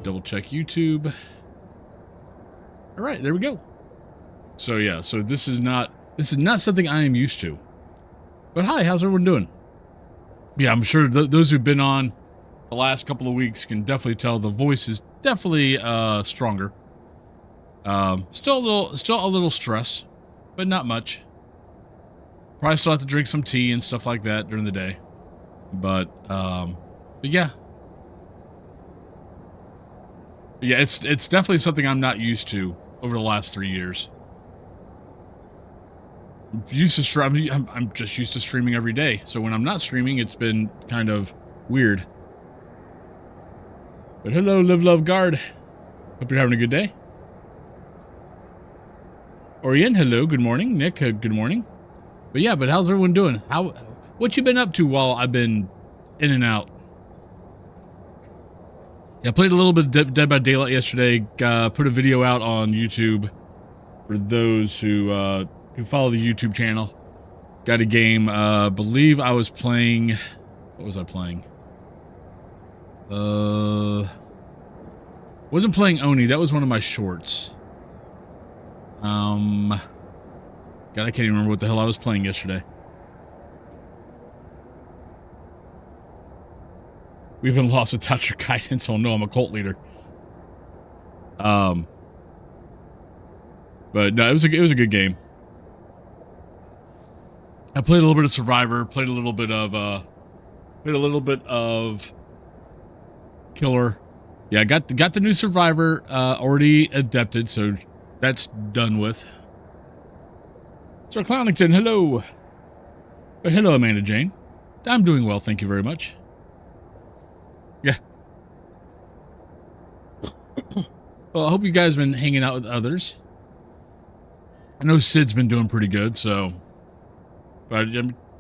double check YouTube. All right, there we go. So yeah, so this is not something I am used to. But hi, how's everyone doing? Yeah, I'm sure those who've been on the last couple of weeks can definitely tell the voice is definitely stronger. Still a little stress, but not much. Probably still have to drink some tea and stuff like that during the day. But yeah. Yeah, it's definitely something I'm not used to over the last 3 years. I'm just used to streaming every day. So when I'm not streaming, it's been kind of weird. But hello, Live Love Guard. Hope you're having a good day. Orion, hello, good morning. Nick, good morning. But yeah, but how's everyone doing? What you been up to while I've been in and out? Yeah, I played a little bit of Dead by Daylight yesterday. Put a video out on YouTube for those who follow the YouTube channel. Got a game. Believe I was playing. What was I playing? Wasn't playing Oni. That was one of my shorts. God, I can't even remember what the hell I was playing yesterday. We've been lost without your guidance. Oh no, I'm a cult leader. But no, it was a good game. I played a little bit of Survivor, played a little bit of Killer. Yeah, I got the new Survivor already adapted, so that's done with. Sir Clownington, hello. Hello, Amanda Jane. I'm doing well, thank you very much. Yeah. Well, I hope you guys have been hanging out with others. I know Sid's been doing pretty good, so. But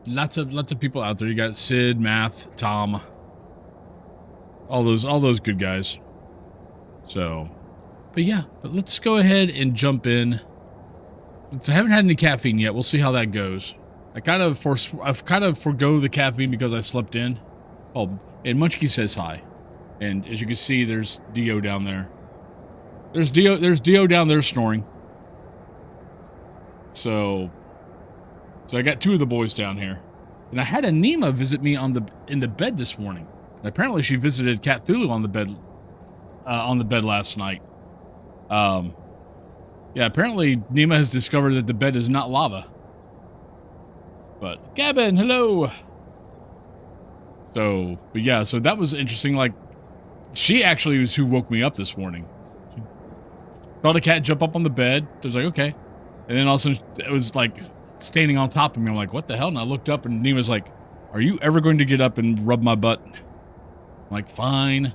lots of people out there. You got Sid, Math, Tom, all those good guys. So, but yeah, but let's go ahead and jump in. I haven't had any caffeine yet. We'll see how that goes. I've kind of forgo the caffeine because I slept in. Oh, and Munchkie says hi. And as you can see, there's Dio down there. There's Dio down there snoring. So I got two of the boys down here. And I had Anima visit me in the bed this morning. And apparently she visited Cthulhu on the bed last night. Yeah, apparently Nima has discovered that the bed is not lava. But Gavin, hello. So, but yeah, so that was interesting. Like, she actually was who woke me up this morning. She felt a cat jump up on the bed. I was like, okay. And then all of a sudden, it was like standing on top of me. I'm like, what the hell? And I looked up and Nima's like, are you ever going to get up and rub my butt? I'm like, fine.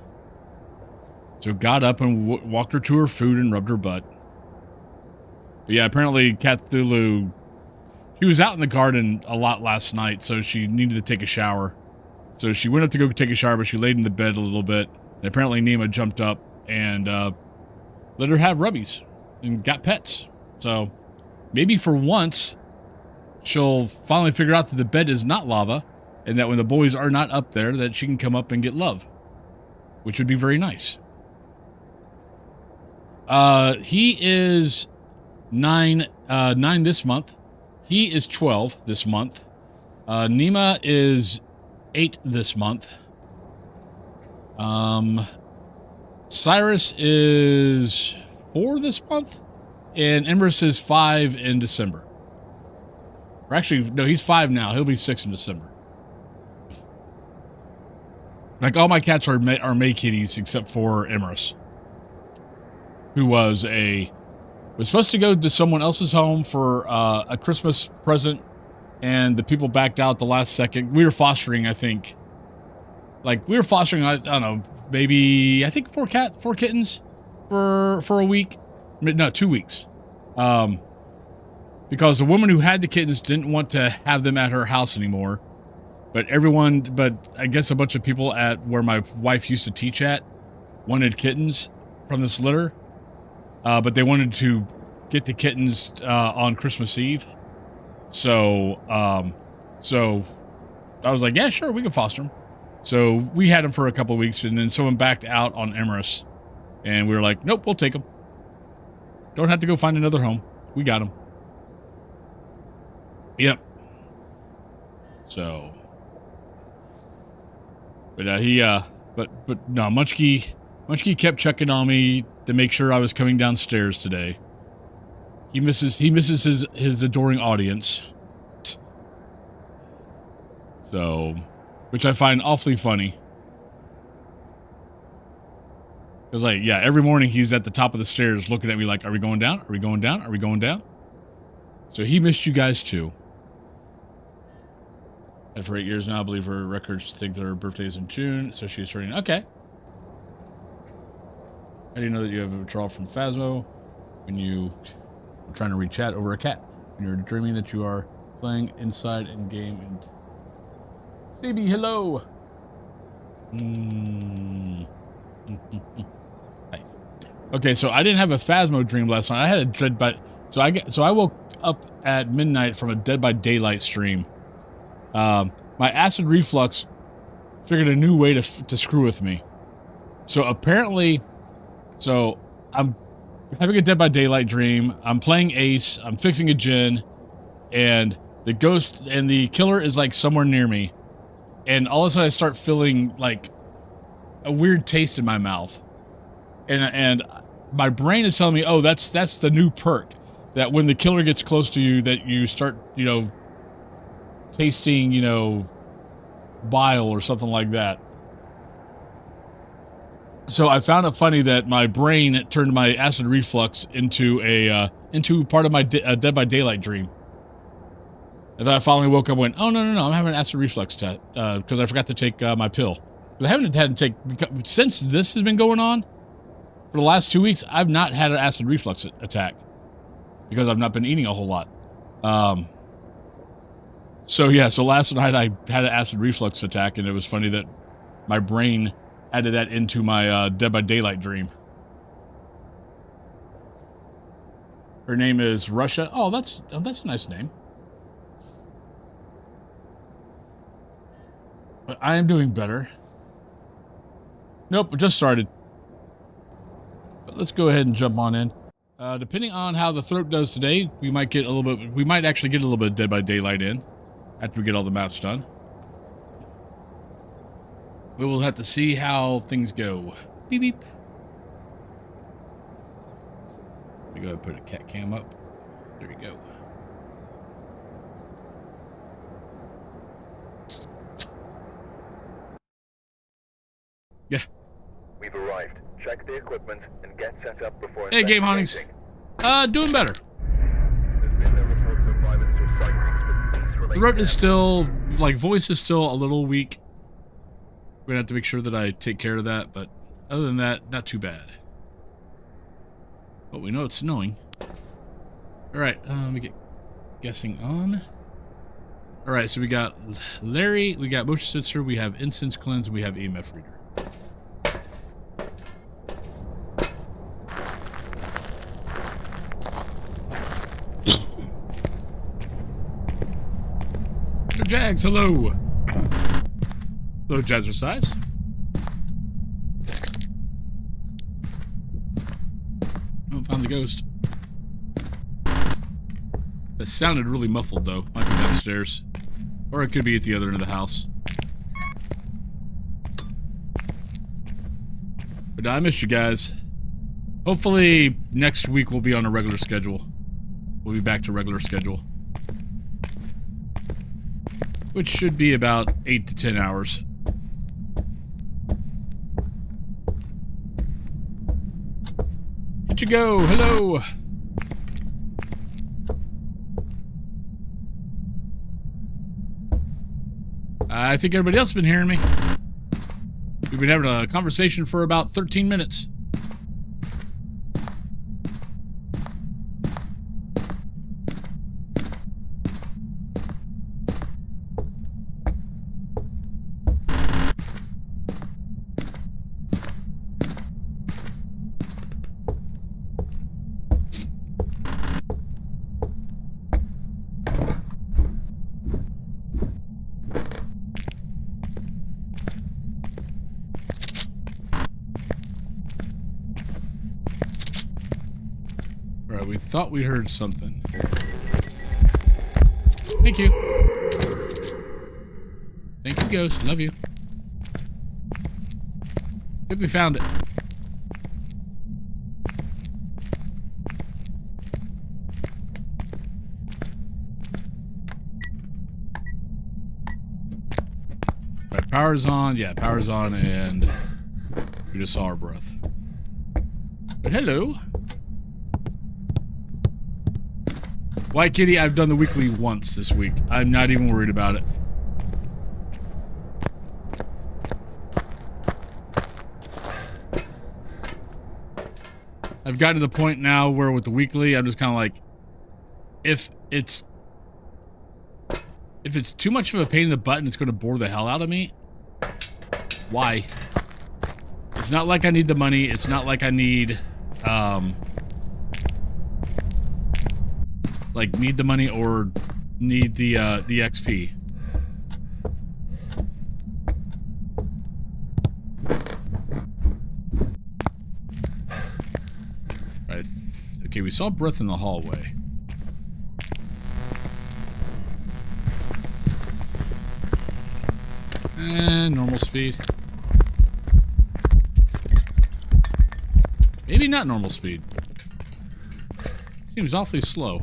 So got up and walked her to her food and rubbed her butt. But yeah, apparently Cthulhu, she was out in the garden a lot last night, so she needed to take a shower. So she went up to go take a shower, but she laid in the bed a little bit. And apparently Nima jumped up and let her have rubbies and got pets. So maybe for once, she'll finally figure out that the bed is not lava and that when the boys are not up there, that she can come up and get love, which would be very nice. He is 9 this month. He is 12 this month. Nima is 8 this month. Cyrus is 4 this month, and Emrys is 5 in December. Or actually, no, he's 5 now. He'll be 6 in December. Like, all my cats are May kitties except for Emrys, who was supposed to go to someone else's home for a Christmas present, and the people backed out the last second. We were fostering, I think. Like, we were fostering, I don't know, maybe, I think 4 kittens for a week. No, 2 weeks. Because the woman who had the kittens didn't want to have them at her house anymore. But I guess a bunch of people at where my wife used to teach at wanted kittens from this litter. But they wanted to get the kittens on Christmas Eve. So I was like, yeah, sure, we can foster them. So we had them for a couple of weeks, and then someone backed out on Emrys. And we were like, nope, we'll take them. Don't have to go find another home. We got them. Yep. So, but no, Munchkie kept checking on me to make sure I was coming downstairs today. He misses his adoring audience. So, which I find awfully funny. Because, like, yeah, every morning he's at the top of the stairs looking at me like, are we going down? Are we going down? Are we going down? So he missed you guys too. And for 8 years now, I believe her records think that her birthday is in June, so she's turning. Okay. How do you know that you have a withdrawal from Phasmo when you are trying to read chat over a cat? When you're dreaming that you are playing inside in game and. CB, hello. Hi. Okay, so I didn't have a Phasmo dream last night. I had a Dead by. So I woke up at midnight from a Dead by Daylight stream. My acid reflux figured a new way to screw with me. So apparently, I'm having a Dead by Daylight dream. I'm playing Ace. I'm fixing a gen, and the ghost and the killer is like somewhere near me, and all of a sudden I start feeling like a weird taste in my mouth, and my brain is telling me, oh, that's the new perk, that when the killer gets close to you, that you start, tasting, bile or something like that. So I found it funny that my brain turned my acid reflux into part of my Dead by Daylight dream. And then I finally woke up and went, oh, no, I'm having an acid reflux test, because I forgot to take my pill. Because I haven't had to take, since this has been going on, for the last 2 weeks, I've not had an acid reflux attack. Because I've not been eating a whole lot. So last night I had an acid reflux attack, and it was funny that my brain added that into my Dead by Daylight dream. Her name is Russia. Oh, that's a nice name. But I am doing better. Nope, it just started. But let's go ahead and jump on in. Depending on how the throat does today, we might actually get a little bit of Dead by Daylight in after we get all the maps done. We will have to see how things go. Beep beep. Let me go ahead and put a cat cam up. There you go. Yeah. We've arrived. Check the equipment and get set up before. Hey, Game Huntings. Doing better. There's been no reports of violence or sightings, but Throat is still, voice is still a little weak. We're gonna have to make sure that I take care of that, but other than that, not too bad. But we know it's snowing. Alright, let me get guessing on. Alright, so we got Larry, we got Motion Sensor, we have Incense Cleanse, and we have EMF Reader. Jags, hello! Hello, Jazzercise. Oh, found the ghost. That sounded really muffled, though. Might be downstairs. Or it could be at the other end of the house. But I missed you guys. Hopefully, next week we'll be on a regular schedule. We'll be back to regular schedule. Which should be about 8 to 10 hours. Here you go. Hello. I think everybody else has been hearing me. We've been having a conversation for about 13 minutes. Right, we thought we heard something. Thank you. Thank you, Ghost. Love you. I think we found it. Right, power's on. Yeah, power's on, and we just saw our breath. But hello. White Kitty, I've done the weekly once this week. I'm not even worried about it. I've gotten to the point now where with the weekly, I'm just kind of like, if it's too much of a pain in the butt and it's going to bore the hell out of me, why? It's not like I need the money. It's not like I need, need the money or need the XP. Right. Okay, we saw breath in the hallway. And normal speed. Maybe not normal speed. Seems awfully slow.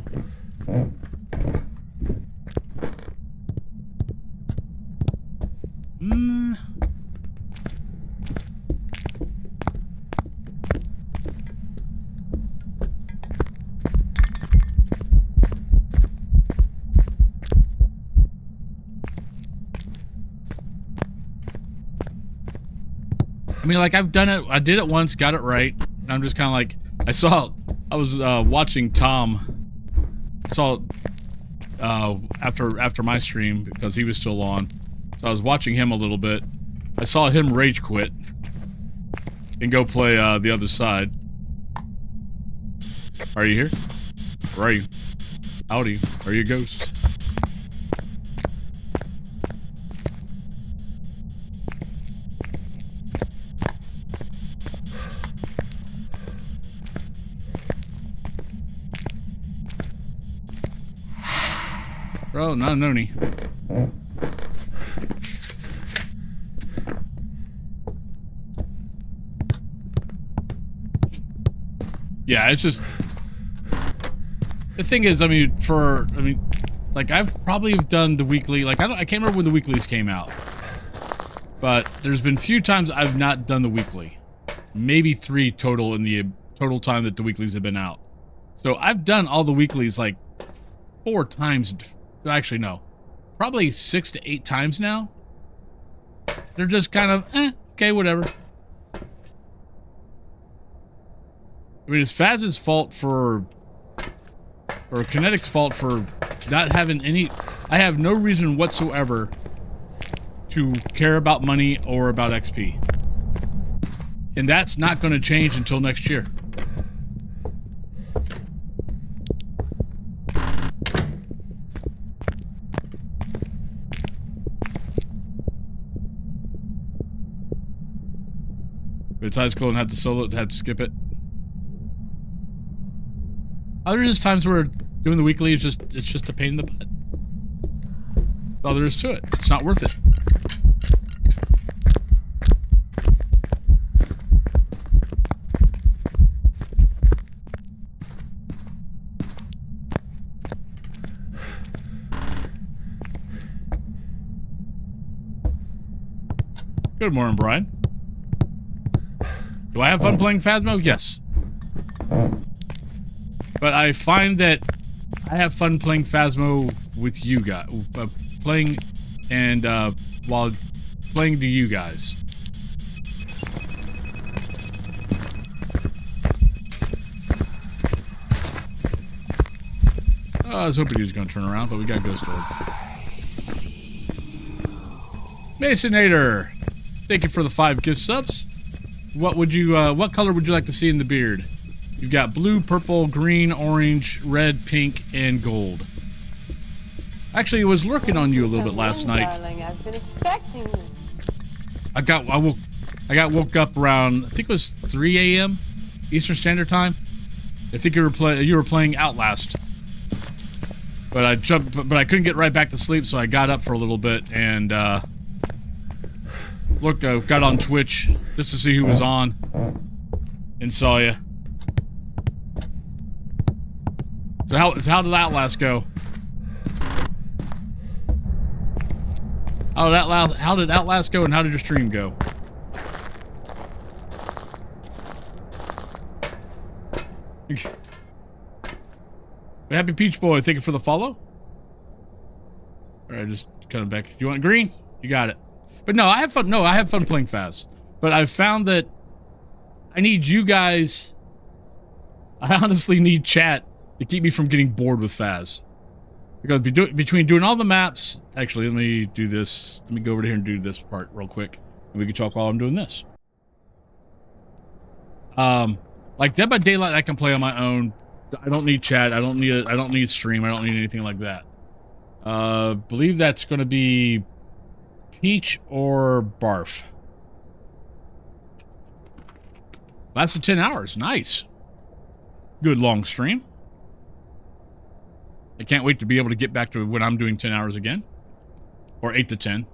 I mean, like, I've done it. I did it once, got it right. And I'm just kind of like, I was watching Tom. Saw after my stream because he was still on. So I was watching him a little bit. I saw him rage quit and go play the other side. Are you here? Where are you? Howdy. Are you a ghost? Bro, not a noni. Yeah, it's just... The thing is, I mean, like, I've probably done the weekly, like, I can't remember when the weeklies came out. But there's been few times I've not done the weekly. Maybe 3 total in the total time that the weeklies have been out. So I've done all the weeklies, like, 4 times... Actually, no. Probably 6 to 8 times now. They're just kind of, okay, whatever. I mean, it's Faz's fault or Kinetic's fault for not having any... I have no reason whatsoever to care about money or about XP. And that's not going to change until next year. It's high school and had to solo it, had to skip it. There's just times where doing the weekly is it's just a pain in the butt. All there is to it. It's not worth it. Good morning, Brian. Do I have fun playing Phasmo? Yes. But I find that I have fun playing Phasmo with you guys. Playing and while playing to you guys. I was hoping he was going to turn around, but we got Ghost Orb. Masonator! Thank you for the 5 gift subs. What would you, what color would you like to see in the beard? You've got blue, purple, green, orange, red, pink, and gold. Actually, I was lurking on you a little bit last night. Darling, I've been expecting you. I got woke up around, I think it was 3 a.m. Eastern Standard Time. I think you were playing Outlast. But I couldn't get right back to sleep, so I got up for a little bit and got on Twitch just to see who was on and saw you. So how did Outlast go? How did Outlast go, and how did your stream go? Happy Peach Boy, thank you for the follow. Alright, just kind of back. You want green? You got it. But no, I have fun. No, I have fun playing Faz. But I've found that I need you guys. I honestly need chat to keep me from getting bored with Faz. Because between doing all the maps, actually, let me do this. Let me go over here and do this part real quick, and we can talk while I'm doing this. Like Dead by Daylight, I can play on my own. I don't need chat. I don't need stream. I don't need anything like that. Believe that's going to be Peach or Barf. Lasted 10 hours. Nice. Good long stream. I can't wait to be able to get back to when I'm doing 10 hours again. Or 8 to 10.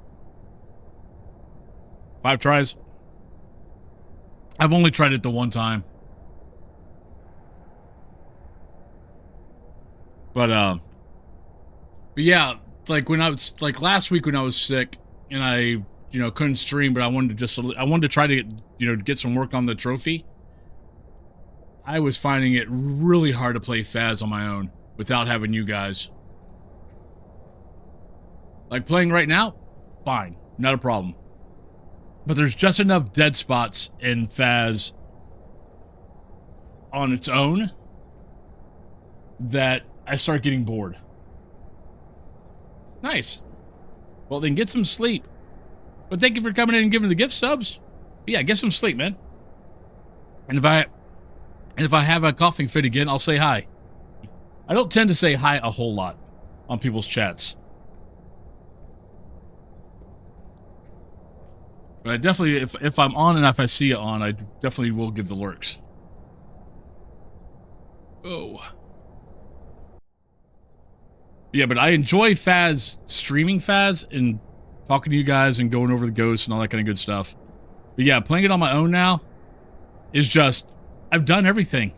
5 tries. I've only tried it the one time. But yeah, like when I was, like last week when I was sick and I, couldn't stream, but I wanted to try to, get some work on the trophy. I was finding it really hard to play Faz on my own without having you guys. Like playing right now, fine, not a problem. But there's just enough dead spots in Faz on its own that I start getting bored. Nice. Well, then get some sleep. But thank you for coming in and giving the gift subs. Yeah, get some sleep, man. And if I have a coughing fit again, I'll say hi. I don't tend to say hi a whole lot on people's chats. But I definitely, if I'm on and if I see it on, I definitely will give the lurks. Oh. Yeah, but I enjoy Faz, streaming Faz, and talking to you guys and going over the ghosts and all that kind of good stuff. But yeah, playing it on my own now is just, I've done everything.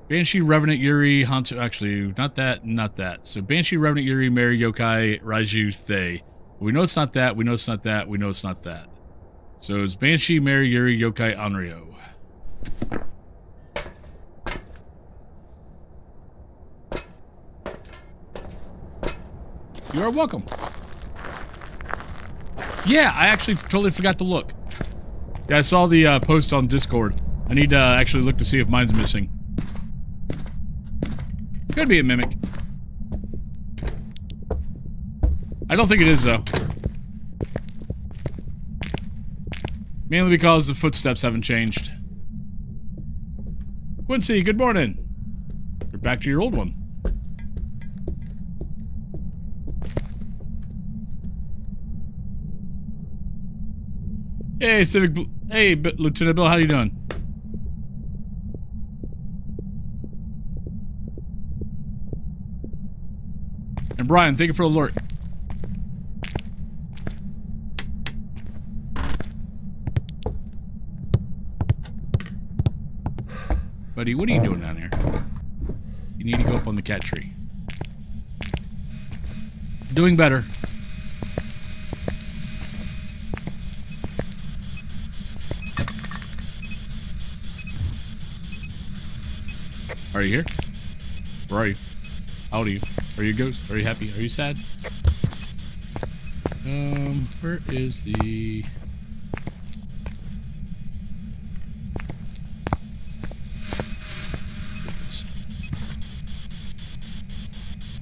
Banshee, Revenant, Yuri, Hantu, actually, not that. So Banshee, Revenant, Yuri, Mary, Yokai, Raiju, Thay. We know it's not that, we know it's not that, we know it's not that. So it's Banshee, Mary, Yuri, Yokai, Onryo. You are welcome. Yeah, I actually totally forgot to look. Yeah, I saw the post on Discord. I need to actually look to see if mine's missing. Could be a mimic. I don't think it is, though. Mainly because the footsteps haven't changed. Quincy, good morning. You're back to your old one. Hey, hey, Lieutenant Bill, how you doing? And Brian, thank you for the alert. Buddy, what are you doing down here? You need to go up on the cat tree. Doing better. Are you here? Where are you? How old are you? Are you a ghost? Are you happy? Are you sad? Where is the...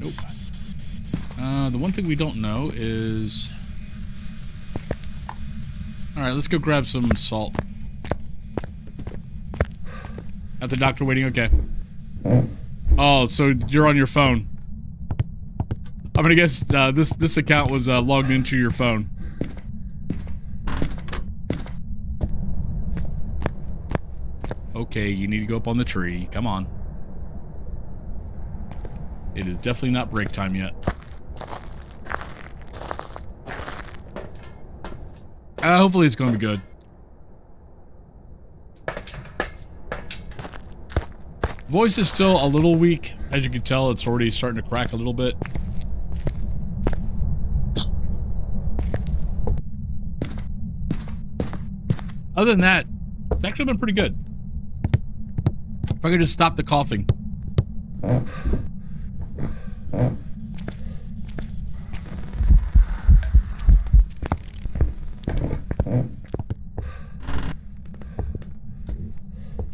Nope. The one thing we don't know is... Alright, let's go grab some salt. At the doctor waiting? Okay. Oh, so you're on your phone. I'm gonna guess this account was logged into your phone. Okay, you need to go up on the tree. Come on. It is definitely not break time yet. Hopefully it's going to be good. Voice is still a little weak. As you can tell, it's already starting to crack a little bit. Other than that, it's actually been pretty good. If I could just stop the coughing.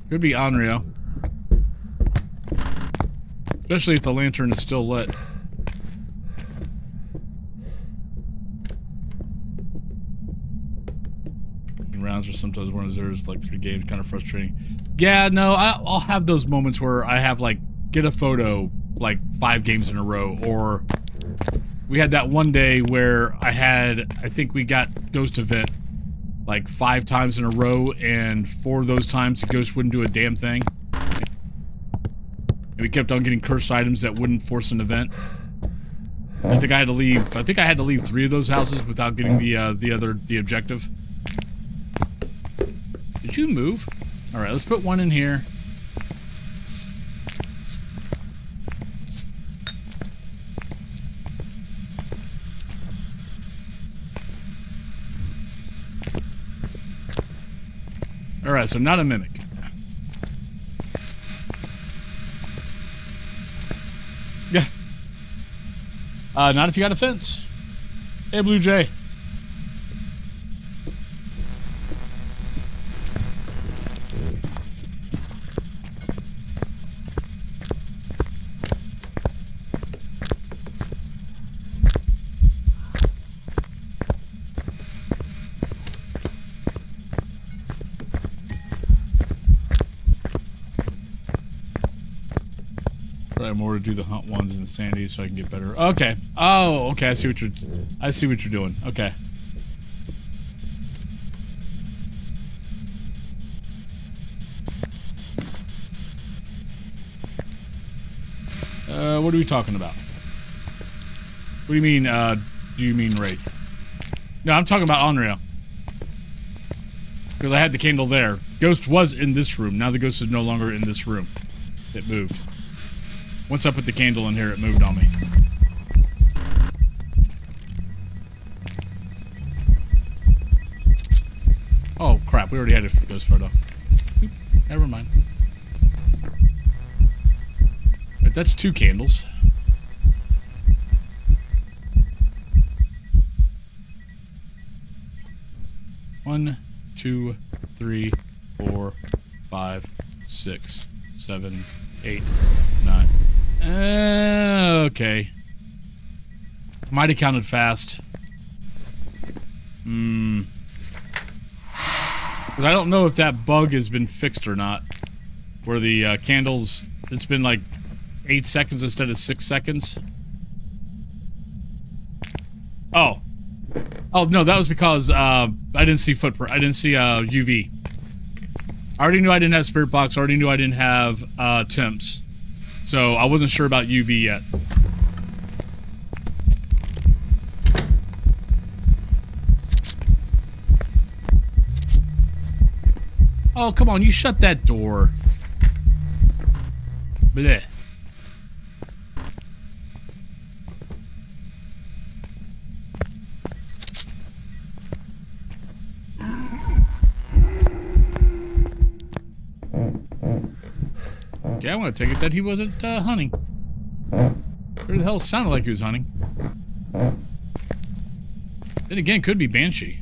Could be Onryo. Especially if the lantern is still lit. Rounds are sometimes one of those like 3 games, kind of frustrating. Yeah, no, I'll have those moments where I have like get a photo like 5 games in a row, or we had that one day where I think we got Ghost Event like 5 times in a row, and 4 of those times the ghost wouldn't do a damn thing. And we kept on getting cursed items that wouldn't force an event. I think I had to leave 3 of those houses without getting the objective. Did you move? Alright, let's put 1 in here. Alright, so not a mimic. Yeah. Not if you got a fence. Hey, Blue Jay. More to do the hunt ones in the sandy so I can get better. Okay. Oh, okay. I see what you're doing. Okay. What are we talking about? What do you mean, do you mean Wraith? No, I'm talking about Onryo. Because I had the candle there. Ghost was in this room. Now the ghost is no longer in this room. It moved. Once I put the candle in here, it moved on me. Oh, crap. We already had a ghost photo. Oop, never mind. Right, that's 2 candles. One, 2, 3, 4, 5, 6, 7, 8, 9. Okay. Might have counted fast. Because I don't know if that bug has been fixed or not. Where the candles, it's been like 8 seconds instead of 6 seconds. Oh. Oh, no, that was because I didn't see footprint. I didn't see UV. I already knew I didn't have Spirit Box. I already knew I didn't have temps. So I wasn't sure about UV yet. Oh, come on, you shut that door. Blech. Okay, I want to take it that he wasn't hunting. Where the hell sounded like he was hunting? Then again, could be Banshee.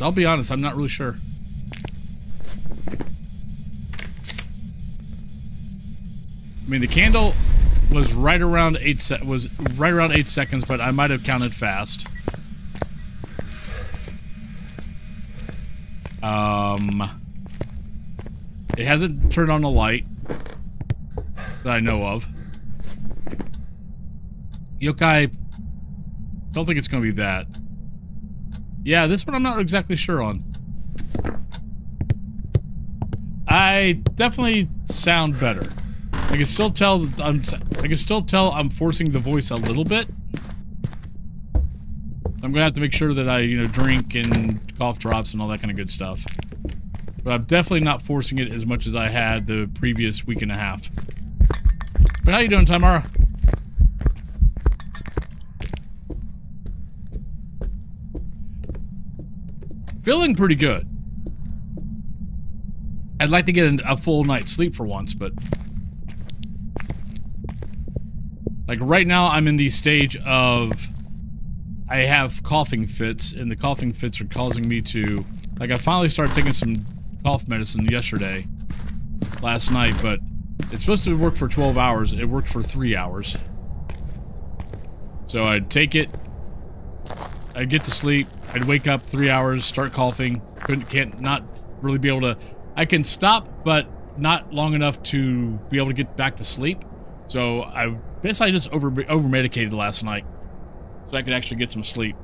I'll be honest, I'm not really sure. I mean, the candle was right around 8 seconds, but I might have counted fast. It hasn't turned on a light that I know of. Yokai, don't think it's going to be that. Yeah, this one I'm not exactly sure on. I definitely sound better. I can still tell that I'm forcing the voice a little bit. I'm gonna have to make sure that I, drink and cough drops and all that kind of good stuff. But I'm definitely not forcing it as much as I had the previous week and a half. But how you doing, Tamara? Feeling pretty good. I'd like to get a full night's sleep for once, but... Like, right now, I'm in the stage of... I have coughing fits, and the coughing fits are causing me to... Like, I finally started taking some cough medicine last night, but it's supposed to work for 12 hours. It worked for 3 hours. So I'd take it, I'd get to sleep, I'd wake up 3 hours, start coughing, not really be able to... I can stop, but not long enough to be able to get back to sleep. So I guess I just over-medicated last night so I could actually get some sleep.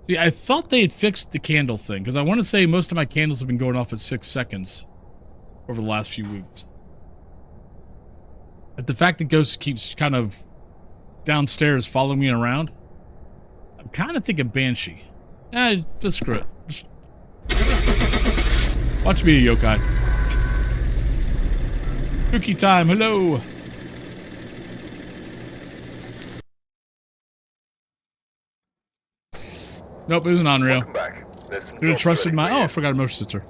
See, I thought they had fixed the candle thing, because I want to say most of my candles have been going off at 6 seconds over the last few weeks. But the fact that Ghost keeps kind of downstairs following me around, I'm kind of thinking Banshee. Just screw it. Watch me, yokai. Spooky time, hello! Nope, it was an on-rail. Could have trusted my... Oh, I forgot a motion sensor.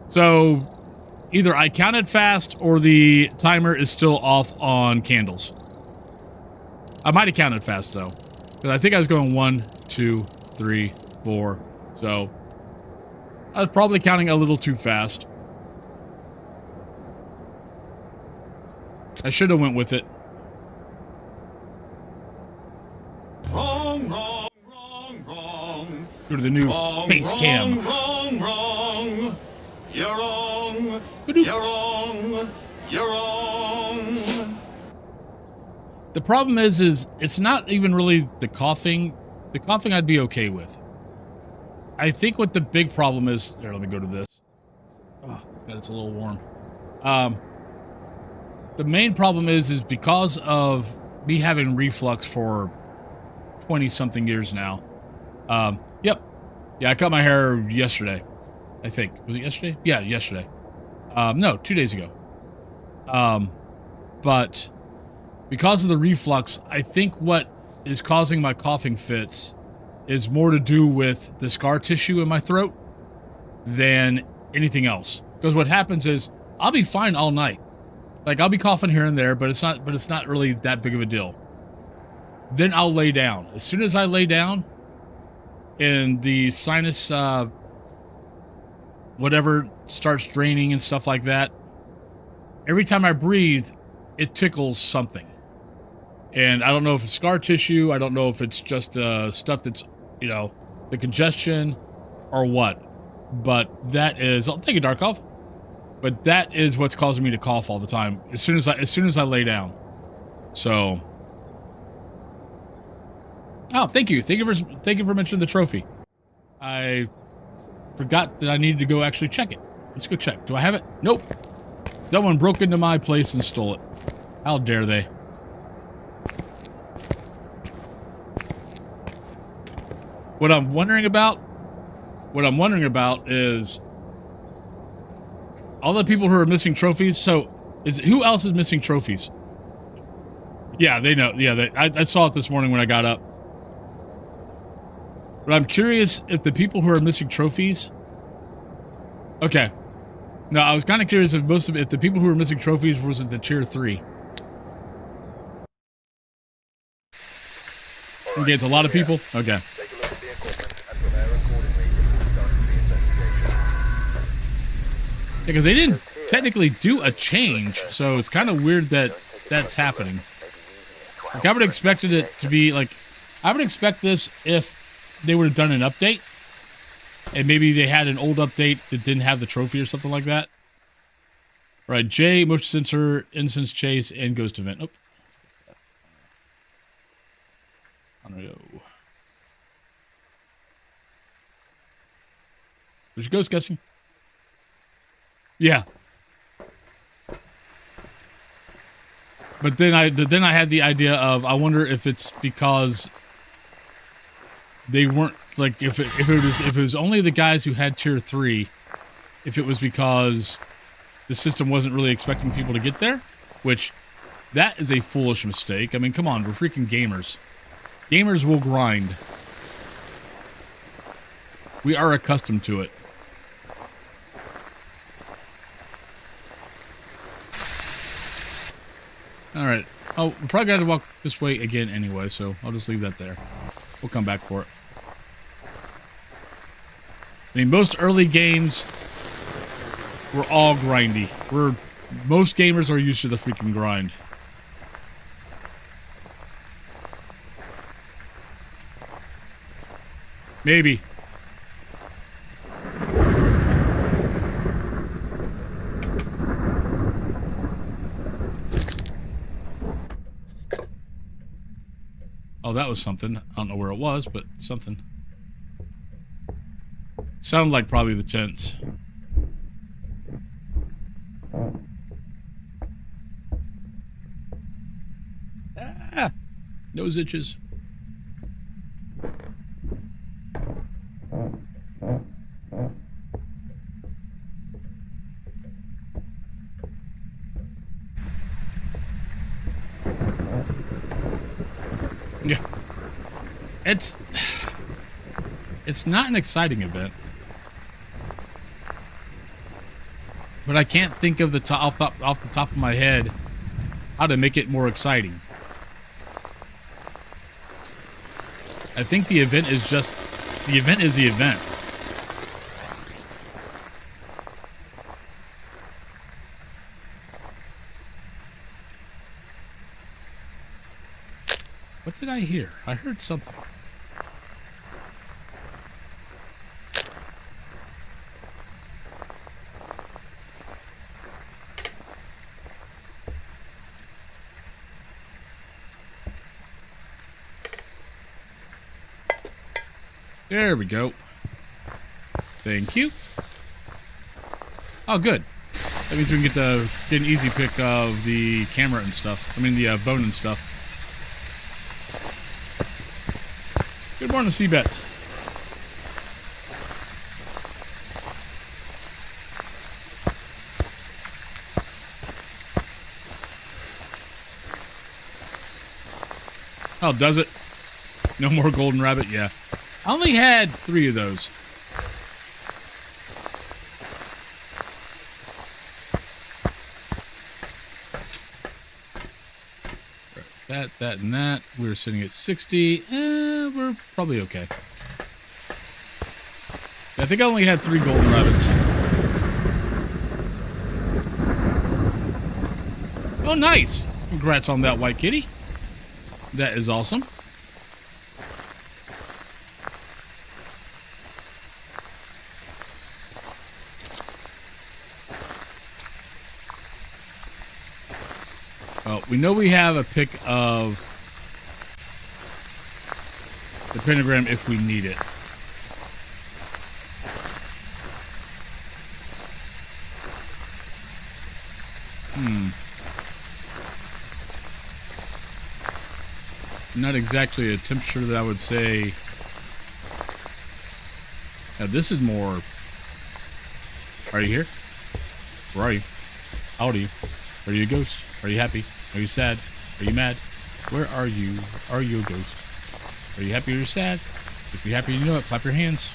So, either I counted fast or the timer is still off on candles. I might have counted fast, though. Because I think I was going 1, 2, 3, 4. So, I was probably counting a little too fast. I should have went with it. Wrong, wrong, wrong, wrong. Go to the new Wrong, face cam. wrong, wrong. You're wrong. Ba-doop. You're wrong. You're wrong. The problem is it's not even really the coughing. The coughing I'd be okay with. I think what the big problem is... Here, let me go to this. Oh, God, it's a little warm. The main problem is because of me having reflux for 20-something years now. Yep. Yeah, I cut my hair yesterday, I think. Was it yesterday? Yeah, yesterday. No, 2 days ago. But because of the reflux, I think what is causing my coughing fits is more to do with the scar tissue in my throat than anything else. Because what happens is I'll be fine all night. Like, I'll be coughing here and there, but it's not really that big of a deal. Then I'll lay down. As soon as I lay down and the sinus whatever starts draining and stuff like that, every time I breathe, it tickles something. And I don't know if it's scar tissue, I don't know if it's just stuff that's, the congestion or what. But that is... Oh, thank you, Darkov. But that is what's causing me to cough all the time as soon as I lay down. So... Oh, thank you. Thank you for mentioning the trophy. I forgot that I needed to go actually check it. Let's go check. Do I have it? Nope. Someone broke into my place and stole it. How dare they? What I'm wondering about is all the people who are missing trophies. So, who else is missing trophies? Yeah, they know. Yeah, I saw it this morning when I got up. But I'm curious if the people who are missing trophies... Okay. No, I was kind of curious if if the people who were missing trophies was at the tier 3. Okay, it's a lot of people? Okay. Take a look at the equipment and prepare accordingly before starting the investigation. Yeah, because they didn't technically do a change, so it's kind of weird that that's happening. Like, I would have expected it to be, like... I would expect this if they would have done an update, and maybe they had an old update that didn't have the trophy or something like that. Right, J, motion sensor, incense chase, and ghost event. Oh. I don't know. Was your ghost guessing? Yeah. But then I had the idea of, I wonder if it's because they weren't like, if it was only the guys who had tier 3, if it was because the system wasn't really expecting people to get there, which that is a foolish mistake. I mean, come on, we're freaking gamers. Gamers will grind. We are accustomed to it. All right. Oh, we're probably going to walk this way again anyway, so I'll just leave that there. We'll come back for it. I mean, most early games were all grindy. Most gamers are used to the freaking grind. Maybe. Oh, that was something. I don't know where it was, but something. Sounded like probably the tents. Ah, nose itches. Yeah. It's not an exciting event. But I can't think of off the top of my head how to make it more exciting. I think the event is just the event. What did I hear? I heard something. There we go. Thank you. Oh, good. That means we can get an easy pick of the camera and stuff. I mean, the bone and stuff. Good morning, Seabets. Oh, does it? No more golden rabbit? Yeah. I only had 3 of those. That, and that. We were sitting at 60. We're probably okay. I think I only had 3 golden rabbits. Oh, nice. Congrats on that, white kitty. That is awesome. Well, we know we have a pick of the pentagram if we need it. Not exactly a temperature that I would say. Now this is more. Are you here? Where are you? How old are you? Are you a ghost? Are you happy? Are you sad? Are you mad? Where are you? Are you a ghost? Are you happy or sad? If you're happy, you know it. Clap your hands.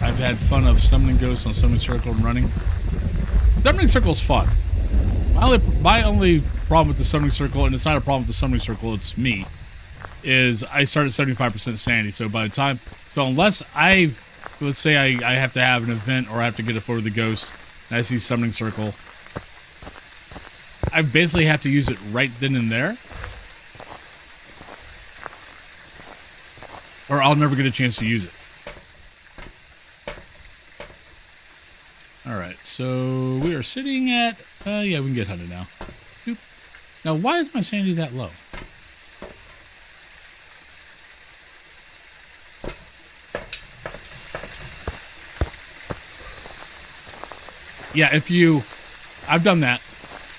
I've had fun of summoning ghosts on Summoning Circle and running. Summoning Circle is fun. My only problem with the Summoning Circle, and it's not a problem with the Summoning Circle, it's me, is I start at 75% sanity. So by the time So let's say I have to have an event or I have to get a photo of the ghost and I see summoning circle, I basically have to use it right then and there, or I'll never get a chance to use it. All right, so we are sitting at, yeah, we can get hunted now. Boop. Now, why is my sanity that low? Yeah, I've done that.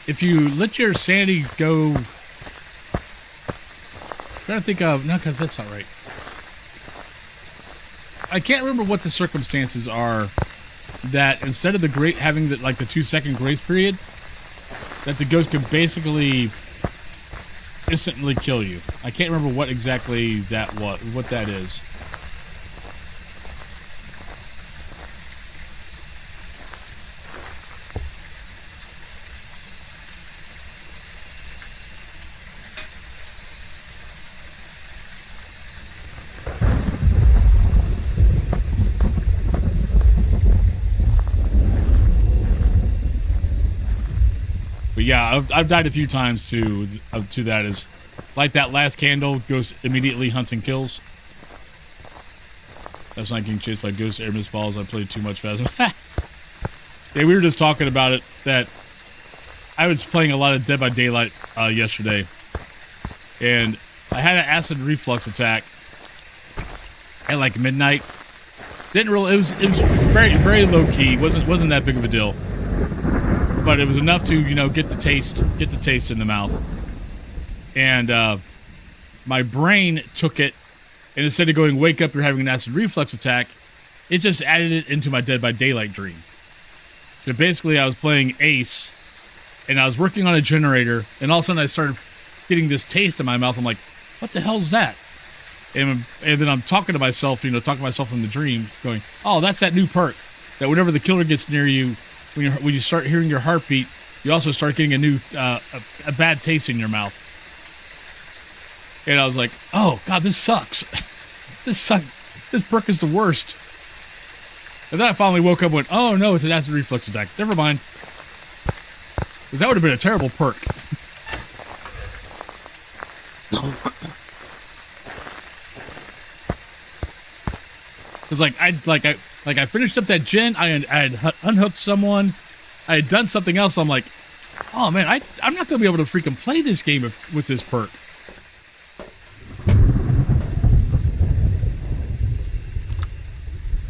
If you let your sanity go, I'm trying to think of, no, because that's not right. I can't remember what the circumstances are that instead of having the 2-second grace period, that the ghost could basically instantly kill you. I can't remember what exactly what that is. But yeah, I've died a few times to that. Is light that last candle, ghost immediately hunts and kills. That's not getting chased by ghost air miss balls. I played too much Phasma. Yeah, we were just talking about it, that I was playing a lot of Dead by Daylight yesterday, and I had an acid reflux attack at like midnight. Didn't really. It was very, very low key. wasn't that big of a deal. But it was enough to, get the taste in the mouth. And my brain took it, and instead of going, wake up, you're having an acid reflux attack, it just added it into my Dead by Daylight dream. So basically, I was playing Ace, and I was working on a generator, and all of a sudden I started getting this taste in my mouth. I'm like, what the hell's that? And then I'm talking to myself, in the dream, going, oh, that's that new perk, that whenever the killer gets near you, when you start hearing your heartbeat, you also start getting a new a bad taste in your mouth. And I was like, oh god, this sucks. This perk is the worst. And then I finally woke up and went, oh no, it's an acid reflux attack. Never mind. Because that would have been a terrible perk. Because I finished up that gen, I had unhooked someone, I had done something else. So I'm like, oh man, I'm not gonna be able to freaking play this game with this perk.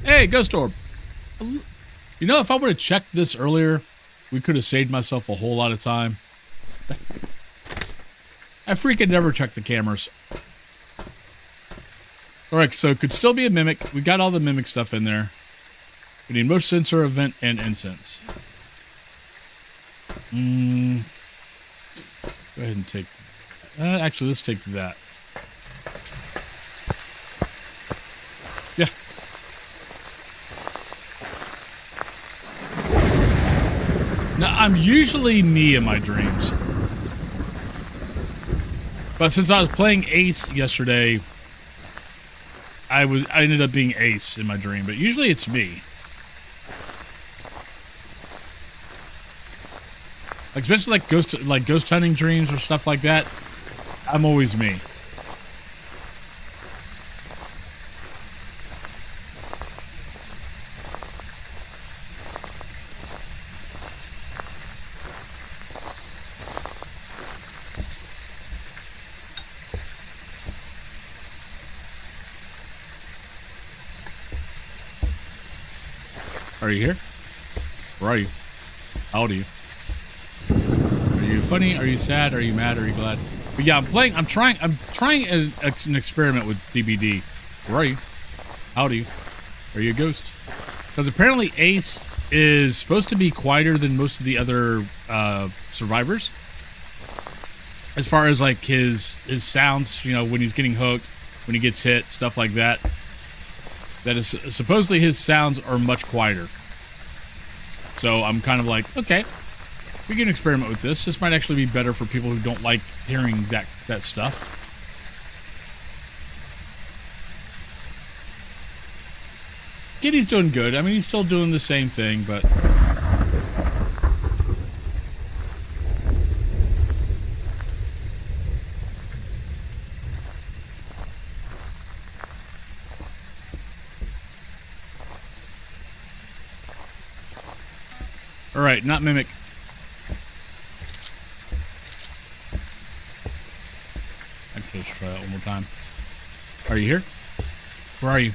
Hey, Ghost Orb. If I would have checked this earlier, we could have saved myself a whole lot of time. I freaking never checked the cameras. Alright, so it could still be a mimic. We got all the mimic stuff in there. We need motion sensor, event, and incense. Go ahead and take... actually, let's take that. Yeah. Now, I'm usually me in my dreams. But since I was playing Ace yesterday... I ended up being Ace in my dream, but usually it's me. Especially like ghost hunting dreams or stuff like that. I'm always me. Are you here? Where are you? How old are you? Are you funny? Are you sad? Are you mad? Are you glad? But yeah, I'm trying an experiment with DBD. Where are you? How old are you? Are you a ghost? Because apparently Ace is supposed to be quieter than most of the other survivors. As far as like his sounds, when he's getting hooked, when he gets hit, stuff like that. That is supposedly his sounds are much quieter. So I'm kind of like, okay, we can experiment with this. This might actually be better for people who don't like hearing that stuff. Kitty's doing good. I mean, he's still doing the same thing, but... Alright, not Mimic. Okay, let's try that one more time. Are you here? Where are you?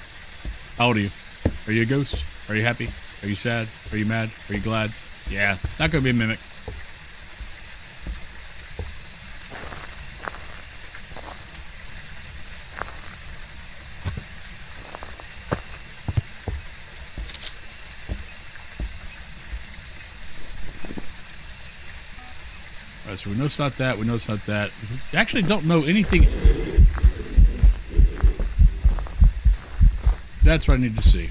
How old are you? Are you a ghost? Are you happy? Are you sad? Are you mad? Are you glad? Yeah, not gonna be a Mimic. Alright, so we know it's not that. We know it's not that. We actually don't know anything. That's what I need to see.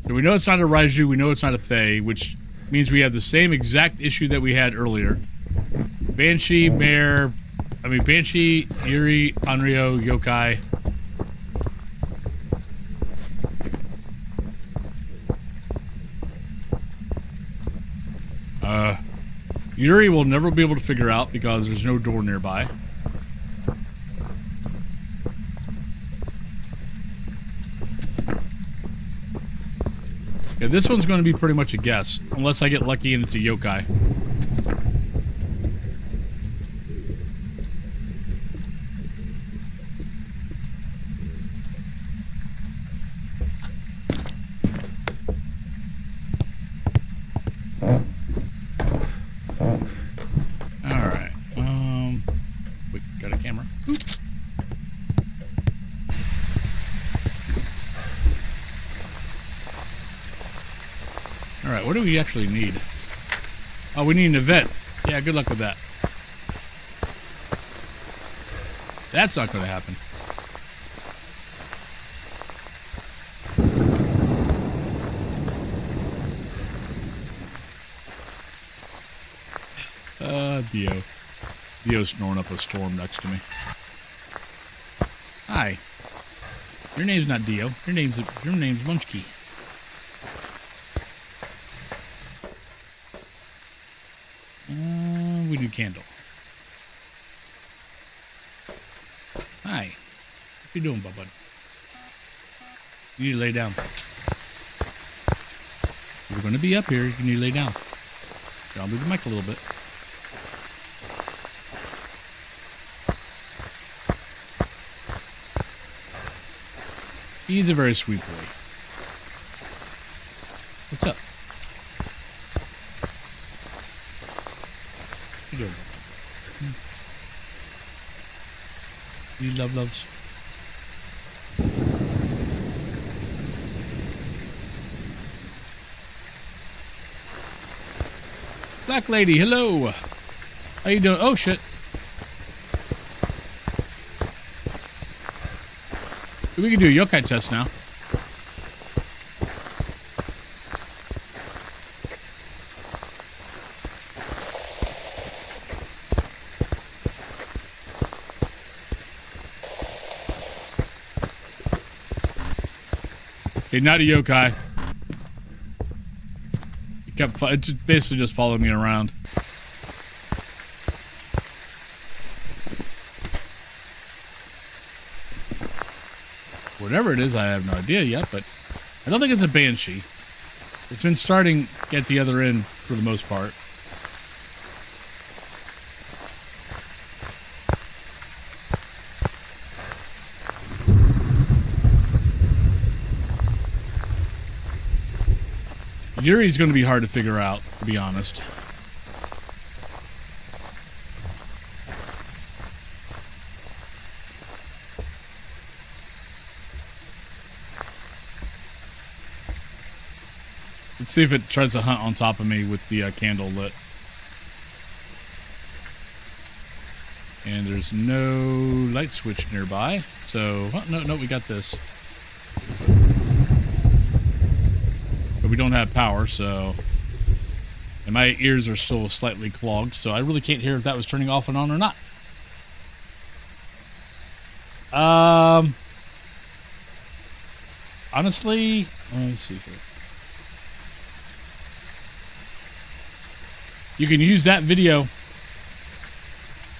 So we know it's not a Raiju, we know it's not a Thaye, which means we have the same exact issue that we had earlier. Banshee, Banshee, Yuri, Onryo, Yokai. Yuri will never be able to figure out because there's no door nearby. Yeah, this one's going to be pretty much a guess, unless I get lucky and it's a yokai. Alright, wait, got a camera. Oop. Alright, what do we actually need? Oh, we need an event. Yeah, good luck with that. That's not going to happen. Dio. Dio's snoring up a storm next to me. Hi. Your name's not Dio. Your name's Munchkey. We do candle. Hi. What you doing, bud? You need to lay down. You're going to be up here. You need to lay down. I'll move the mic a little bit. He's a very sweet boy. What's up? What you doing? You loves. Black lady, hello. How you doing? Oh shit. We can do a yokai test now. Okay, not a yokai. It basically just followed me around. Whatever it is, I have no idea yet, but I don't think it's a banshee. It's been starting at the other end for the most part. Yuri's going to be hard to figure out, to be honest. Let's see if it tries to hunt on top of me with the candle lit. And there's no light switch nearby. So, oh, no, we got this. But we don't have power, so... And my ears are still slightly clogged, so I really can't hear if that was turning off and on or not. Honestly, let me see here. You can use that video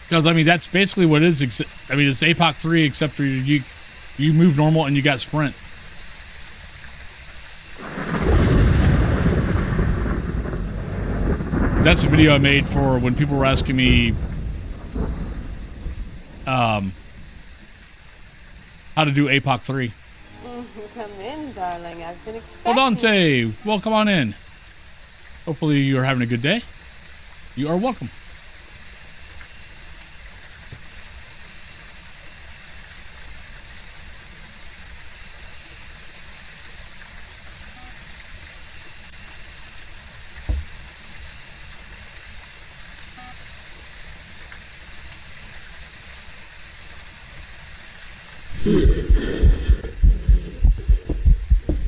because I mean that's basically what it is. I mean it's APOC 3 except for you move normal and you got sprint. That's the video I made for when people were asking me how to do APOC 3. Come in, darling. I've been expecting. Well, Dante, welcome on in. Hopefully you're having a good day. You are welcome.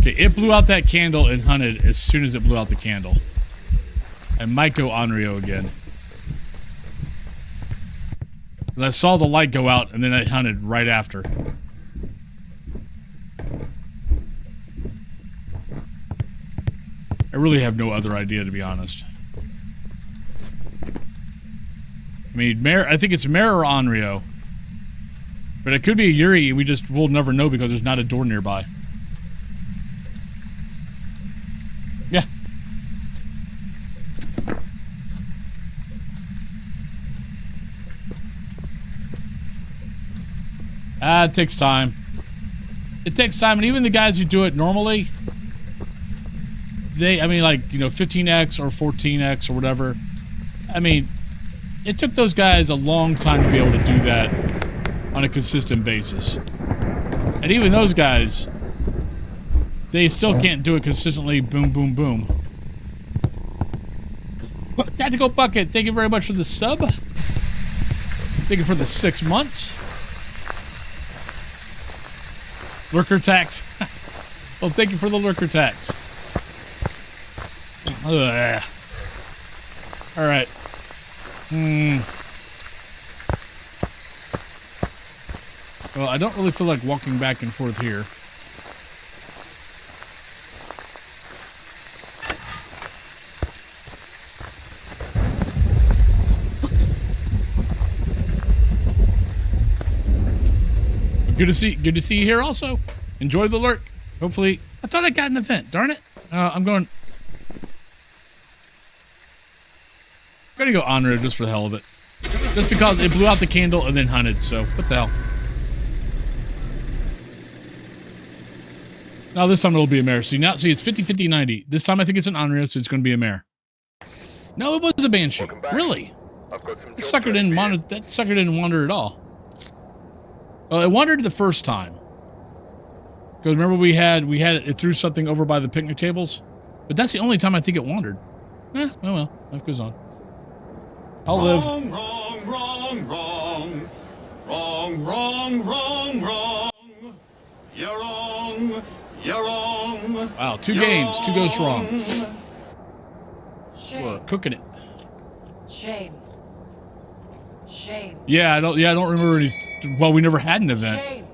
Okay, it blew out that candle and hunted as soon as it blew out the candle. I might go Onryo again. 'Cause I saw the light go out and then I hunted right after. I really have no other idea, to be honest. I mean, I think it's Mare or Onryo. But it could be a Yuri, we'll never know because there's not a door nearby. Yeah. It takes time. It takes time, and even the guys who do it normally, I mean, like, 15x or 14x or whatever. I mean, it took those guys a long time to be able to do that on a consistent basis. And even those guys, they still can't do it consistently. Boom, boom, boom. Tactical Bucket, thank you very much for the sub. Thank you for the 6 months. Lurker tax. Well, thank you for the lurker tax. Ugh. All right. Well, I don't really feel like walking back and forth here. Good to see you here also. Enjoy the lurk. Hopefully, I thought I got an event. Darn it. I'm gonna go Onryo just for the hell of it. Just because it blew out the candle and then hunted, so what the hell. Now this time it'll be a mare. See, it's 50-50-90. This time I think it's an Onryo, so it's going to be a mare. No, it was a Banshee. Really? That sucker didn't wander at all. Well, it wandered the first time. Because remember it threw something over by the picnic tables? But that's the only time I think it wandered. Oh well, life goes on. I'll live. Wrong, wrong, wrong, wrong. Wrong, wrong, wrong, wrong. You're wrong. You're wrong. Wow, 2 games, 2 goes wrong. Shame. We're cooking it. Shame. Shame. Yeah, I don't remember any. Well, we never had an event. Shame.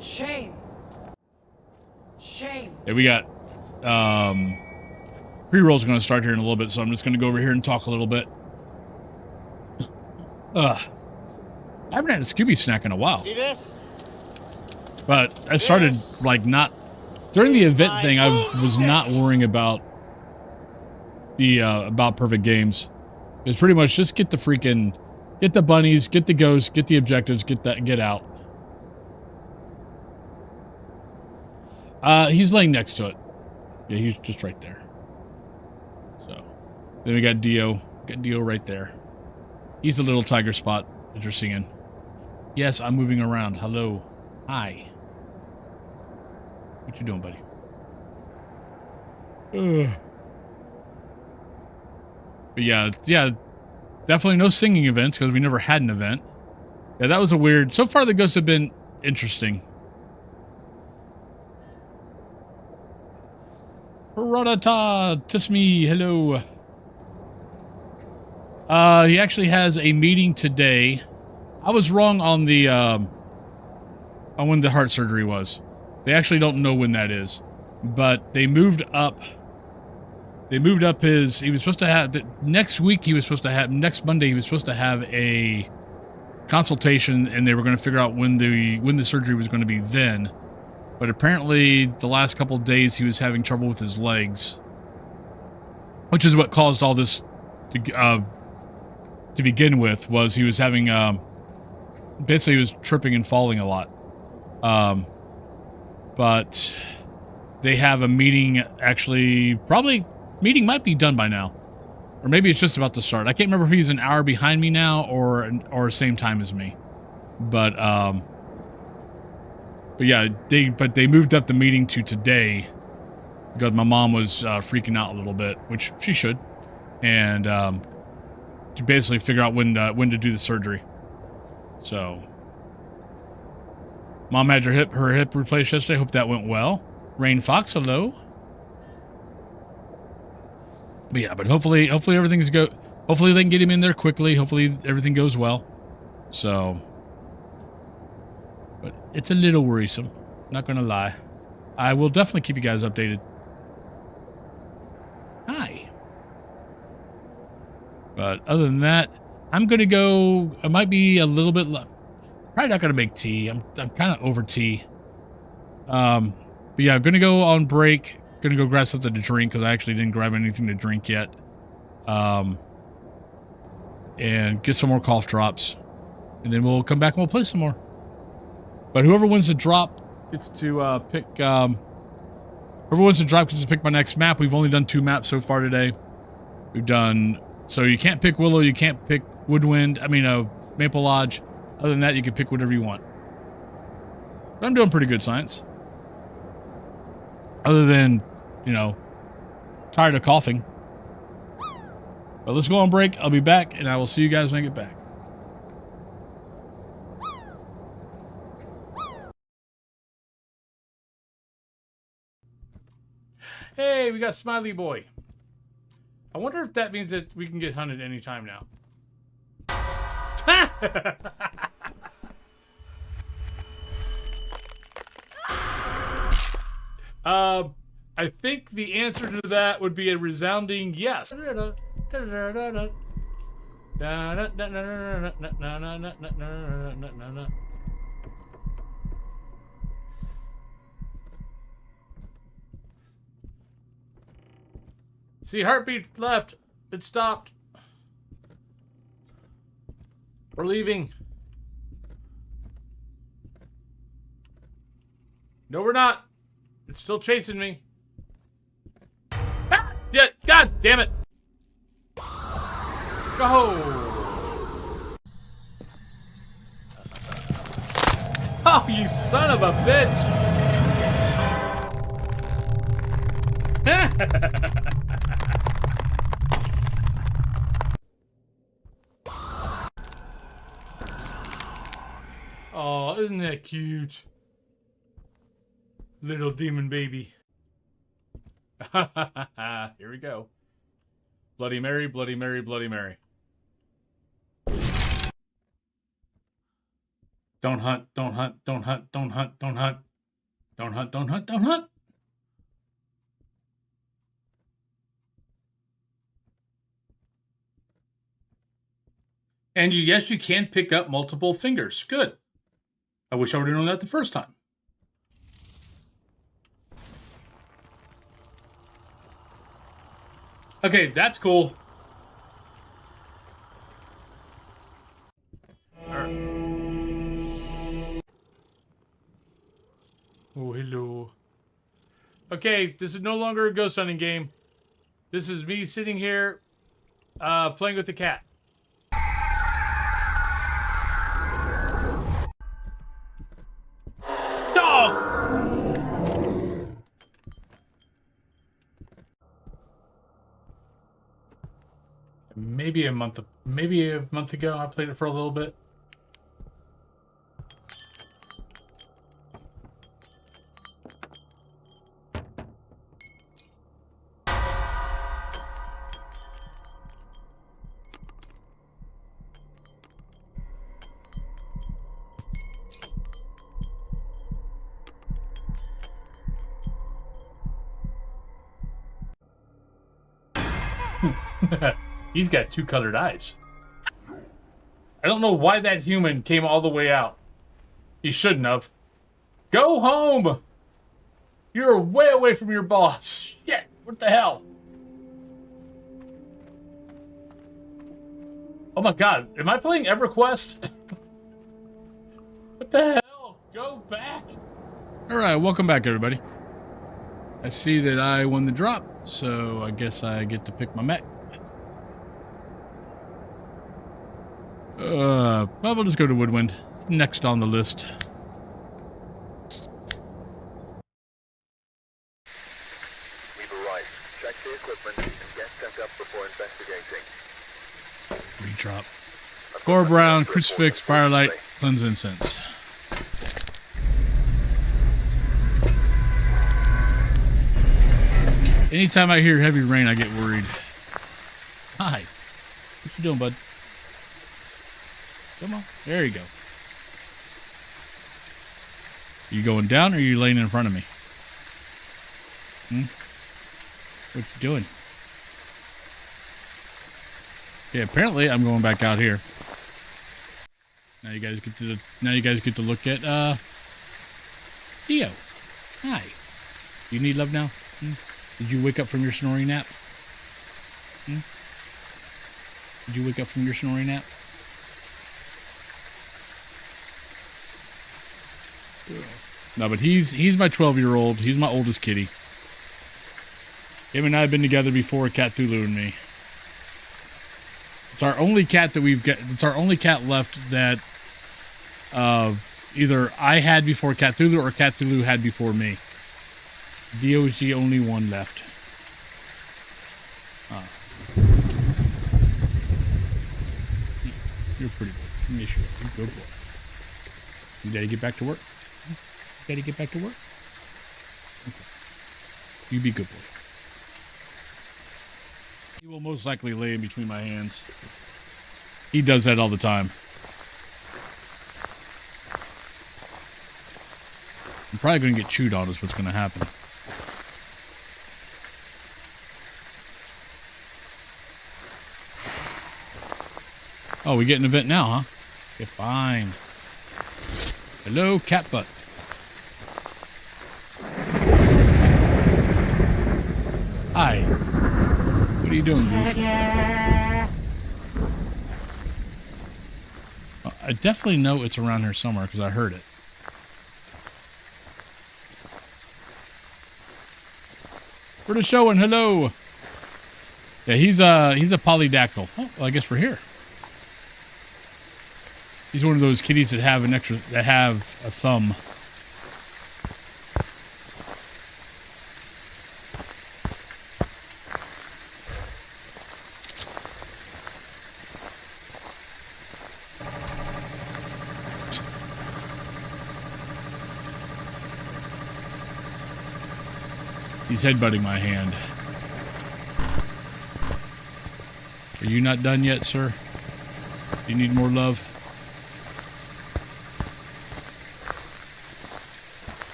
Shame. Shame. Yeah, we got pre-roll's going to start here in a little bit, so I'm just going to go over here and talk a little bit. I haven't had a Scooby snack in a while. See this? But I started like not during the event thing. I was not worrying about the about perfect games. It's pretty much just get the bunnies, get the ghosts, get the objectives, get out. He's laying next to it. Yeah, he's just right there. So then we got Dio. Got Dio right there. He's a little tiger spot that you're seeing. Yes, I'm moving around. Hello. Hi. What you doing, buddy? But yeah, definitely no singing events because we never had an event. Yeah, that was a weird. So far, the ghosts have been interesting. Rodata, Tismi, hello. He actually has a meeting today. I was wrong on the on when the heart surgery was. They actually don't know when that is, but they moved up. They moved up his. He was supposed to have next week. He was supposed to have next Monday. He was supposed to have a consultation, and they were going to figure out when the surgery was going to be then. But apparently, the last couple of days, he was having trouble with his legs, which is what caused all this to begin with. Was he was having basically he was tripping and falling a lot. But they have a meeting. Actually, probably meeting might be done by now, or maybe it's just about to start. I can't remember if he's an hour behind me now or same time as me. But yeah, they moved up the meeting to today because my mom was freaking out a little bit, which she should, and to basically figure out when to do the surgery. So, Mom had her hip replaced yesterday. Hope that went well. Rain Fox, hello. But yeah, but hopefully everything's go. Hopefully they can get him in there quickly. Hopefully everything goes well. So, but it's a little worrisome. Not gonna lie. I will definitely keep you guys updated. Hi. But other than that, I'm gonna go. I might be a little bit. Probably not gonna make tea. I'm kind of over tea. But yeah, I'm gonna go on break. Gonna go grab something to drink because I actually didn't grab anything to drink yet. And get some more cough drops, and then we'll come back and we'll play some more. But whoever wins the drop gets to pick. Whoever wins the drop gets to pick my next map. We've only done 2 maps so far today. We've done so you can't pick Willow, you can't pick Woodwind. I mean, Maple Lodge. Other than that, you can pick whatever you want. But I'm doing pretty good, Science. Other than, you know, tired of coughing. But let's go on break. I'll be back, and I will see you guys when I get back. Hey, we got Smiley Boy. I wonder if that means that we can get hunted anytime now. I think the answer to that would be a resounding yes. See, heartbeat left. It stopped. We're leaving. No, we're not. It's still chasing me. Ah! Yeah, God damn it. Go. Oh, you son of a bitch. Oh, isn't that cute? Little demon baby. Here we go. Bloody Mary, Bloody Mary, Bloody Mary. Don't hunt, don't hunt, don't hunt, don't hunt, don't hunt. Don't hunt, don't hunt, don't hunt. And yes, you can pick up multiple fingers. Good. I wish I would have known that the first time. Okay, that's cool. All right. Oh, hello. Okay, this is no longer a ghost hunting game. This is me sitting here playing with the cat. Maybe a month ago, I played it for a little bit. He's got two colored eyes. I don't know why that human came all the way out. He shouldn't have. Go home! You're way away from your boss. Shit, what the hell? Oh my god, am I playing EverQuest? What the hell? Go back! Alright, welcome back, everybody. I see that I won the drop, so I guess I get to pick my mech. I'll just go to Woodwind. Next on the list. We've arrived. Check the equipment and get set up before investigating. Redrop. Core Brown, Crucifix, Firelight, Cleanse Incense. Anytime I hear heavy rain, I get worried. Hi. What you doing, bud? Come on. There you go. You going down or are you laying in front of me? What you doing? Okay, apparently I'm going back out here. Now you guys get to look at Theo. Hi. You need love now? Did you wake up from your snoring nap? Did you wake up from your snoring nap? No, but he's my 12-year-old. He's my oldest kitty. Him and I have been together before Cat Thulu and me. It's our only cat that we've got. It's our only cat left that either I had before Cat Thulu or Cat Thulu had before me. Dio is the only one left. You're pretty good. Yes, you are. You're a good boy. You daddy get back to work? Daddy get back to work? Okay. You be a good boy. He will most likely lay in between my hands. He does that all the time. I'm probably going to get chewed on is what's going to happen. Oh, we get an event now, huh? Okay, fine. Hello, cat butt. Hi. What are you doing, Goose? I definitely know it's around here somewhere because I heard it. We're just showing. Hello. Yeah, he's a polydactyl. Oh, well, I guess we're here. He's one of those kitties that have a thumb. He's headbutting my hand. Are you not done yet, sir? Do you need more love?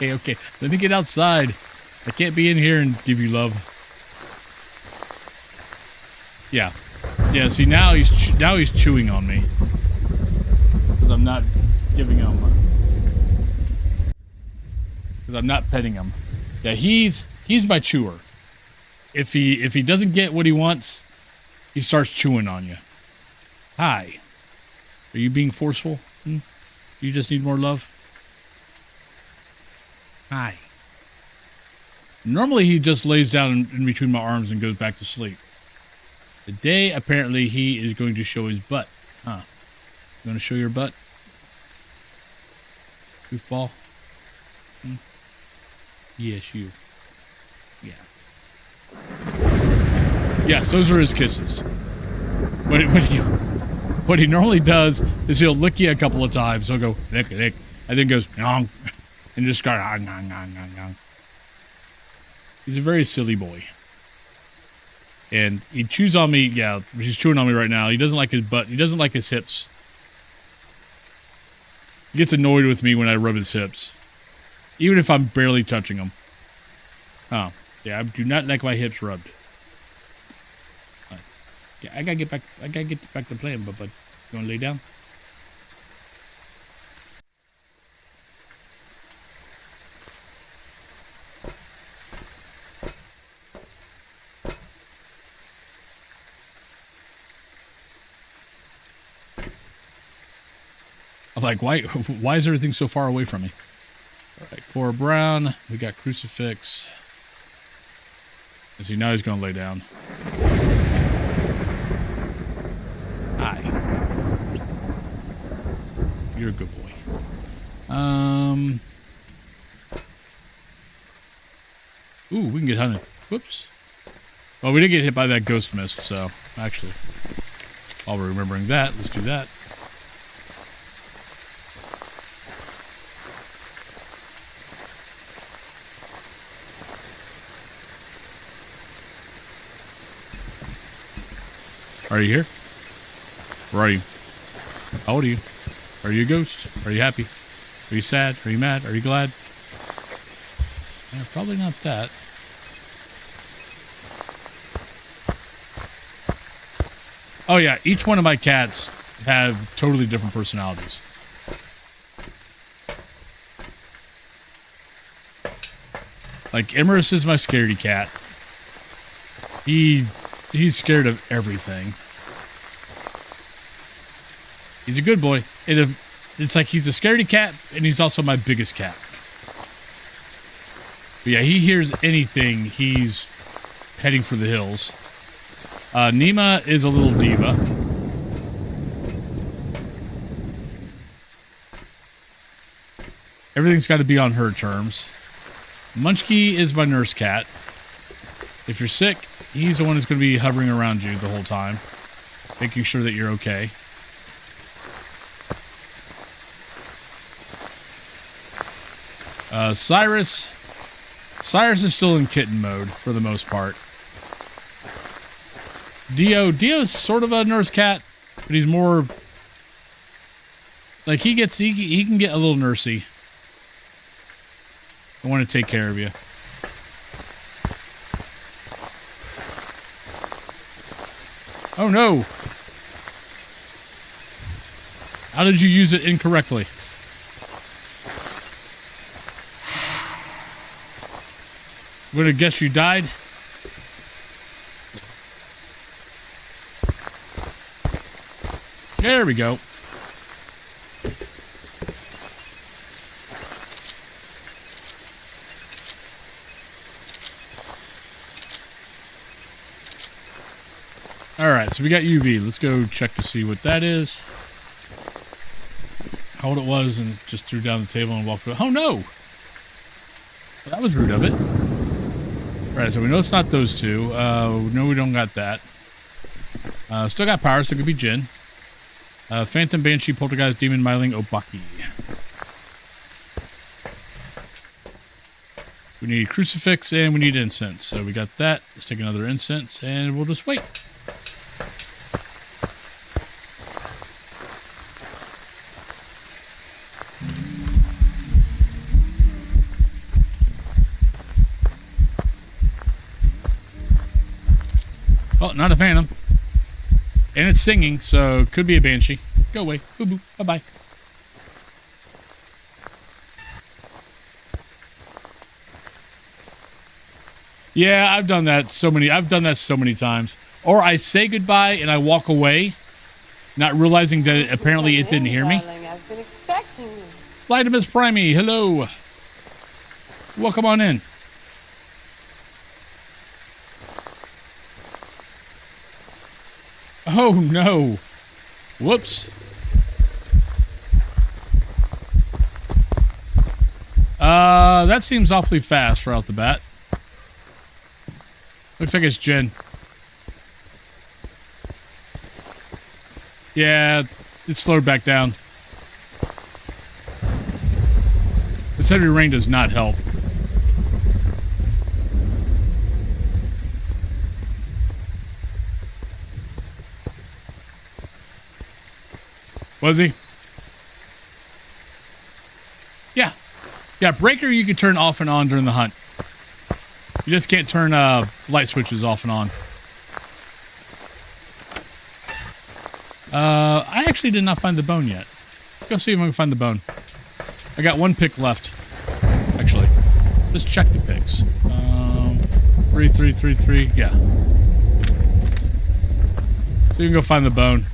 Okay. Let me get outside. I can't be in here and give you love. Yeah. See, now he's chewing on me because I'm not giving him. Because I'm not petting him. Yeah, he's my chewer. If he doesn't get what he wants, he starts chewing on you. Hi. Are you being forceful? You just need more love? Hi. Normally he just lays down in between my arms and goes back to sleep. Today, apparently, he is going to show his butt. Huh. You want to show your butt? Goofball? Yes, you. Yeah. Yes, those are his kisses. What he normally does is he'll lick you a couple of times. He'll go, lick, and then goes, nong. And just go, nong, nong, nong, nong. He's a very silly boy. And he chews on me. Yeah, he's chewing on me right now. He doesn't like his butt. He doesn't like his hips. He gets annoyed with me when I rub his hips. Even if I'm barely touching them. Oh, yeah, I do not like my hips rubbed. Yeah, I gotta get back to playing, but you wanna lay down? I'm like, why is everything so far away from me? All right, Cora Brown. We got Crucifix. And see, now he's going to lay down. Hi. You're a good boy. Ooh, we can get hunted. Whoops. Well, we did get hit by that ghost mist, so actually, while we're remembering that, let's do that. Are you here? Where are you? How old are you? Are you a ghost? Are you happy? Are you sad? Are you mad? Are you glad? Yeah, probably not that. Oh yeah, each one of my cats have totally different personalities. Like Emerus is my scaredy cat. He's scared of everything. He's a good boy. It's like he's a scaredy cat, and he's also my biggest cat. But yeah, he hears anything, he's heading for the hills. Nima is a little diva. Everything's got to be on her terms. Munchkie is my nurse cat. If you're sick, he's the one who's going to be hovering around you the whole time, making sure that you're okay. Cyrus is still in kitten mode for the most part. Dio's sort of a nurse cat, but he's more like he can get a little nursey. I want to take care of you. Oh no! How did you use it incorrectly? I'm gonna guess you died. There we go. Alright, so we got UV. Let's go check to see what that is. How old it was, and just threw down the table and walked away. Oh no! Well, that was rude of it. Alright, so we know it's not those two. No, we don't got that. Still got power, so it could be Jinn. Phantom, Banshee, Poltergeist, Demon, Myling, Obaki. We need Crucifix and we need Incense. So we got that. Let's take another Incense and we'll just wait. Well, not a Phantom. And it's singing, so could be a Banshee. Go away. Boo boo. Bye-bye. Yeah, I've done that so many times. Or I say goodbye and I walk away, not realizing that apparently it didn't hear me. Darling, I've been expecting you. Flightimus Primey, hello. Welcome on in. Oh no. Whoops. That seems awfully fast right off the bat. Looks like it's Jinn. Yeah, it slowed back down. This heavy rain does not help. Was he? Yeah. Yeah, breaker you can turn off and on during the hunt. You just can't turn light switches off and on. I actually did not find the bone yet. Go see if I can find the bone. I got one pick left. Actually, let's check the picks. 3333. Yeah. So you can go find the bone.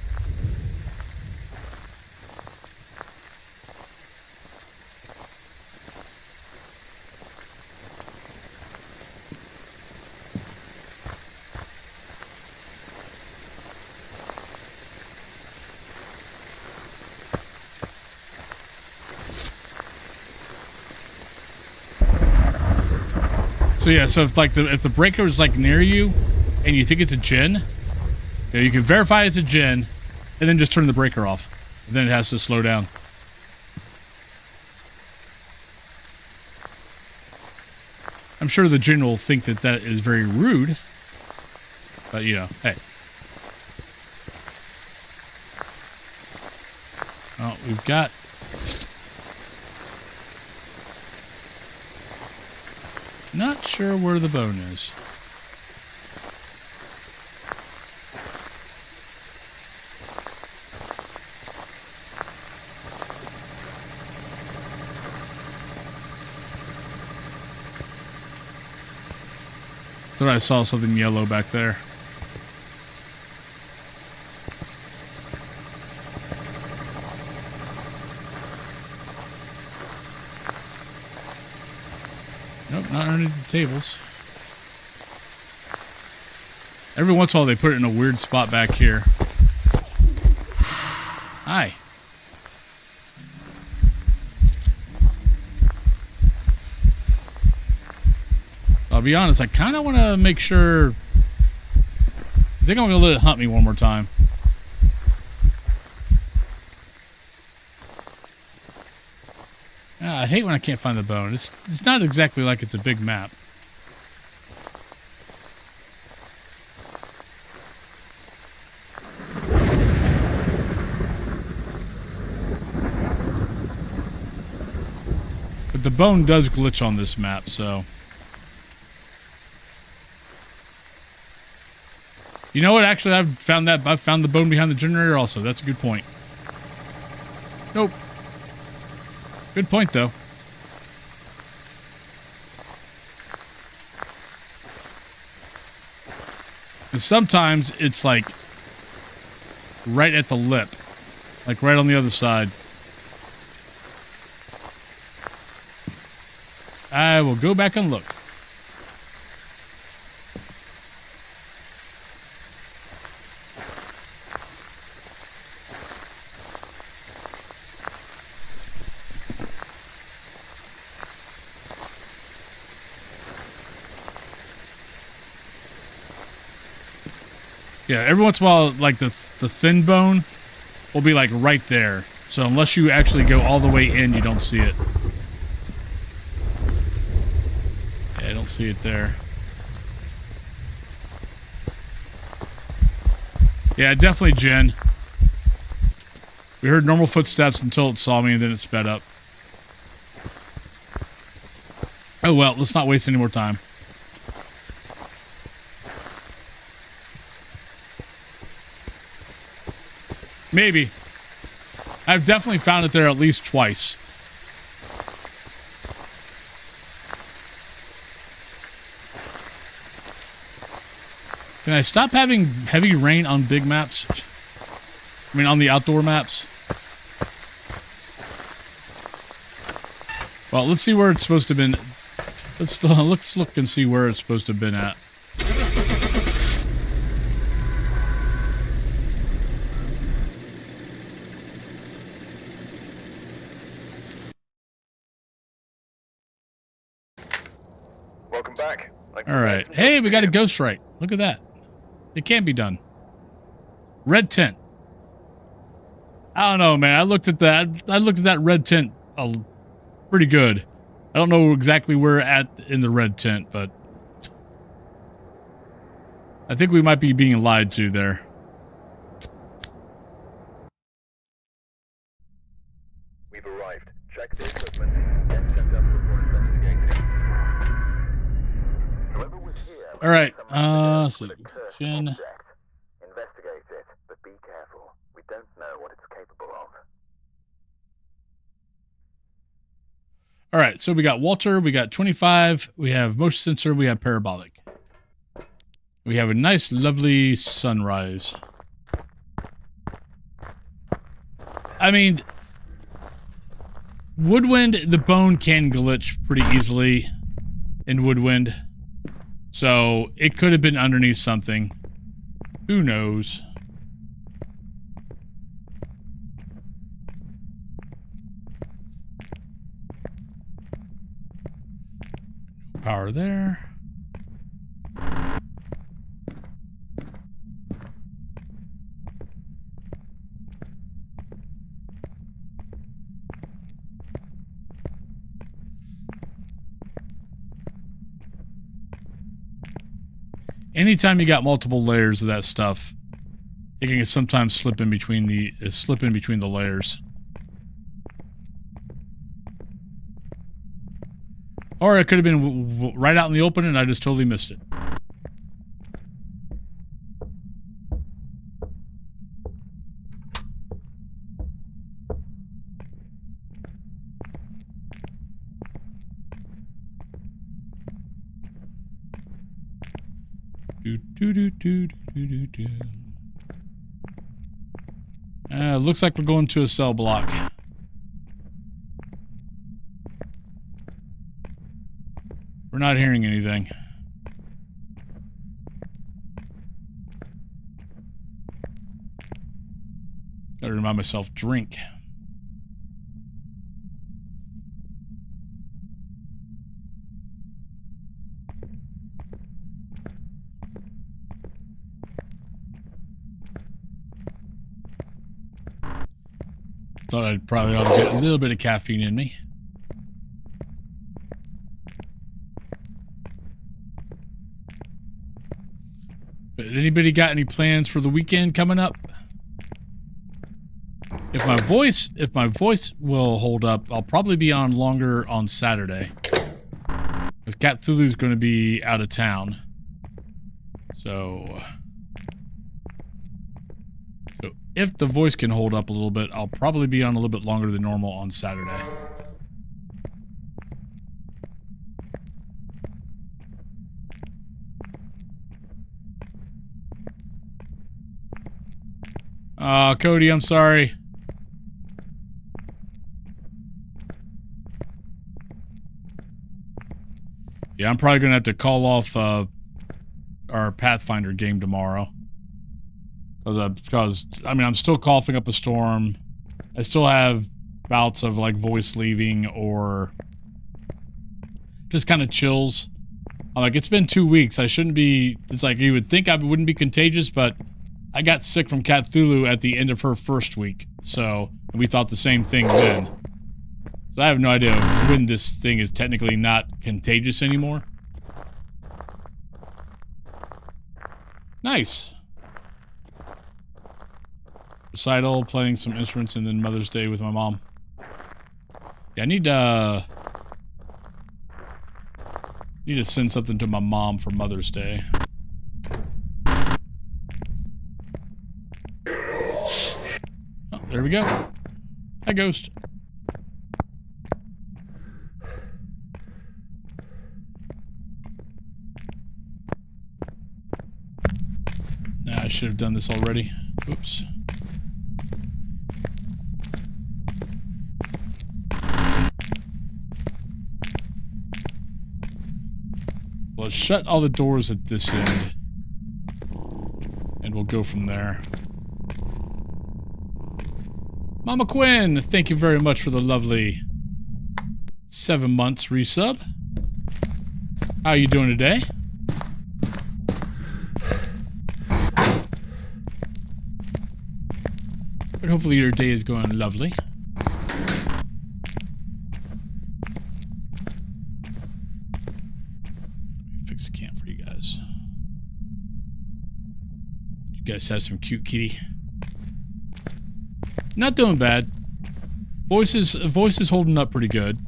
So yeah, so if the breaker is like near you, and you think it's a Jinn, you can verify it's a Jinn, and then just turn the breaker off. And then it has to slow down. I'm sure the Jinn will think that that is very rude, but you know, hey. Oh, we've got. Not sure where the bone is. Thought I saw something yellow back there. Nope, not underneath the tables. Every once in a while they put it in a weird spot back here. Hi. I'll be honest, I kind of want to make sure. I think I'm going to let it hunt me one more time. I hate when I can't find the bone. It's not exactly like it's a big map. But the bone does glitch on this map, so. You know what? Actually, I've found the bone behind the generator also. That's a good point. Nope. Good point, though. And sometimes it's like right at the lip, like right on the other side. I will go back and look. Yeah, every once in a while, like the thin bone will be like right there. So unless you actually go all the way in, you don't see it. Yeah, I don't see it there. Yeah, definitely Jinn. We heard normal footsteps until it saw me and then it sped up. Oh well, let's not waste any more time. Maybe. I've definitely found it there at least twice. Can I stop having heavy rain on big maps? I mean, on the outdoor maps? Well, let's see where it's supposed to have been. Let's look and see where it's supposed to have been at. Welcome back. All right. Hey, we got a ghost right. Look at that. It can be done. Red tint. I don't know, man. I looked at that red tint pretty good. I don't know exactly where at in the red tint, but I think we might be being lied to there. We've arrived. Check the equipment. Get set up before All right. Someone So with a cursed Jen. object. Investigate it, but be careful. We don't know what it's capable of. All right. So we got Walter. We got 25. We have motion sensor. We have parabolic. We have a nice, lovely sunrise. I mean, Woodwind, the bone can glitch pretty easily in Woodwind. So it could have been underneath something. Who knows? Power there. Anytime you got multiple layers of that stuff, it can sometimes slip in between the layers. Or it could have been right out in the open and I just totally missed it. Looks like we're going to a cell block. We're not hearing anything. Gotta remind myself, drink. Thought I'd probably ought to get a little bit of caffeine in me. But anybody got any plans for the weekend coming up? If my voice will hold up, I'll probably be on longer on Saturday. Because Cthulhu's going to be out of town. So if the voice can hold up a little bit, I'll probably be on a little bit longer than normal on Saturday. Cody, I'm sorry. Yeah, I'm probably going to have to call off our Pathfinder game tomorrow. Because, I mean, I'm still coughing up a storm. I still have bouts of, like, voice leaving or just kind of chills. I'm like, it's been 2 weeks. I shouldn't be... It's like, you would think I wouldn't be contagious, but I got sick from Cthulhu at the end of her first week. So, we thought the same thing then. So I have no idea when this thing is technically not contagious anymore. Nice. Recital, playing some instruments, and then Mother's Day with my mom. Yeah, I need to send something to my mom for Mother's Day. Oh, there we go. Hi, Ghost. Nah, I should have done this already. Oops. Let's shut all the doors at this end. And we'll go from there. Mama Quinn, thank you very much for the lovely 7 months resub. How are you doing today? But hopefully your day is going lovely. Fix the cam for you guys. You guys have some cute kitty. Not doing bad. Voice is holding up pretty good.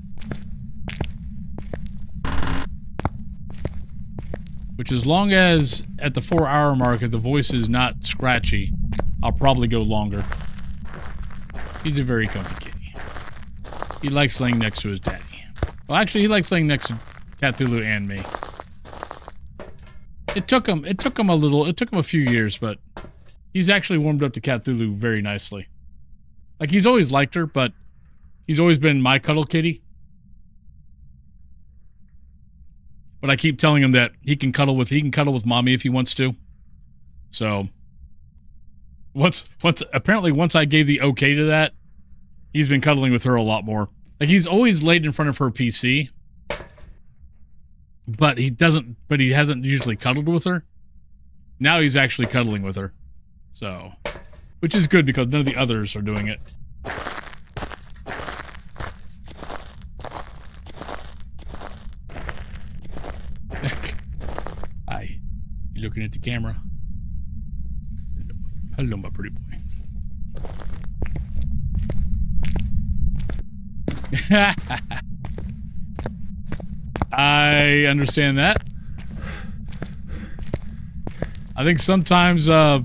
Which, as long as at the 4-hour mark, if the voice is not scratchy, I'll probably go longer. He's a very comfy kitty. He likes laying next to his daddy. Well, actually, he likes laying next to Cthulhu and me. It took him a few years, but he's actually warmed up to Cthulhu very nicely. Like, he's always liked her, but he's always been my cuddle kitty. But I keep telling him that he can cuddle with mommy if he wants to. So once I gave the okay to that, he's been cuddling with her a lot more. Like, he's always laid in front of her PC, but he hasn't usually cuddled with her. Now he's actually cuddling with her. So, which is good because none of the others are doing it. Hi. You looking at the camera? Hello, my pretty boy. I understand that. I think sometimes a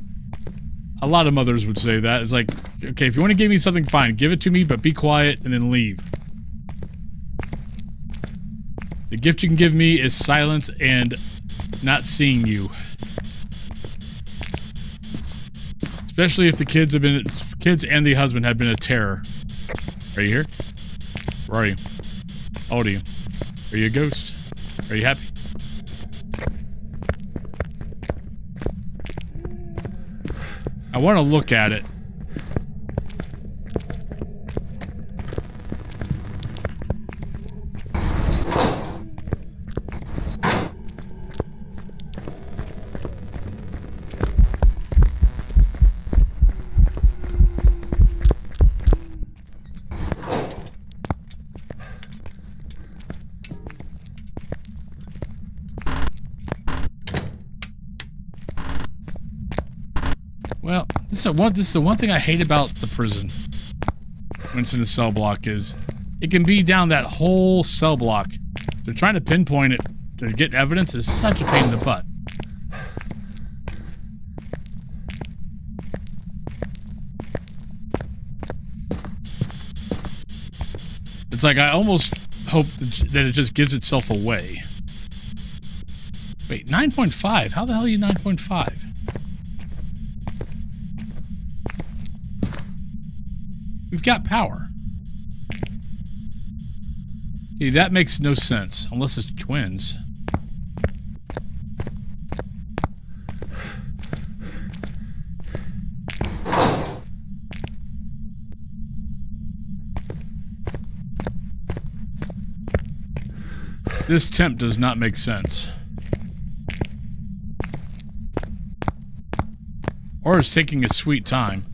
lot of mothers would say that. It's like, okay, if you want to give me something, fine. Give it to me, but be quiet and then leave. The gift you can give me is silence and not seeing you. Especially if the kids and the husband have been a terror. Are you here? Where are you? How old are you? Are you a ghost? Are you happy? I want to look at it. Well, this is the one thing I hate about the prison when it's in a cell block is it can be down that whole cell block. They're trying to pinpoint it to get evidence is such a pain in the butt. It's like I almost hope that it just gives itself away. Wait, 9.5? How the hell are you 9.5? We've got power. See, that makes no sense, unless it's twins. This temp does not make sense. Or it's taking a sweet time.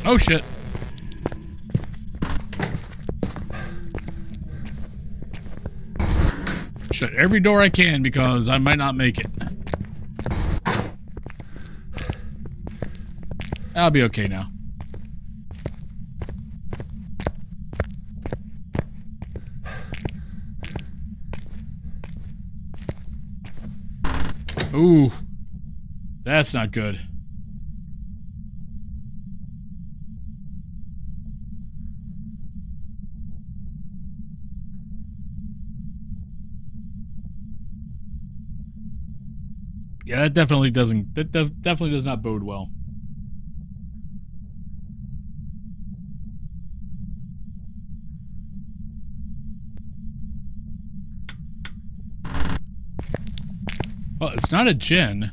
Oh shit. Shut every door I can because I might not make it. I'll be okay now. Ooh. That's not good. Yeah, that definitely doesn't. That definitely does not bode well. Well, it's not a djinn.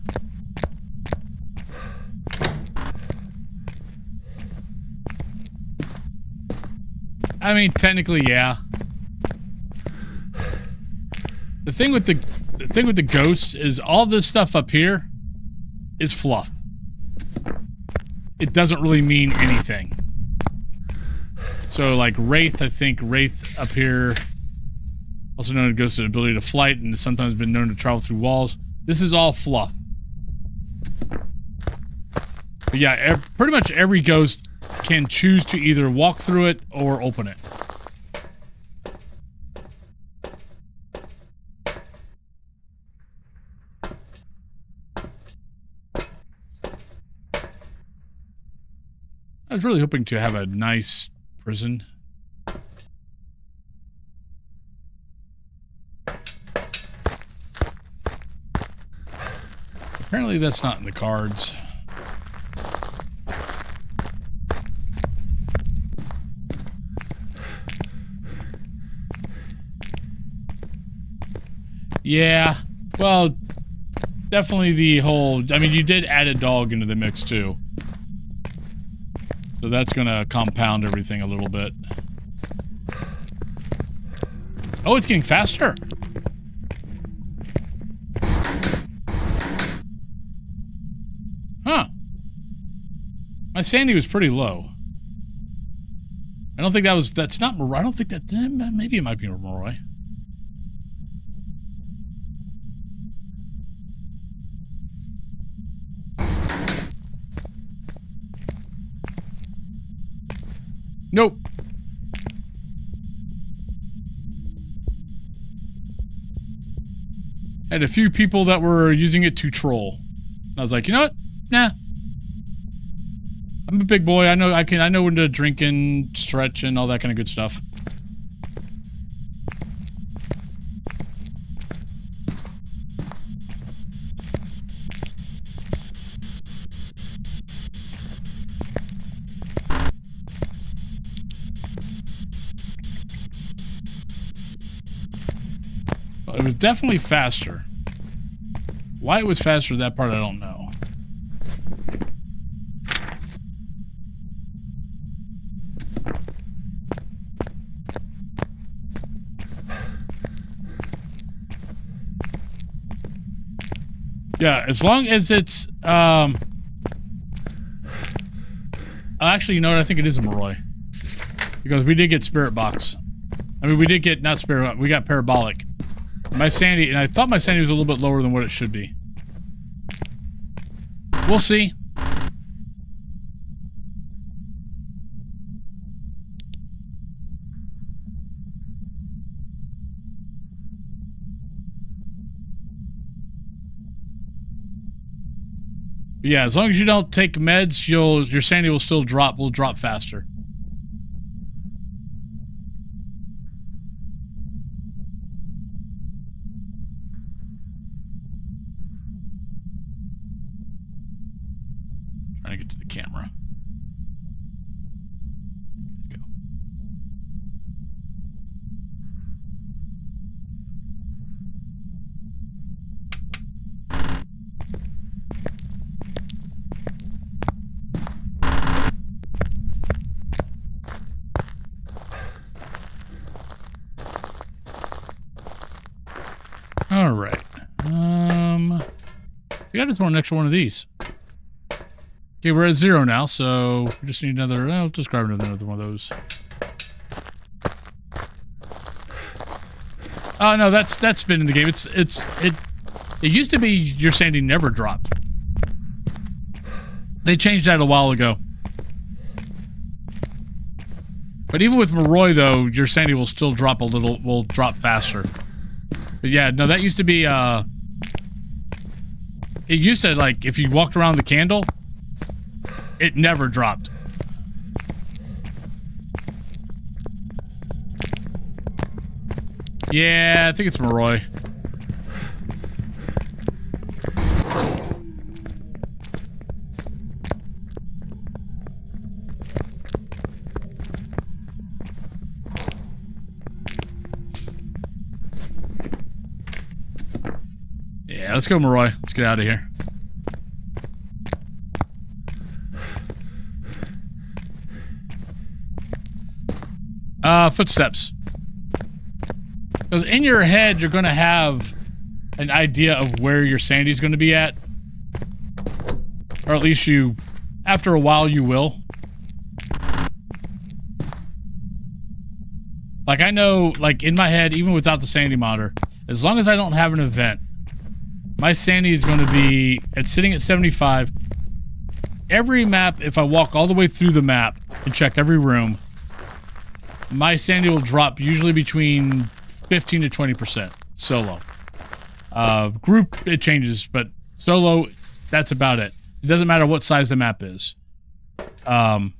I mean, technically, yeah. The thing with the ghosts is all this stuff up here is fluff. It doesn't really mean anything. So like Wraith, I think Wraith up here also known as Ghost's ability to flight, and has sometimes been known to travel through walls. This is all fluff. But yeah, pretty much every ghost can choose to either walk through it or open it. I was really hoping to have a nice prison. Apparently that's not in the cards. Yeah, well, definitely the whole... I mean, you did add a dog into the mix, too. So that's gonna compound everything a little bit. Oh, it's getting faster! Huh. My sanity was pretty low. I don't think that was... That's not... I don't think that... Maybe it might be Moroi. Nope. Had a few people that were using it to troll. And I was like, you know what? Nah. I'm a big boy. I know when to drink and stretch and all that kind of good stuff. It was definitely faster. Why it was faster, that part I don't know. Yeah, as long as it's, actually, you know what? I think it is a Moroi. Because we did get Spirit Box. I mean, we did get, not Spirit, we got Parabolic. My sanity, and I thought my sanity was a little bit lower than what it should be. We'll see. But yeah, as long as you don't take meds, your sanity will still drop. Will drop faster. Trying to get to the camera. Let's go. All right. We got to throw an extra one of these. Okay, we're at 0 now, so we just need another. I'll just grab another one of those. Oh no, that's been in the game. It used to be your sanity never dropped. They changed that a while ago. But even with Moroi though, your sanity will still drop a little. Will drop faster. But yeah, no, that used to be. It used to, like, if you walked around the candle, it never dropped. Yeah, I think it's Moroi. Yeah, let's go, Moroi. Let's get out of here. Footsteps. Because in your head, you're going to have an idea of where your sanity is going to be at. Or at least you, after a while, you will. Like, I know, like, in my head, even without the sanity monitor, as long as I don't have an event, my sanity is going to be sitting at 75. Every map, if I walk all the way through the map and check every room, my sanity will drop usually between 15 to 20% solo. Group, it changes, but solo, that's about it. It doesn't matter what size the map is. So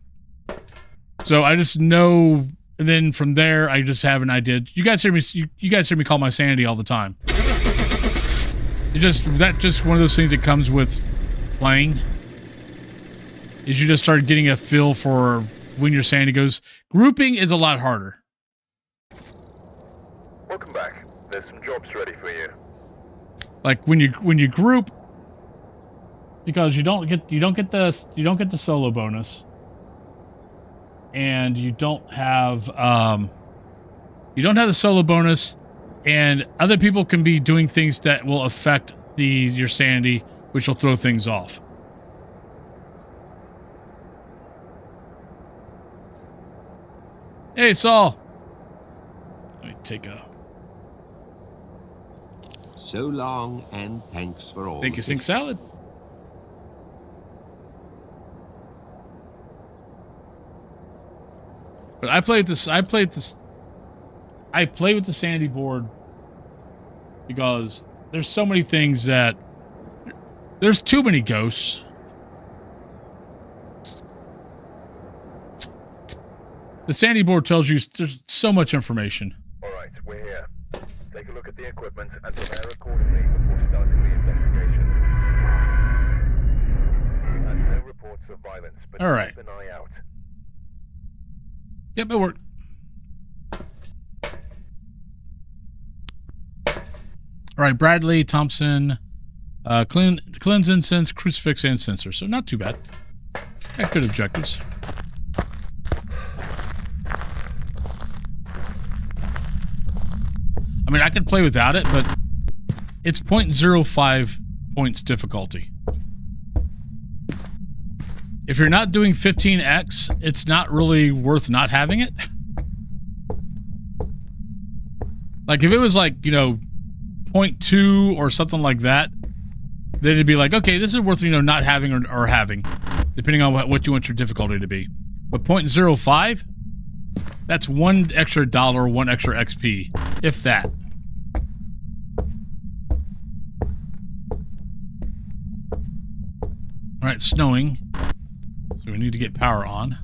I just know, and then from there, I just have an idea. You guys hear me? You guys hear me call my sanity all the time. That's just one of those things that comes with playing. Is you just start getting a feel for when your sanity goes. Grouping is a lot harder. Welcome back. There's some jobs ready for you. Like when you group, because you don't get the solo bonus, and you don't have the solo bonus, and other people can be doing things that will affect your sanity, which will throw things off. Hey, Saul. Let me take a. So long, and thanks for all. Thank you, Sink Salad. But I play with the sanity board because there's so many things that there's too many ghosts. The sanity board tells you there's so much information. All right, we're here. Take a look at the equipment and prepare accordingly before starting the investigation. And no reports of violence, but all right. keep an eye out. Yep, it worked. All right, Bradley, Thompson, cleanse incense, crucifix, and censer. So not too bad. Got good objectives. I mean, I could play without it, but it's 0.05 points difficulty. If you're not doing 15x, it's not really worth not having it. Like, if it was like, 0.2 or something like that, then it'd be like, okay, this is worth, not having or having, depending on what you want your difficulty to be. But 0.05, that's $1 extra, $1 extra XP, if that. All right, snowing. So we need to get power on.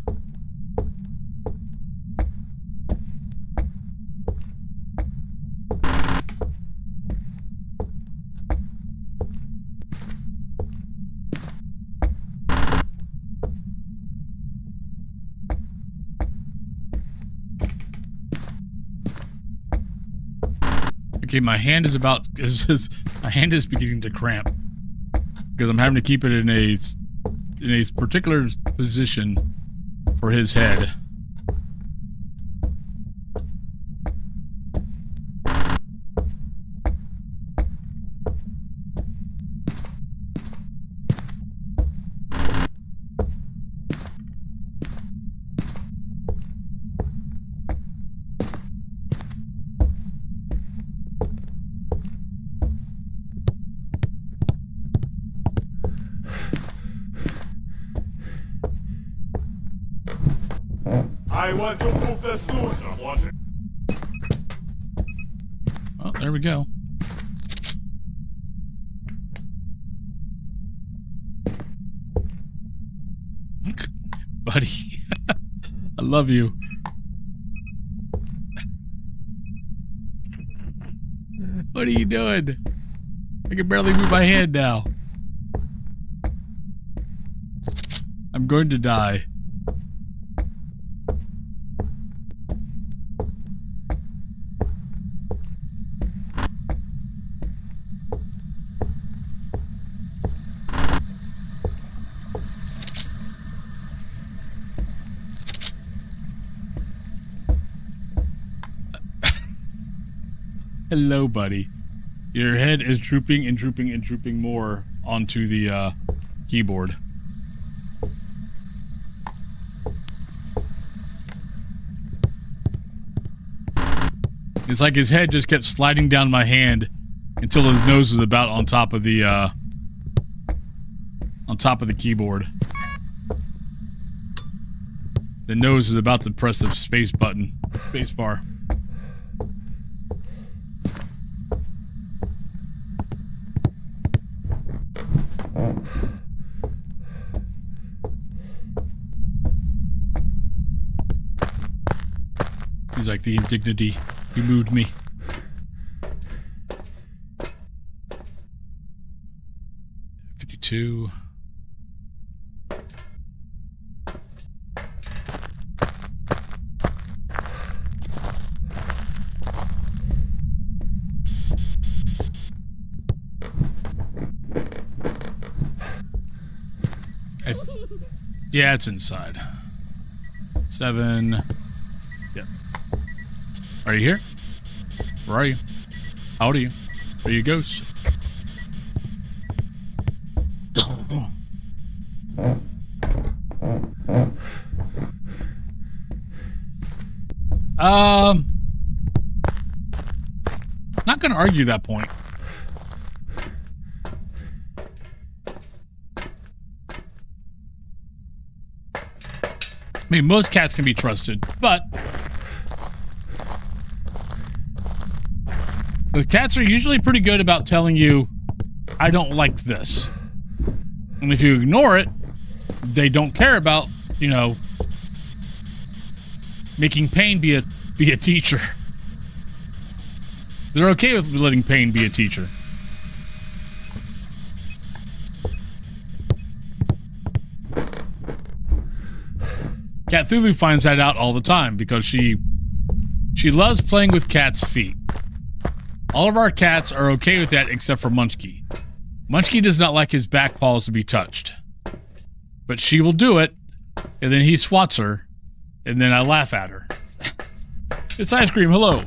Okay, my hand is my hand is beginning to cramp because I'm having to keep it in a particular position for his head. I want to move the solution. Watch it. Well, there we go. Buddy, I love you. What are you doing? I can barely move my hand now. I'm going to die. Hello, buddy. Your head is drooping and drooping and drooping more onto the keyboard. It's like his head just kept sliding down my hand until his nose was about on top of the keyboard. The nose is about to press the space button, space bar. He's like, the indignity, you moved me. $52. Yeah, it's inside. 7. Yep. Are you here? Where are you? How old are you? Are you a ghost? Not gonna argue that point. I mean, most cats can be trusted, but the cats are usually pretty good about telling you, I don't like this. And if you ignore it, they don't care about, you know, making pain be a teacher. They're okay with letting pain be a teacher. Cthulhu finds that out all the time because she loves playing with cats' feet. All of our cats are okay with that except for Munchkie. Munchkie does not like his back paws to be touched. But she will do it, and then he swats her, and then I laugh at her. It's Ice Cream, hello.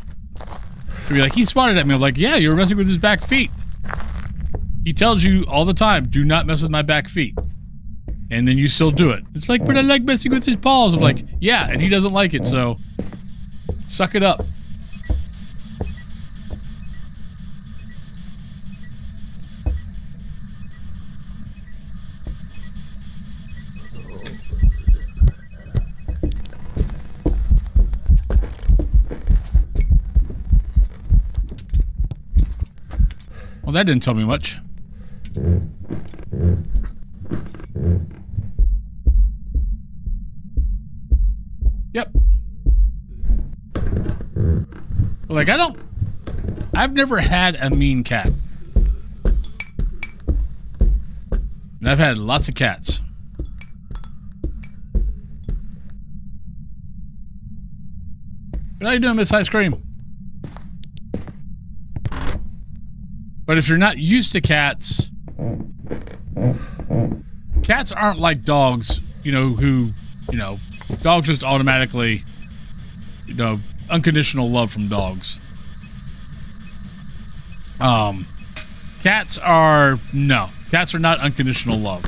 She'll be like, he swatted at me. I'm like, yeah, you were messing with his back feet. He tells you all the time, do not mess with my back feet. And then you still do it. It's like, but I like messing with his paws. I'm like, yeah, and he doesn't like it, so suck it up. Well, that didn't tell me much. Yep. Like, I've never had a mean cat. And I've had lots of cats. How you doing, Miss Ice Cream? But if you're not used to cats, cats aren't like dogs, you know, who, you know, dogs just automatically, you know, unconditional love from dogs. Cats are not unconditional love.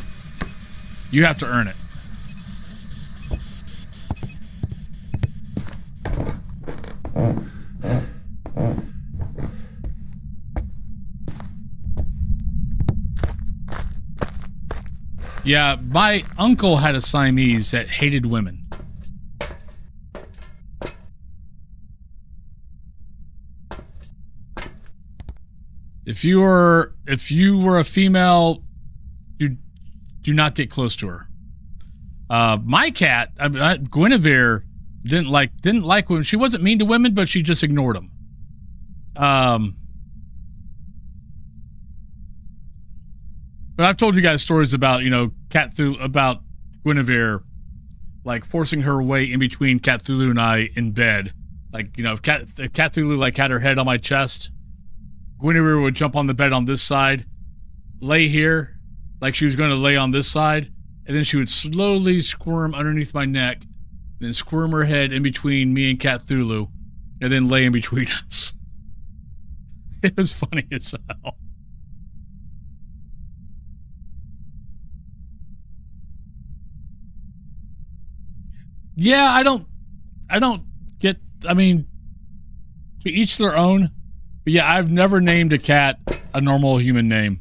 You have to earn it. Yeah, my uncle had a Siamese that hated women. If you were a female, you do not get close to her. My cat, Guinevere, didn't like women. She wasn't mean to women, but she just ignored them. But I've told you guys stories about, you know, about Guinevere, like forcing her way in between Cthulhu and I in bed. Like, you know, if Cthulhu like had her head on my chest, Guinevere would jump on the bed on this side, lay here, like she was going to lay on this side, and then she would slowly squirm underneath my neck, then squirm her head in between me and Cthulhu, and then lay in between us. It was funny as hell. Yeah, I don't get, I mean, To each their own. But yeah, I've never named a cat a normal human name.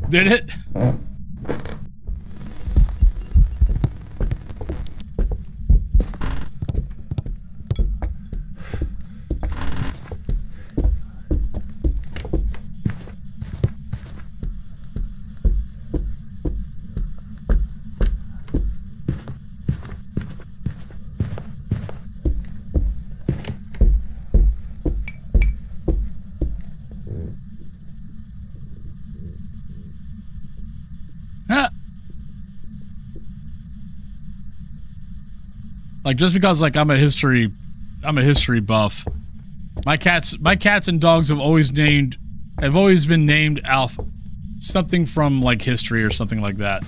Did it? Like, just because, like, I'm a history buff. My cats and dogs have always been named Alpha. Something from, like, history or something like that.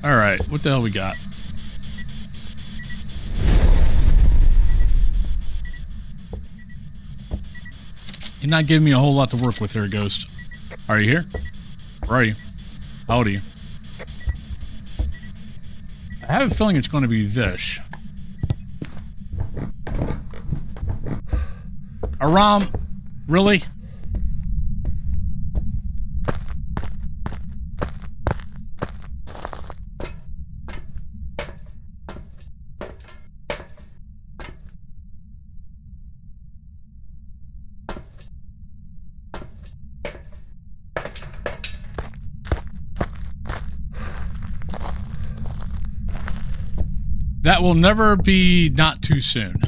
Alright, what the hell we got? You're not giving me a whole lot to work with here, Ghost. Are you here? Where are you? How old are you? I have a feeling it's going to be this. Aram, really? That will never be not too soon.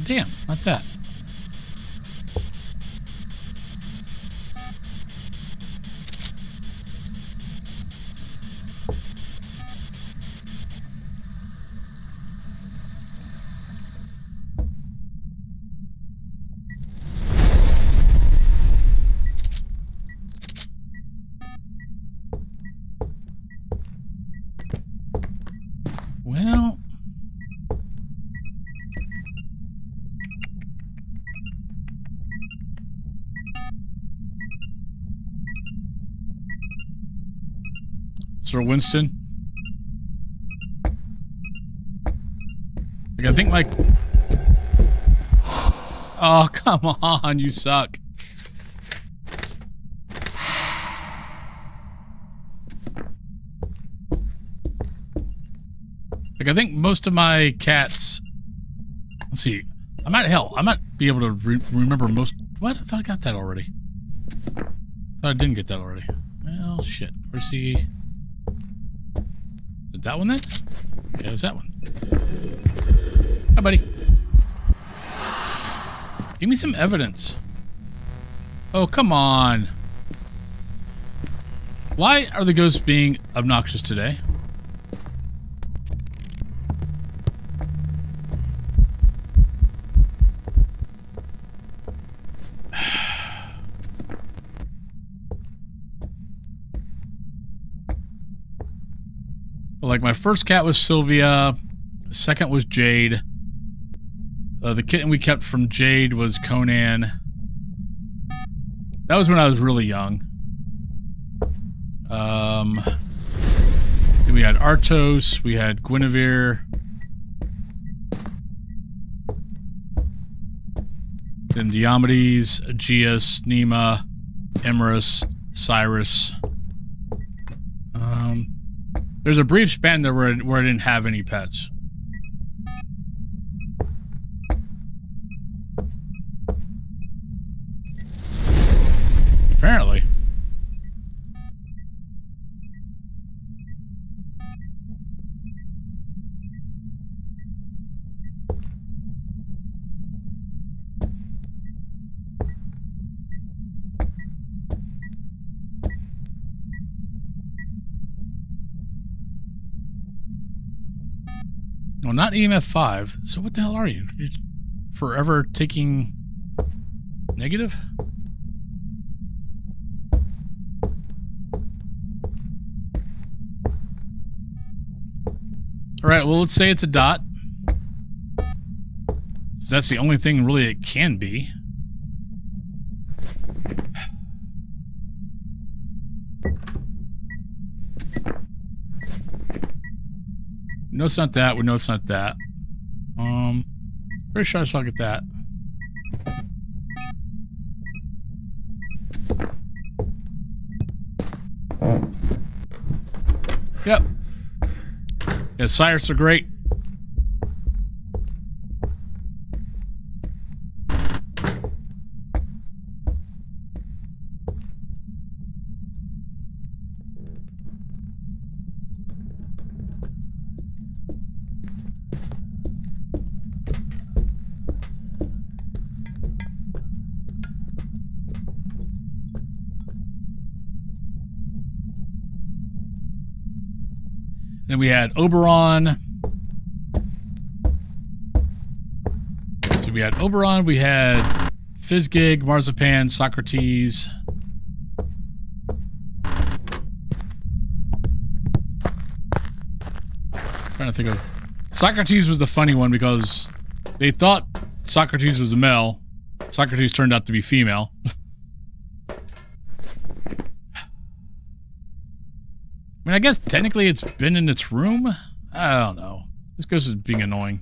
Damn, not that. Well, Sir Winston. Like, I think my... Oh, come on, you suck. Like, I think most of my cats... Let's see. I might be able to remember most... What? I thought I got that already. I thought I didn't get that already. Well, shit. Where's the... Is it that one then? Okay, it was that one. Hi, buddy. Give me some evidence. Oh, come on. Why are the ghosts being obnoxious today? Like, my first cat was Sylvia. The second was Jade. The kitten we kept from Jade was Conan. That was when I was really young. Then we had Artos. We had Guinevere. Then Diomedes, Aegeus, Nema, Emerus, Cyrus. There's a brief span there where I didn't have any pets. Apparently. Well, not EMF 5. So what the hell are you? You're forever taking negative? All right, well, let's say it's a dot. That's the only thing really it can be. No, it's not that. We know it's not that. Pretty sure I saw get that. Yep. Yeah, Cyrus are great. Then we had Oberon. So we had Oberon, we had Fizzgig, Marzipan, Socrates. Trying to think of... Socrates was the funny one because they thought Socrates was a male. Socrates turned out to be female. I mean, I guess technically it's been in its room. I don't know. This ghost is being annoying.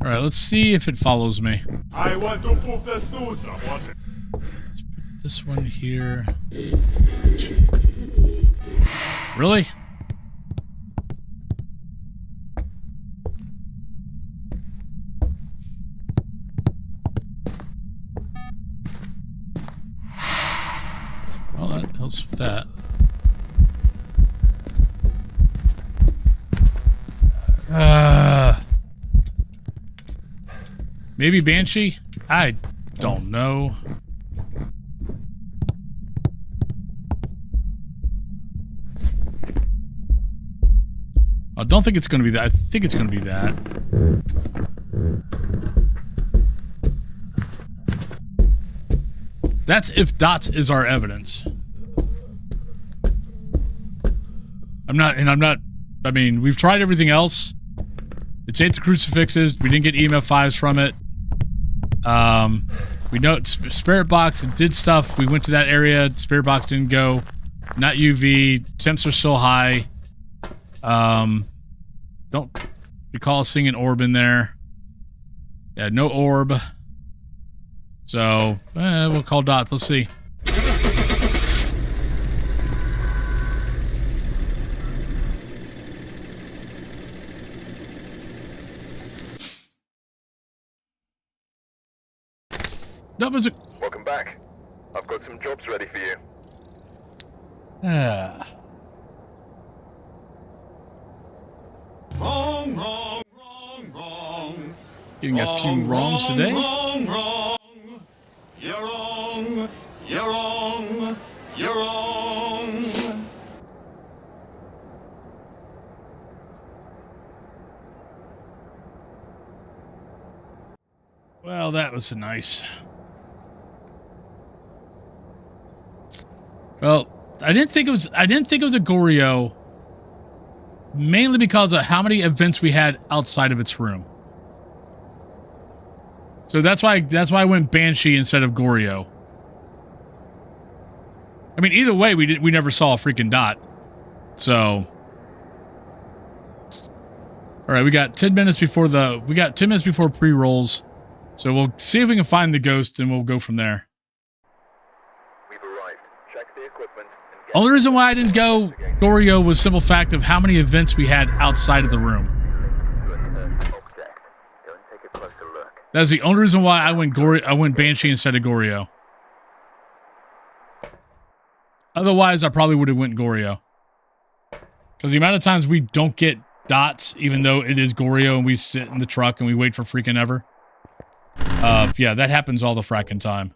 Alright, let's see if it follows me. I want to poop the snoozer. What? Let's put this one here. Really? Well, that helps with that. Maybe Banshee? I don't know. I don't think it's going to be that. I think it's going to be that. That's if dots is our evidence. I mean, we've tried everything else. It's 8 the crucifixes. We didn't get EMF 5s from it. We know Spirit Box, it did stuff. We went to that area. Spirit Box didn't go. Not UV. Temps are still high. Don't recall seeing an orb in there. Yeah, no orb. So, we'll call dots. Let's see. No, but it's Welcome back. I've got some jobs ready for you. Wrong, wrong, wrong, wrong. Getting a few wrongs today. Wrong, wrong. You're wrong. You're wrong. You're wrong. Well, that was nice. Well, I didn't think it was a Goryo, mainly because of how many events we had outside of its room. So that's why I went Banshee instead of Goryo. I mean, either way, we never saw a freaking dot. So All right, we got 10 minutes before pre-rolls. So we'll see if we can find the ghost and we'll go from there. We've arrived. Check the equipment and get Only reason why I didn't go Goryo was simple fact of how many events we had outside of the room. object. Go and take a closer look. That's the only reason why I went Banshee instead of Goryo. Otherwise, I probably would have went Goryo. Because the amount of times we don't get dots, even though it is Goryo and we sit in the truck and we wait for freaking ever. Yeah, that happens all the fracking time.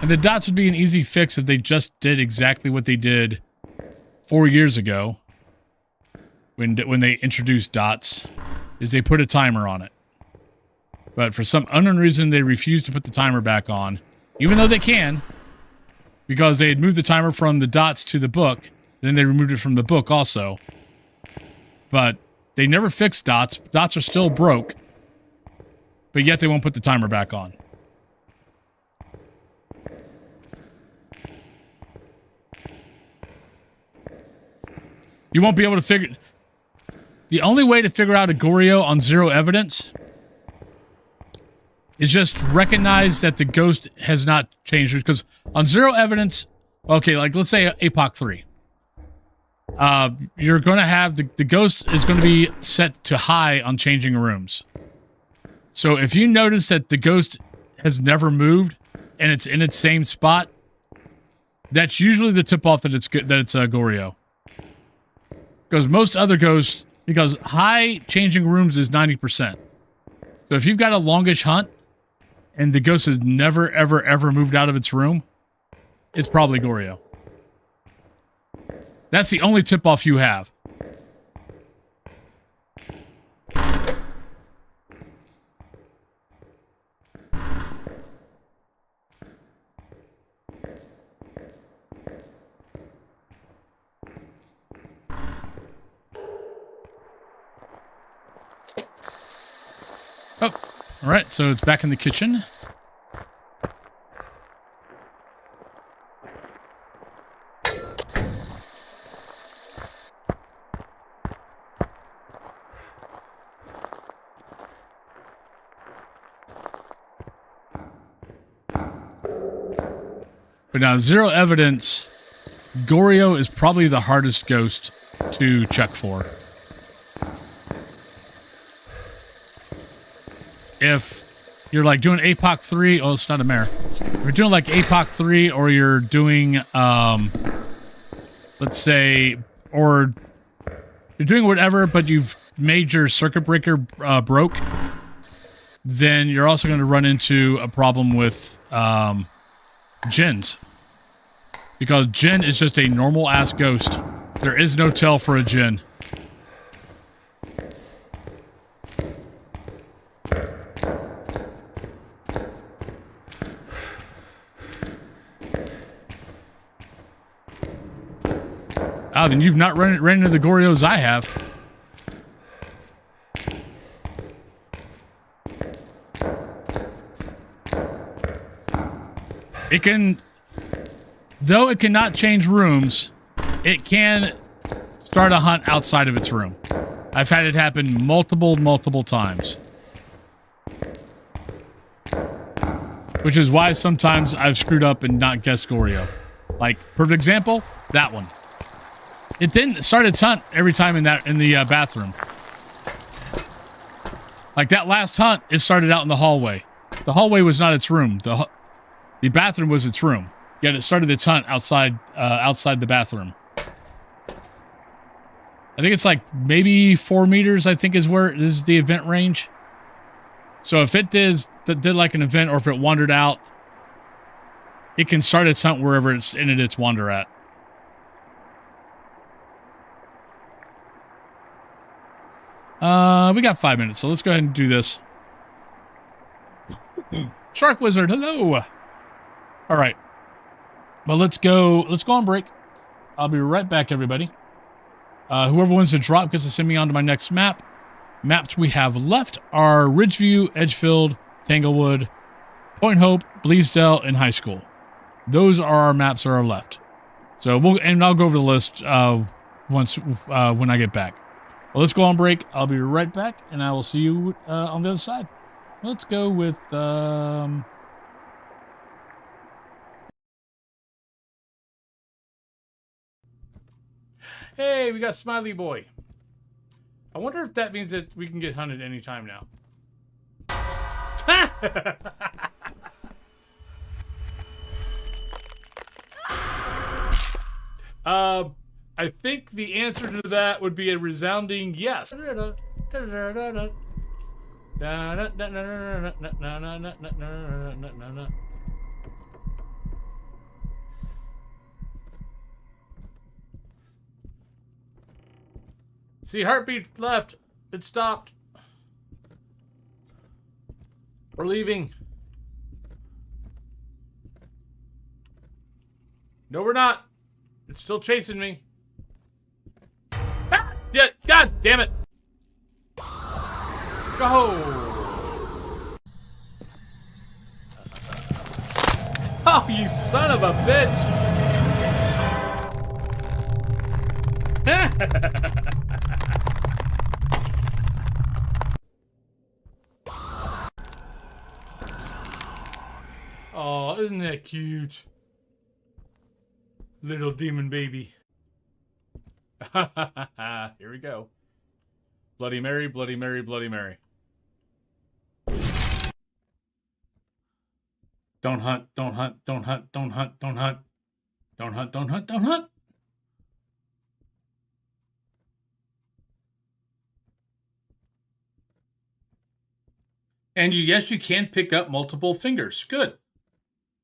And the dots would be an easy fix if they just did exactly what they did 4 years ago when they introduced dots, is they put a timer on it. But for some unknown reason, they refused to put the timer back on, even though they can, because they had moved the timer from the dots to the book, then they removed it from the book also. But they never fixed dots. Dots are still broke, but yet they won't put the timer back on. You won't be able to figure... The only way to figure out a Goryo on zero evidence is just recognize that the ghost has not changed. Because on zero evidence... Okay, like let's say APOC 3. You're going to have... The ghost is going to be set to high on changing rooms. So if you notice that the ghost has never moved and it's in its same spot, that's usually the tip-off that it's a Goryo. Because most other ghosts, because high changing rooms is 90%. So if you've got a longish hunt and the ghost has never, ever, ever moved out of its room, it's probably Goryo. That's the only tip-off you have. Oh, all right, so it's back in the kitchen. But now, zero evidence, Goryo is probably the hardest ghost to check for. If you're like doing APOC 3, oh, it's not a mare. If you're doing like APOC 3 or you're doing, let's say, or you're doing whatever, but you've made your circuit breaker broke, then you're also going to run into a problem with Djinns. Because Djinn is just a normal-ass ghost. There is no tell for a Djinn. Ah, then you've not ran into the Goryos I have. It can... Though it cannot change rooms, it can start a hunt outside of its room. I've had it happen multiple times. Which is why sometimes I've screwed up and not guessed Goryo. Like, perfect example, that one. It didn't start its hunt every time in the bathroom. Like that last hunt, it started out in the hallway. The hallway was not its room. The bathroom was its room. Yet it started its hunt outside the bathroom. I think it's like maybe 4 meters, I think is where is the event range. So if it did like an event or if it wandered out, it can start its hunt wherever it's in its wander at. We got 5 minutes, so let's go ahead and do this. Shark Wizard, hello. All right. But let's go on break. I'll be right back, everybody. Whoever wants to drop gets to send me on to my next map. Maps we have left are Ridgeview, Edgefield, Tanglewood, Point Hope, Bleasdale, and High School. Those are our maps that are left. So I'll go over the list once when I get back. Well, let's go on break. I'll be right back, and I will see you on the other side. Let's go with Hey, we got Smiley Boy. I wonder if that means that we can get hunted anytime now. I think the answer to that would be a resounding yes. See, heartbeat left. It stopped. We're leaving. No, we're not. It's still chasing me. Ah! Yeah, God damn it. Go. Oh, you son of a bitch. Oh, isn't that cute? Little demon baby. Here we go. Bloody Mary, Bloody Mary, Bloody Mary. Don't hunt, don't hunt, don't hunt, don't hunt, don't hunt. Don't hunt, don't hunt, don't hunt. And yes, you can pick up multiple fingers. Good.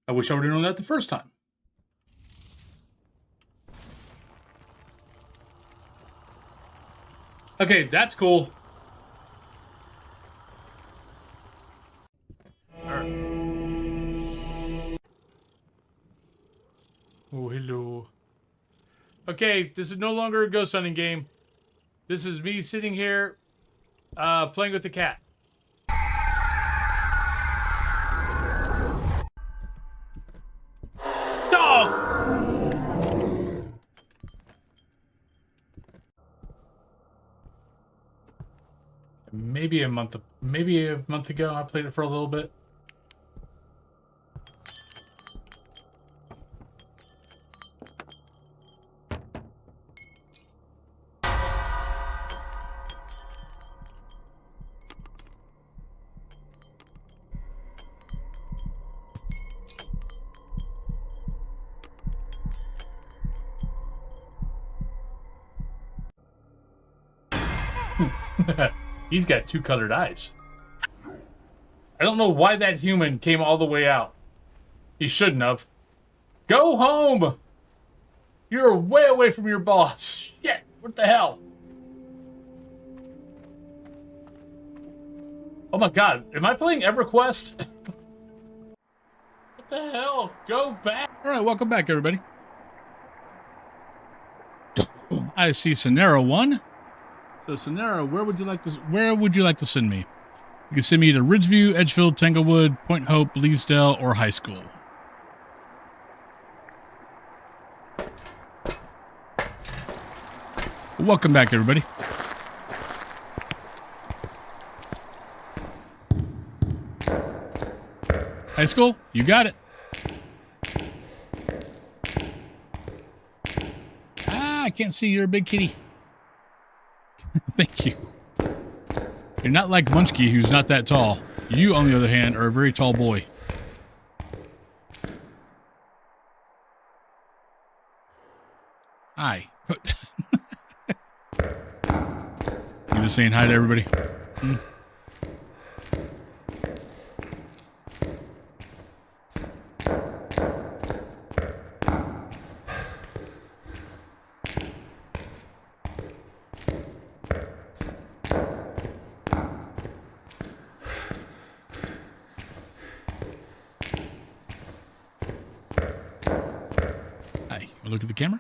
I wish I would have known that the first time. Okay, that's cool. Right. Oh, hello. Okay, this is no longer a ghost hunting game. This is me sitting here playing with the cat. Maybe a month ago, I played it for a little bit. He's got two colored eyes. I don't know why that human came all the way out. He shouldn't have. Go home! You're way away from your boss. Shit, what the hell? Oh my god, am I playing EverQuest? What the hell? Go back! Alright, welcome back, everybody. I see Sonera 1. So Sonera, where would you like to send me? You can send me to Ridgeview, Edgefield, Tanglewood, Point Hope, Bleasdale, or High School. Welcome back, everybody. High School, you got it. Ah, I can't see. You're a big kitty. Thank you. You're not like Munchkie, who's not that tall. You, on the other hand, are a very tall boy. Hi. You just saying hi to everybody? Hmm? Look at the camera.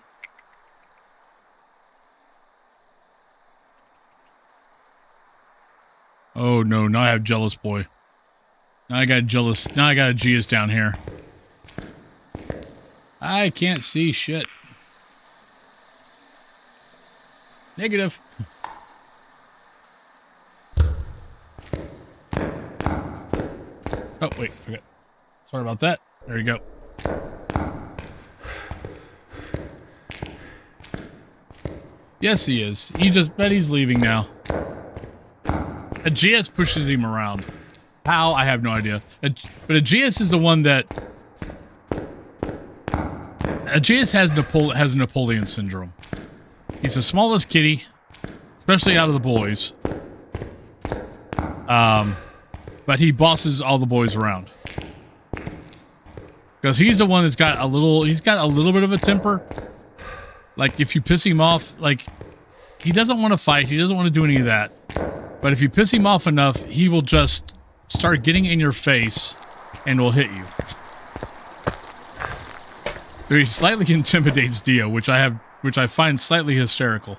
Oh no, now I have jealous boy. Now I got jealous. Now I got a Gius down here. I can't see shit. Negative. Oh, wait, forget. Sorry about that. There you go. Yes, he is. He just bet he's leaving now. A GS pushes him around. How? I have no idea. But a GS is the one that... A GS has Napoleon syndrome. He's the smallest kitty, especially out of the boys. But he bosses all the boys around. Because he's the one that's got a little... He's got a little bit of a temper. Like, if you piss him off, like... He doesn't want to fight. He doesn't want to do any of that. But if you piss him off enough, he will just start getting in your face and will hit you. So he slightly intimidates Dio, which I find slightly hysterical.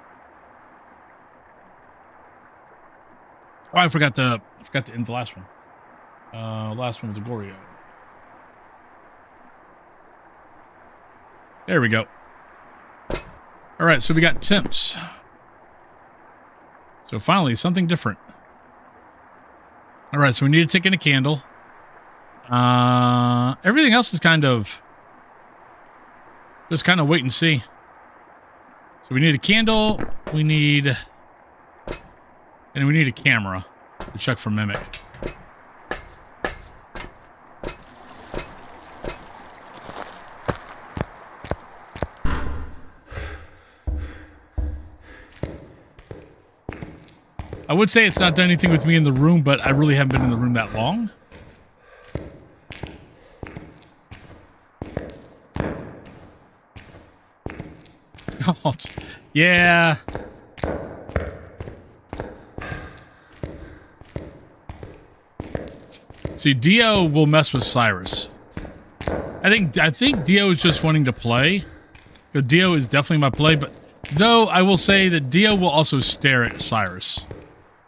Oh, I forgot to end the last one. Last one was a Goryo. There we go. All right, so we got temps. So finally, something different. All right, so we need to take in a candle. Everything else is kind of... Just kind of wait and see. So we need a candle. We need... And we need a camera to check for Mimic. I would say it's not done anything with me in the room, but I really haven't been in the room that long. Oh, yeah. See, Dio will mess with Cyrus. I think Dio is just wanting to play. Because Dio is definitely my play, but though I will say that Dio will also stare at Cyrus.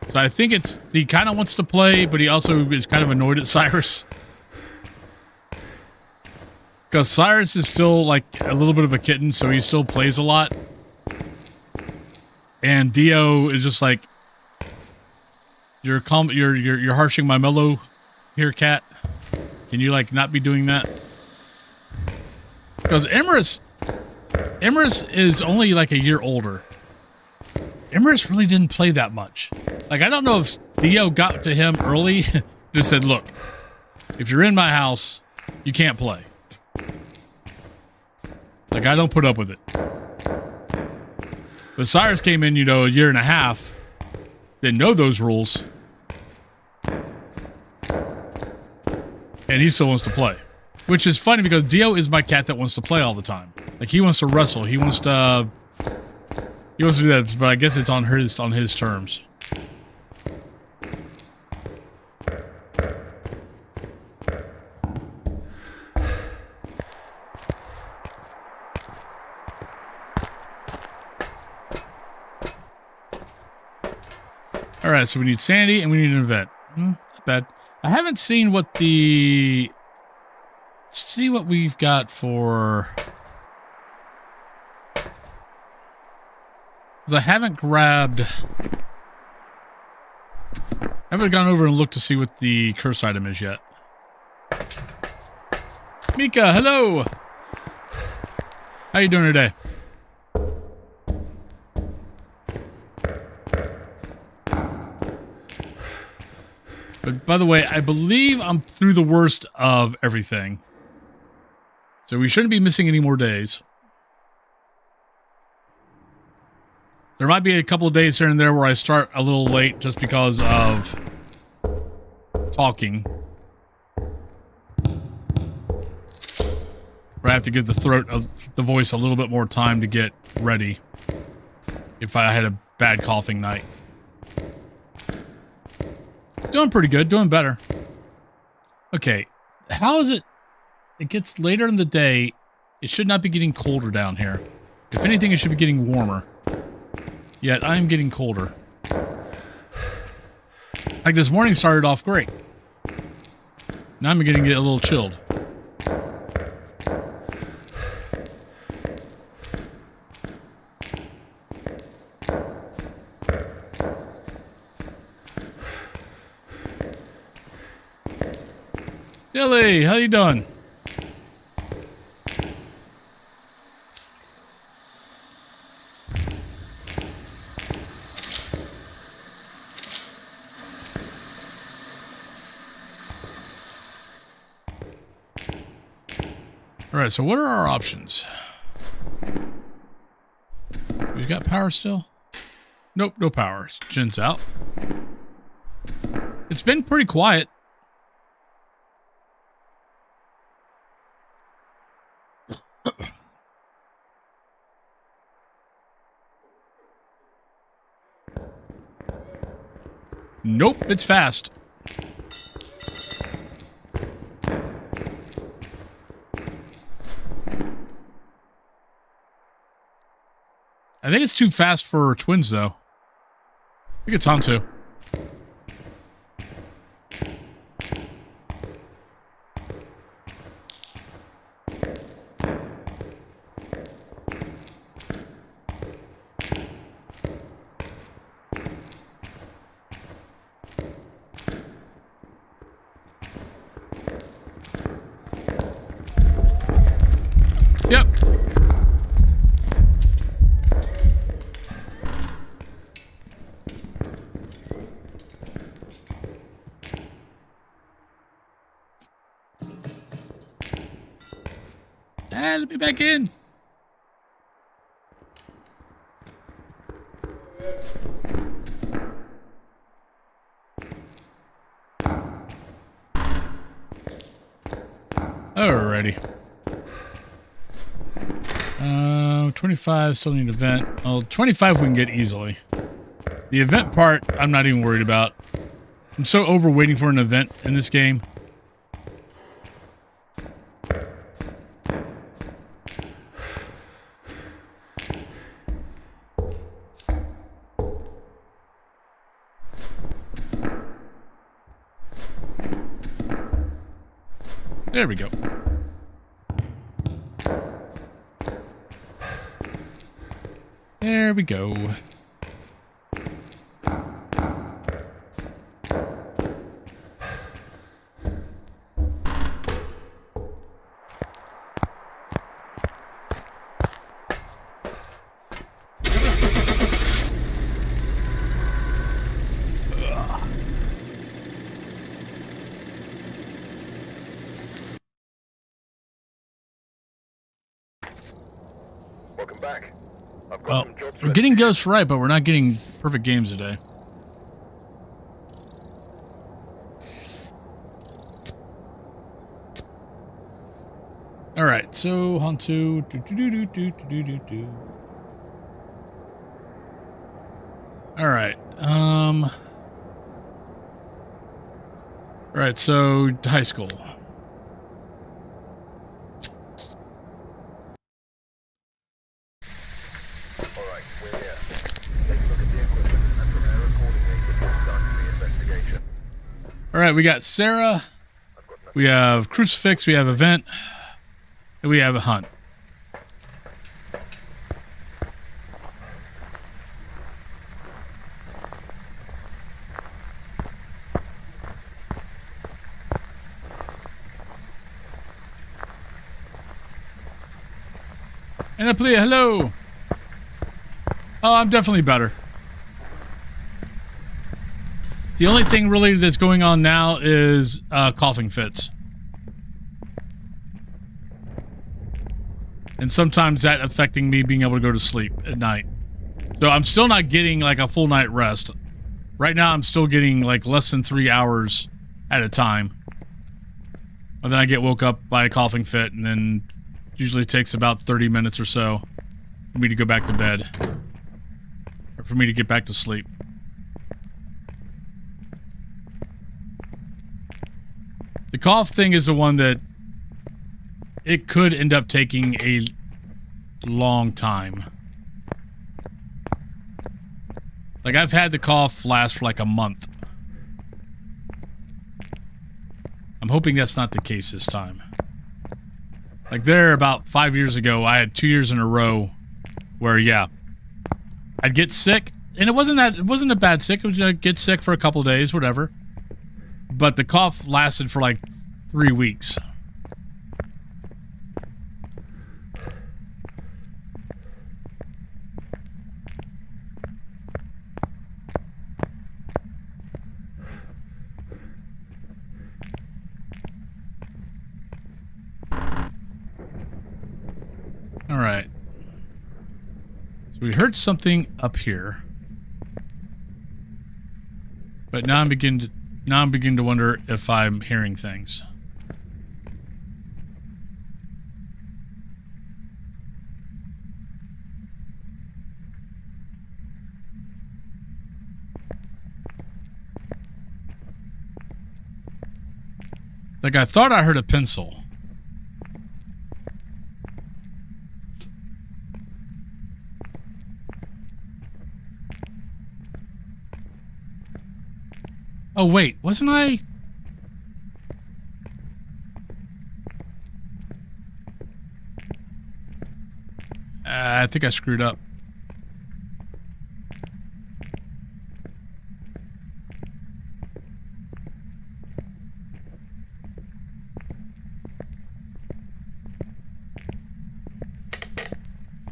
So I think he kind of wants to play, but he also is kind of annoyed at Cyrus. Because Cyrus is still like a little bit of a kitten, so he still plays a lot. And Dio is just like, you're harshing my mellow here, cat. Can you like not be doing that? Because Emerus is only like a year older. Emerus really didn't play that much. Like, I don't know if Dio got to him early, just said, look, if you're in my house, you can't play. Like, I don't put up with it. But Cyrus came in, you know, a year and a half, didn't know those rules. And he still wants to play. Which is funny because Dio is my cat that wants to play all the time. Like, he wants to wrestle. He wants to do that, but I guess it's on his terms. All right, so we need sanity and we need an event. Not bad. I haven't seen what the... Let's see what we've got for... Because I haven't gone over and looked to see what the curse item is yet. Mika, hello! How you doing today? But by the way, I believe I'm through the worst of everything. So we shouldn't be missing any more days. There might be a couple of days here and there where I start a little late just because of talking. Where I have to give the voice a little bit more time to get ready if I had a bad coughing night. Doing pretty good, doing better. Okay, how is it? It gets later in the day. It should not be getting colder down here. If anything, it should be getting warmer. Yet, I am getting colder. Like this morning started off great. Now I'm getting a little chilled. Dilly, how you doing? All right, so what are our options? We've got power still? Nope, no power. Gen's out. It's been pretty quiet. Nope, it's fast. I think it's too fast for twins, though. I think it's on too. Yep. Let me back in. Alrighty. 25 still need an event. Well, 25 we can get easily. The event part, I'm not even worried about. I'm so over waiting for an event in this game. There we go. There we go. Welcome back. I've got Well, some jobs we're ready. getting Ghost right, but we're not getting perfect games today. All right, so Hantu. All right. All right, so high school. Alright, we're here. Take a look at the equipment and prepare accordingly before starting the investigation. All right, we got Sarah. We have Crucifix. We have Event. And we have a Hunt. And a plea, hello. Oh, I'm definitely better. The only thing really that's going on now is coughing fits. And sometimes that affecting me being able to go to sleep at night. So I'm still not getting like a full night rest. Right now I'm still getting like less than 3 hours at a time. And then I get woke up by a coughing fit, and then usually it takes about 30 minutes or so for me to go back to bed. Or for me to get back to sleep. The cough thing is the one that it could end up taking a long time. Like, I've had the cough last for like a month. I'm hoping that's not the case this time. Like, about 5 years ago, I had 2 years in a row where, yeah, I'd get sick, and it wasn't a bad sick. It was I'd get sick for a couple of days, whatever. But the cough lasted for like 3 weeks. All right. So we heard something up here. But now I'm beginning to wonder if I'm hearing things. Like, I thought I heard a pencil. Oh, wait, wasn't I? I think I screwed up.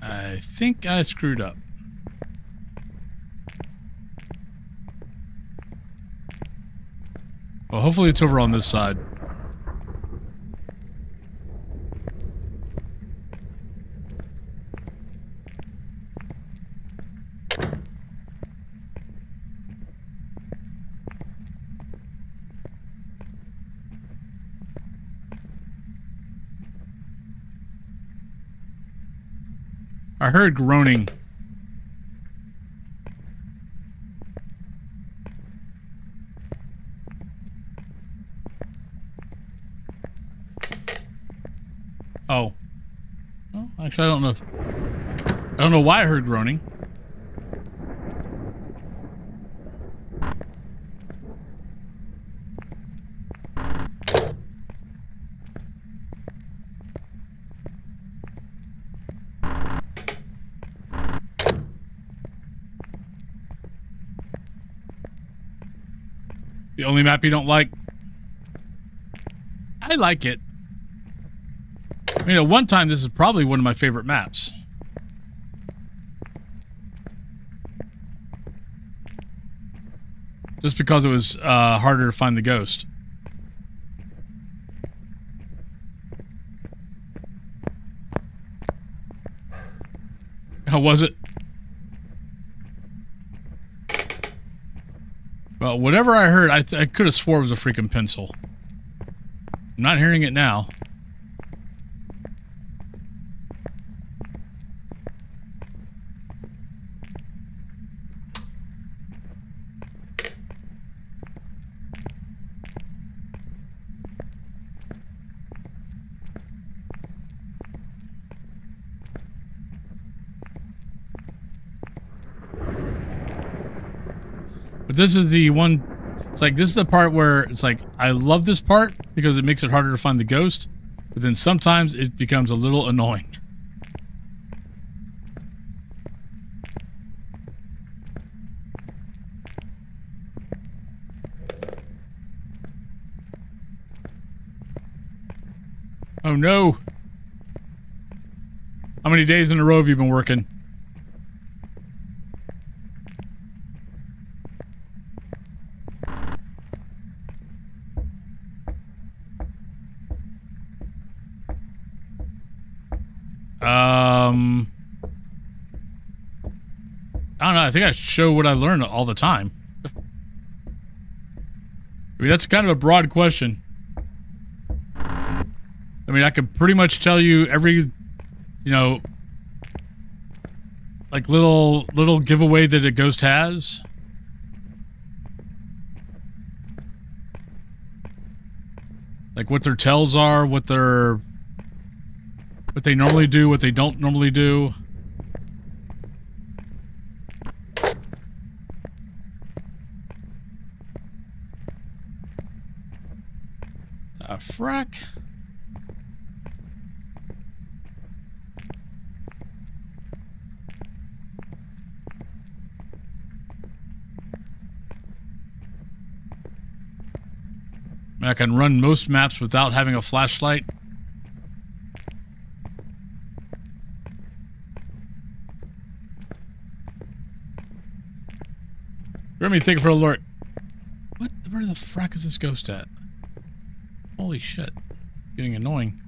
I think I screwed up. Well, hopefully it's over on this side. I heard groaning. Oh. Well, actually, I don't know. I don't know why I heard groaning. The only map you don't like? I like it. I mean, at one time, this is probably one of my favorite maps. Just because it was harder to find the ghost. How was it? Well, whatever I heard, I could have swore it was a freaking pencil. I'm not hearing it now. But this is the one, it's like, this is the part where it's like, I love this part because it makes it harder to find the ghost, but then sometimes it becomes a little annoying. Oh no. How many days in a row have you been working? I don't know. I think I show what I learn all the time. I mean, that's kind of a broad question. I mean, I could pretty much tell you every, you know, like little giveaway that a ghost has. Like what their tells are, what their What they normally do, what they don't normally do. The frack. I can run most maps without having a flashlight. Let me think for alert. What? Where the frack is this ghost at? Holy shit. Getting annoying.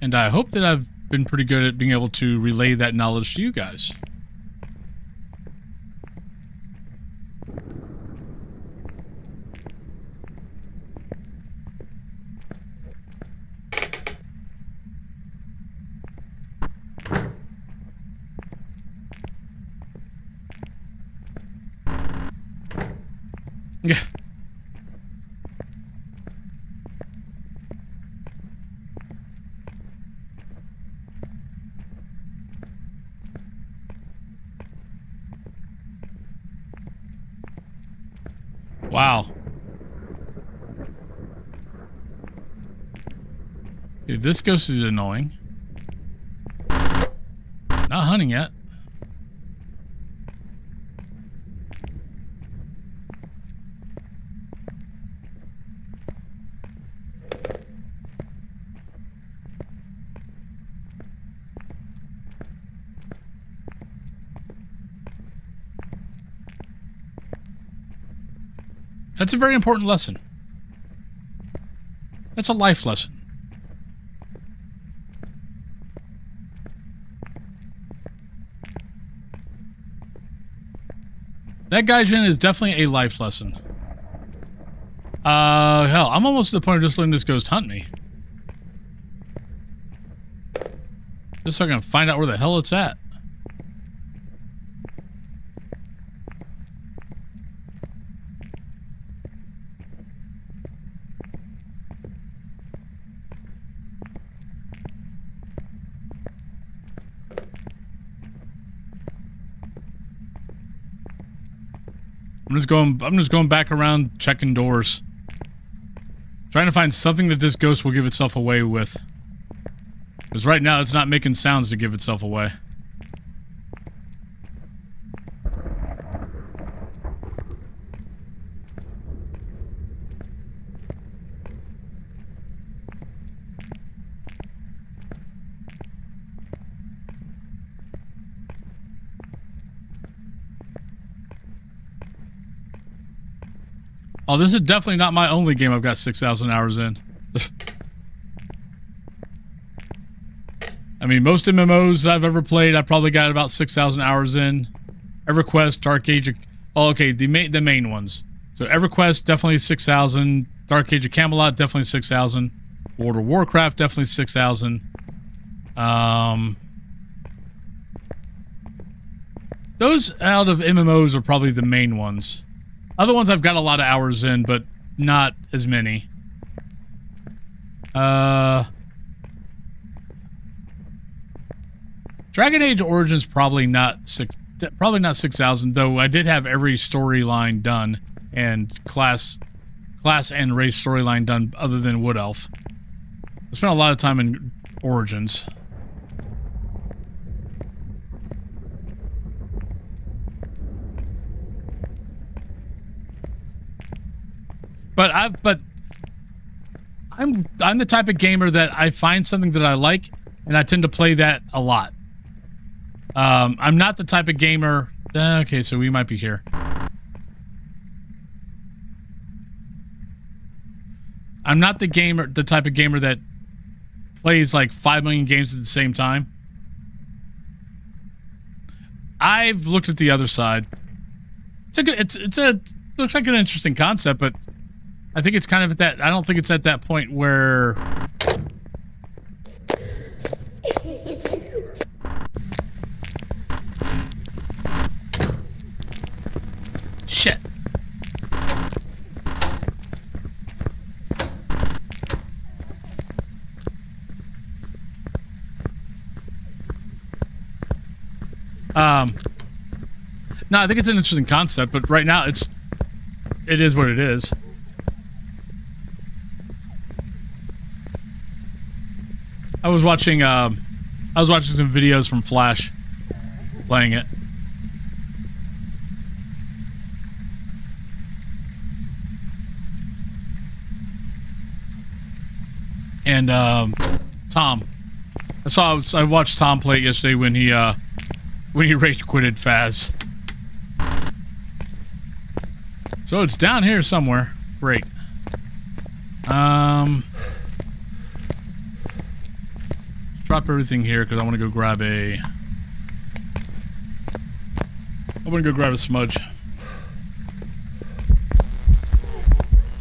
And I hope that I've been pretty good at being able to relay that knowledge to you guys. Yeah. Wow. Okay, this ghost is annoying. Not hunting yet. That's a very important lesson. That's a life lesson. That Gaijin is definitely a life lesson. Hell, I'm almost to the point of just letting this ghost hunt me. Just so I can find out where the hell it's at. I'm just going back around checking doors. Trying to find something that this ghost will give itself away with. Because right now it's not making sounds to give itself away. Oh, this is definitely not my only game I've got 6,000 hours in. I mean, most MMOs I've ever played, I probably got about 6,000 hours in. EverQuest, Dark Age... Oh, okay, the main ones. So EverQuest, definitely 6,000. Dark Age of Camelot, definitely 6,000. World of Warcraft, definitely 6,000. Those out of MMOs are probably the main ones. Other ones I've got a lot of hours in, but not as many. Dragon Age Origins probably not 6,000, though I did have every storyline done and class and race storyline done other than Wood Elf. I spent a lot of time in Origins. But I'm the type of gamer that I find something that I like, and I tend to play that a lot. I'm not the type of gamer... okay, so we might be here. I'm not the type of gamer that plays like 5 million games at the same time. I've looked at the other side. Looks like an interesting concept, but I think it's kind of at that... I don't think it's at that point where... No, I think it's an interesting concept, but right now it is what it is. I was watching some videos from Flash playing it. And Tom, I watched Tom play it yesterday when he rage quitted Faz. So it's down here somewhere. Great. Drop everything here because I want to go grab a. I want to go grab a smudge.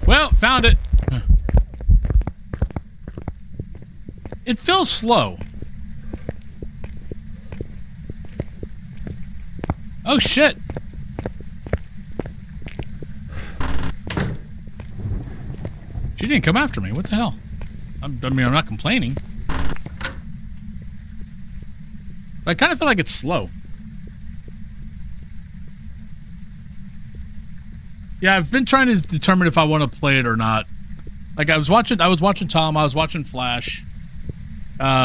Well, found it. It feels slow. Oh shit. She didn't come after me. What the hell? I mean, I'm not complaining. But I kind of feel like it's slow. Yeah, I've been trying to determine if I want to play it or not. Like I was watching Tom, I was watching Flash.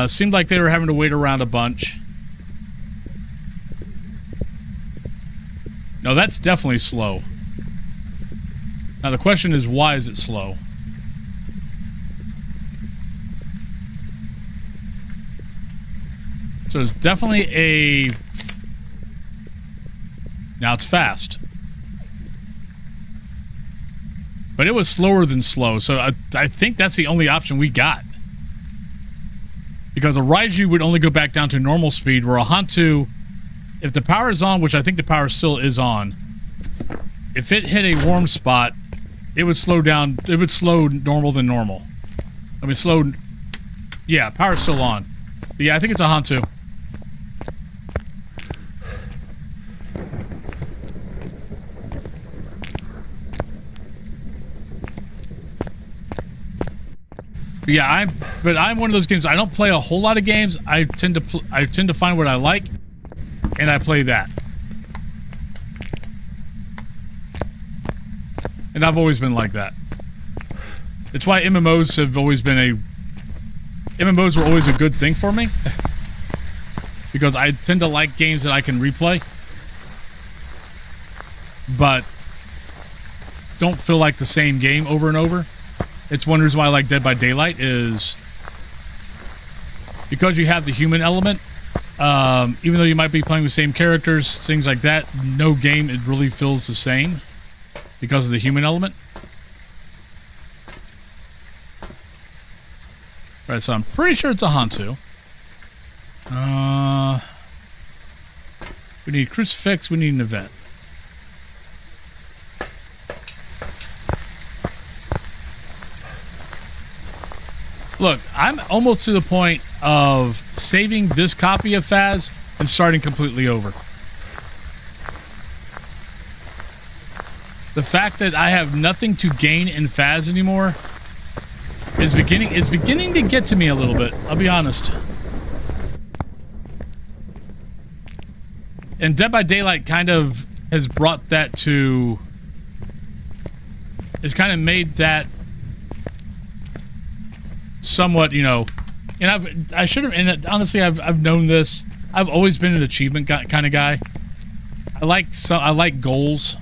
Seemed like they were having to wait around a bunch. No, that's definitely slow. Now the question is, why is it slow? So it's definitely a... Now it's fast. But it was slower than slow, so I think that's the only option we got. Because a Raiju would only go back down to normal speed, where a Hantu, if the power is on, which I think the power still is on, if it hit a warm spot, it would slow down, it would slow normal than normal. I mean, slow... Yeah, power's still on. But yeah, I think it's a Hantu. But yeah, I'm one of those games. I don't play a whole lot of games. I tend to find what I like, and I play that. And I've always been like that. It's why MMOs have always been MMOs were always a good thing for me. Because I tend to like games that I can replay. But don't feel like the same game over and over. It's one reason why I like Dead by Daylight is because you have the human element. Even though you might be playing the same characters, things like that, no game it really feels the same because of the human element. Right, so I'm pretty sure it's a Hantu. We need crucifix, we need an event. Look, I'm almost to the point of saving this copy of Faz and starting completely over. The fact that I have nothing to gain in Faz anymore is beginning to get to me a little bit, I'll be honest. And Dead by Daylight kind of has brought that to... has kind of made that somewhat, you know, and I should have, and honestly, I've known this. I've always been an achievement kind of guy. I like goals.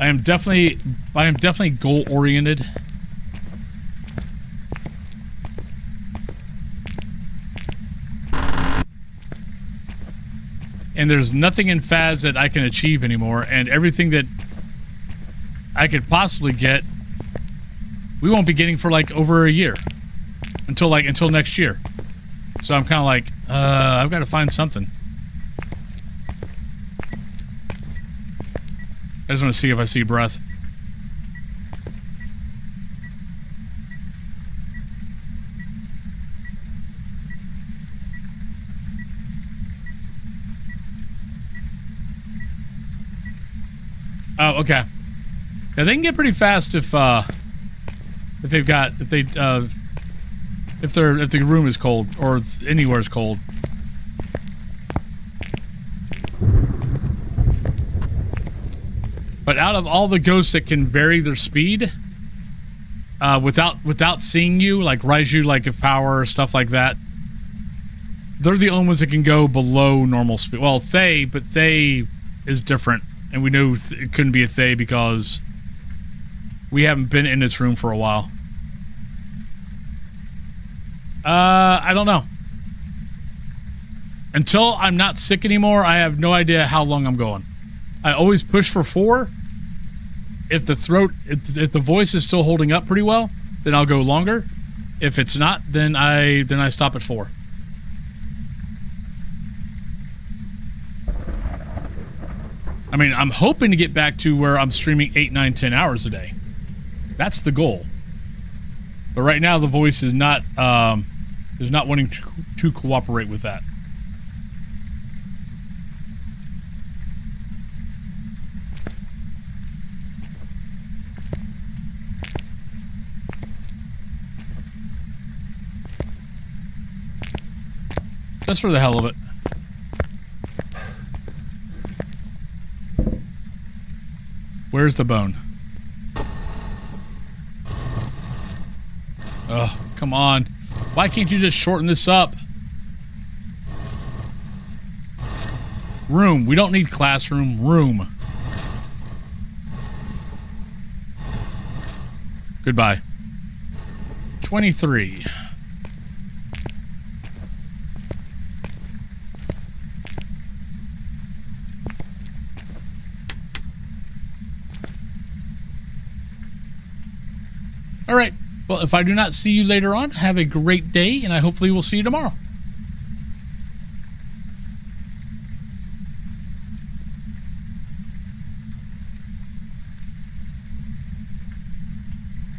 I am definitely goal oriented. And there's nothing in Faz that I can achieve anymore, and everything that I could possibly get, we won't be getting for like over a year, until next year. So I'm kind of like, I've got to find something. I just want to see if I see breath. Oh, okay. Yeah, they can get pretty fast if if they've got, if the room is cold or anywhere is cold. But out of all the ghosts that can vary their speed, without seeing you, like Raiju, like if power or stuff like that, they're the only ones that can go below normal speed. Well, Thay, but Thay is different, and we knew it couldn't be a Thay because we haven't been in its room for a while. I don't know. Until I'm not sick anymore, I have no idea how long I'm going. I always push for 4. If the voice is still holding up pretty well, then I'll go longer. If it's not, then I stop at 4. I mean, I'm hoping to get back to where I'm streaming 8, 9, 10 hours a day. That's the goal. But right now, the voice is not wanting to cooperate with that. Just for the hell of it. Where's the bone? Oh, come on. Why can't you just shorten this up? Room. We don't need classroom. Room. Goodbye. 23. All right. Well, if I do not see you later on, have a great day, and I hopefully will see you tomorrow.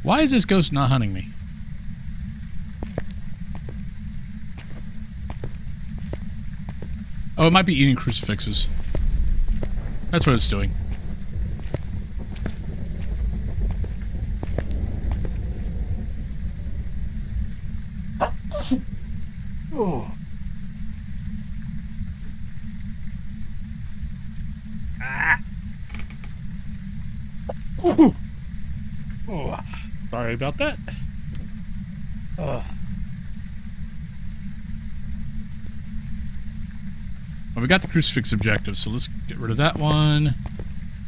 Why is this ghost not hunting me? Oh, it might be eating crucifixes. That's what it's doing. Oh. Ah. Oh. Sorry about that. Well, we got the crucifix objective, so let's get rid of that one.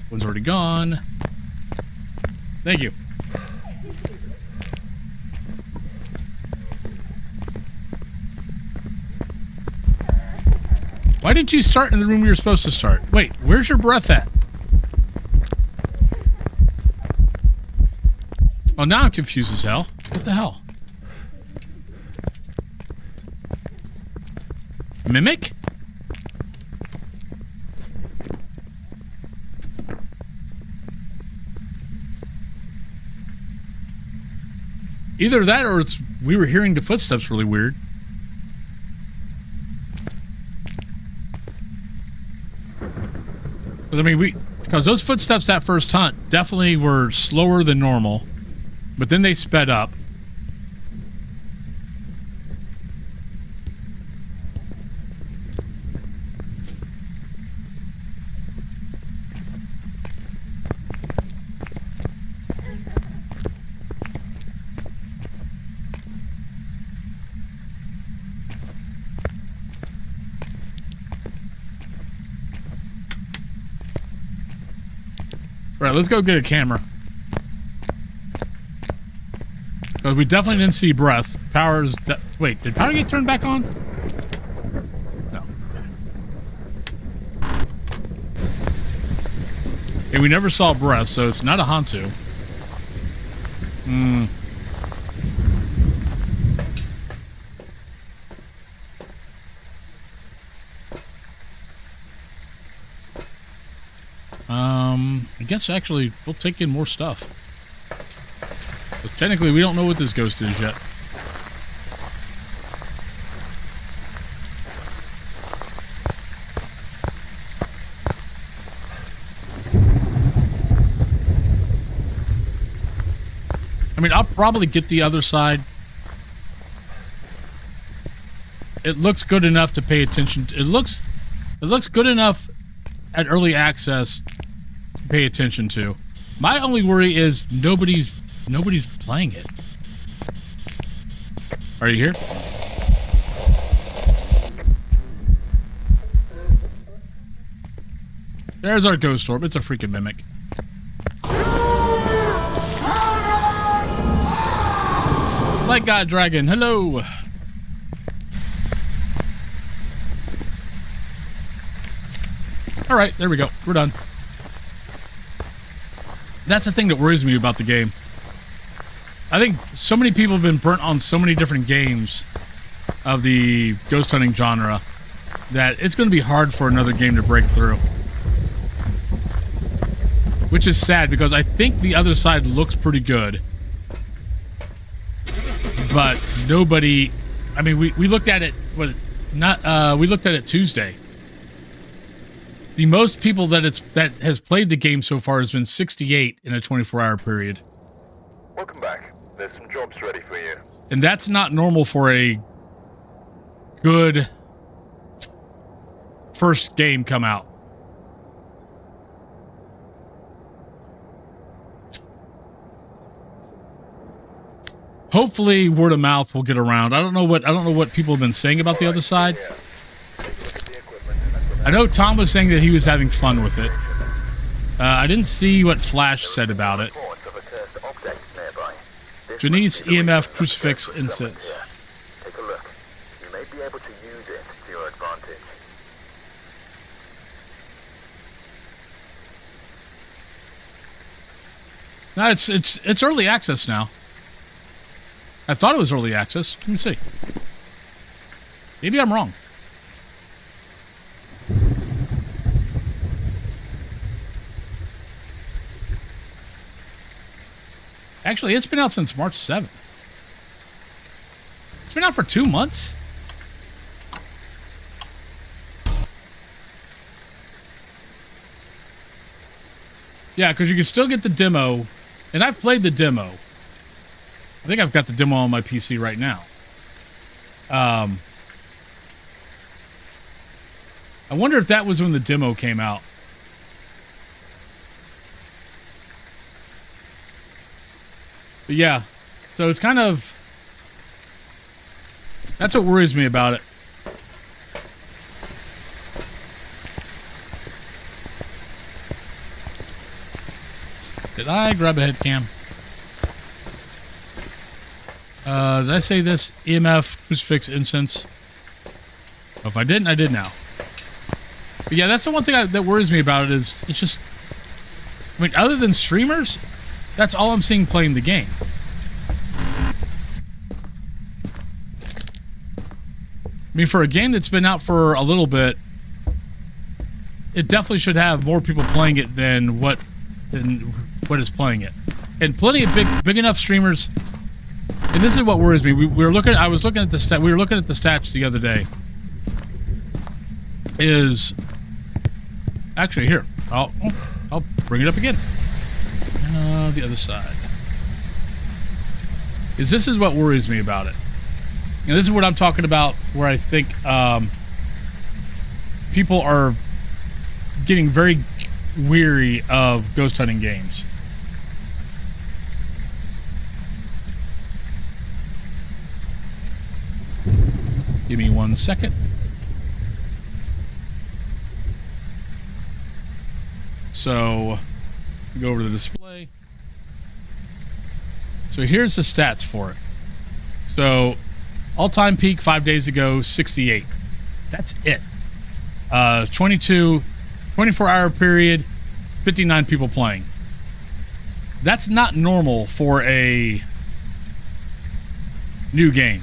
One's already gone. Thank you. Why didn't you start in the room we were supposed to start? Wait, where's your breath at? Oh, now I'm confused as hell. What the hell? Mimic? Either that or it's we were hearing the footsteps really weird. I mean, because those footsteps that first hunt definitely were slower than normal, but then they sped up. All right, let's go get a camera. Because we definitely didn't see breath. Power's... Wait, did power get turned back on? No. Okay, we never saw breath, so it's not a Hantu. I guess actually we'll take in more stuff. But technically we don't know what this ghost is yet. I mean, I'll probably get the other side. It looks good enough to pay attention to. It looks good enough at early access to pay attention to. My only worry is nobody's playing it. Are you here? There's our ghost orb. It's a freaking mimic. Light God Dragon, hello. All right, there we go. We're done. That's the thing that worries me about the game. I think so many people have been burnt on so many different games of the ghost hunting genre that it's going to be hard for another game to break through. Which is sad because I think the other side looks pretty good. But nobody, I mean, we looked at it, we looked at it Tuesday. The most people that has played the game so far has been 68 in a 24-hour period. Welcome back. There's some jobs ready for you. And that's not normal for a good first game come out. Hopefully word of mouth will get around. I don't know what people have been saying about the other side. I know Tom was saying that he was having fun with it. I didn't see what Flash said about it. Janice, EMF, Crucifix, Incense. Take a look. You may be able to use it to your advantage. No, it's early access now. I thought it was early access. Let me see. Maybe I'm wrong. Actually, it's been out since March 7th. It's been out for 2 months. Yeah, because you can still get the demo. And I've played the demo. I think I've got the demo on my PC right now. I wonder if that was when the demo came out. But yeah, so it's kind of... That's what worries me about it. Did I grab a head cam? Did I say this? EMF, Crucifix, Incense. Oh, if I didn't, I did now. But yeah, that's the one thing that worries me about it is it's just... I mean, other than streamers, that's all I'm seeing playing the game. I mean, for a game that's been out for a little bit, it definitely should have more people playing it than what is playing it. And plenty of big enough streamers... And this is what worries me. We were looking. I was looking at the we were looking at the stats the other day. Is actually here. I'll bring it up again. The other side. This is what worries me about it. And this is what I'm talking about. Where I think people are getting very weary of ghost hunting games. Give me 1 second. So, go over to the display. So here's the stats for it. So, all-time peak 5 days ago, 68. That's it. 24-hour period, 59 people playing. That's not normal for a new game.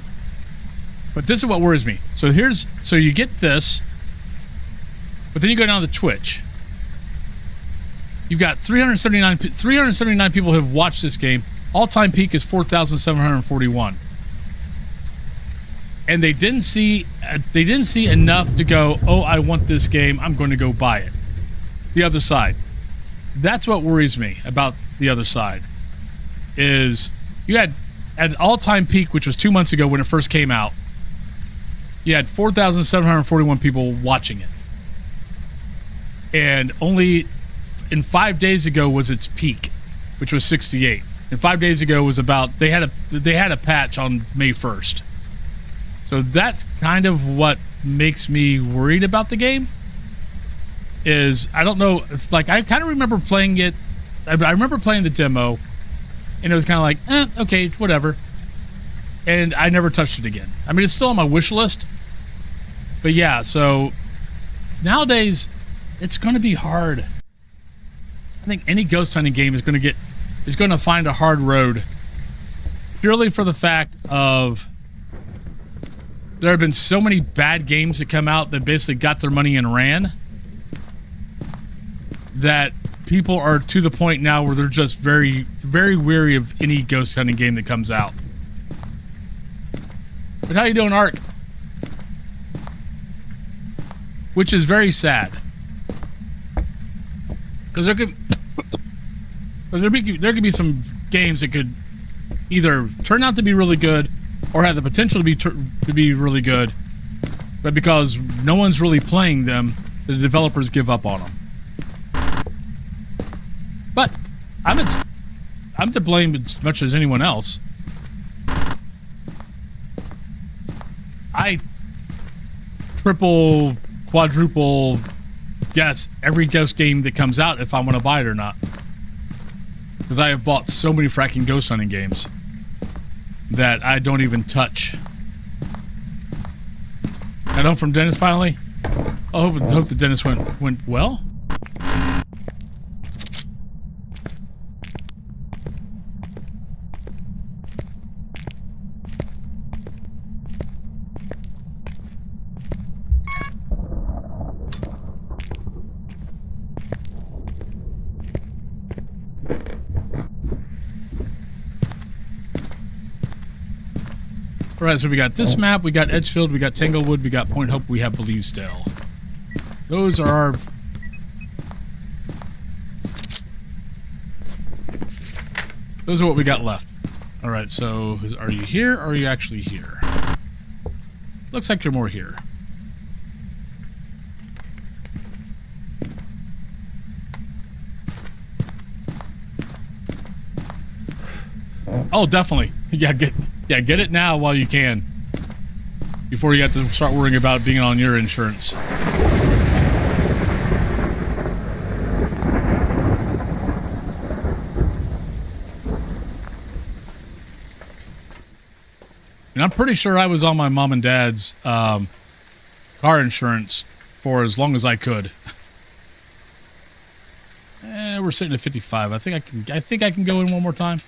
But this is what worries me. So you get this, but then you go down to Twitch. You've got 379 people who have watched this game. All-time peak is 4,741. And they didn't see enough to go, oh, I want this game, I'm going to go buy it. The other side. That's what worries me about the other side. Is you had at an all-time peak, which was 2 months ago when it first came out, you had 4,741 people watching it. And only in 5 days ago was its peak, which was 68. And 5 days ago was about, they had a patch on May 1st. So that's kind of what makes me worried about the game. Is I don't know, if, like, I kind of remember playing it. I remember playing the demo, and it was kind of like, okay, whatever. And I never touched it again. I mean, it's still on my wish list. But yeah, so nowadays, it's going to be hard. I think any ghost hunting game is going to find a hard road, purely for the fact of there have been so many bad games that come out that basically got their money and ran, that people are to the point now where they're just very, very weary of any ghost hunting game that comes out. But how you doing, Ark? Which is very sad, because there could be some games that could either turn out to be really good or have the potential to be really good, but because no one's really playing them, the developers give up on them. But I'm to blame as much as anyone else. I triple, quadruple guess every ghost game that comes out if I want to buy it or not. Because I have bought so many fracking ghost hunting games that I don't even touch. Got home from Dennis finally? I hope the dentist went well. All right, so we got this map, we got Edgefield, we got Tanglewood, we got Point Hope, we have Bleasdale. Those are our... Those are what we got left. All right, so are you here or are you actually here? Looks like you're more here. Oh, definitely. Yeah, get it now while you can, before you have to start worrying about being on your insurance. And I'm pretty sure I was on my mom and dad's car insurance for as long as I could. We're sitting at 55. I think I can go in one more time.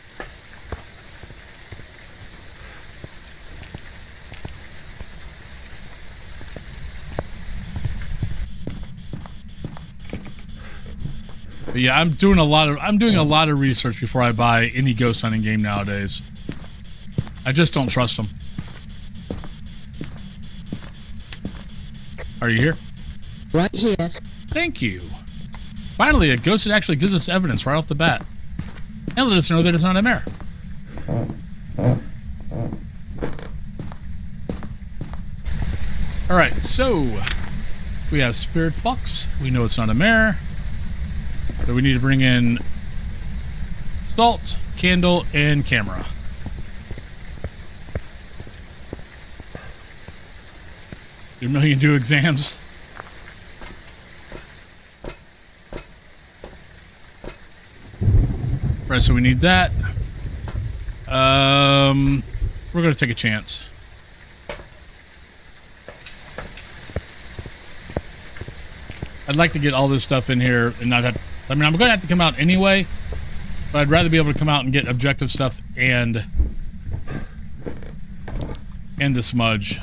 But yeah, I'm doing a lot of research before I buy any ghost hunting game nowadays. I just don't trust them. Are you here? Right here. Thank you. Finally, a ghost that actually gives us evidence right off the bat, and let us know that it's not a mare. All right, so we have spirit box. We know it's not a mare. So we need to bring in salt, candle, and camera. Your million do exams. Right, so we need that. We're gonna take a chance. I'd like to get all this stuff in here and not have... I mean, I'm going to have to come out anyway, but I'd rather be able to come out and get objective stuff and the smudge.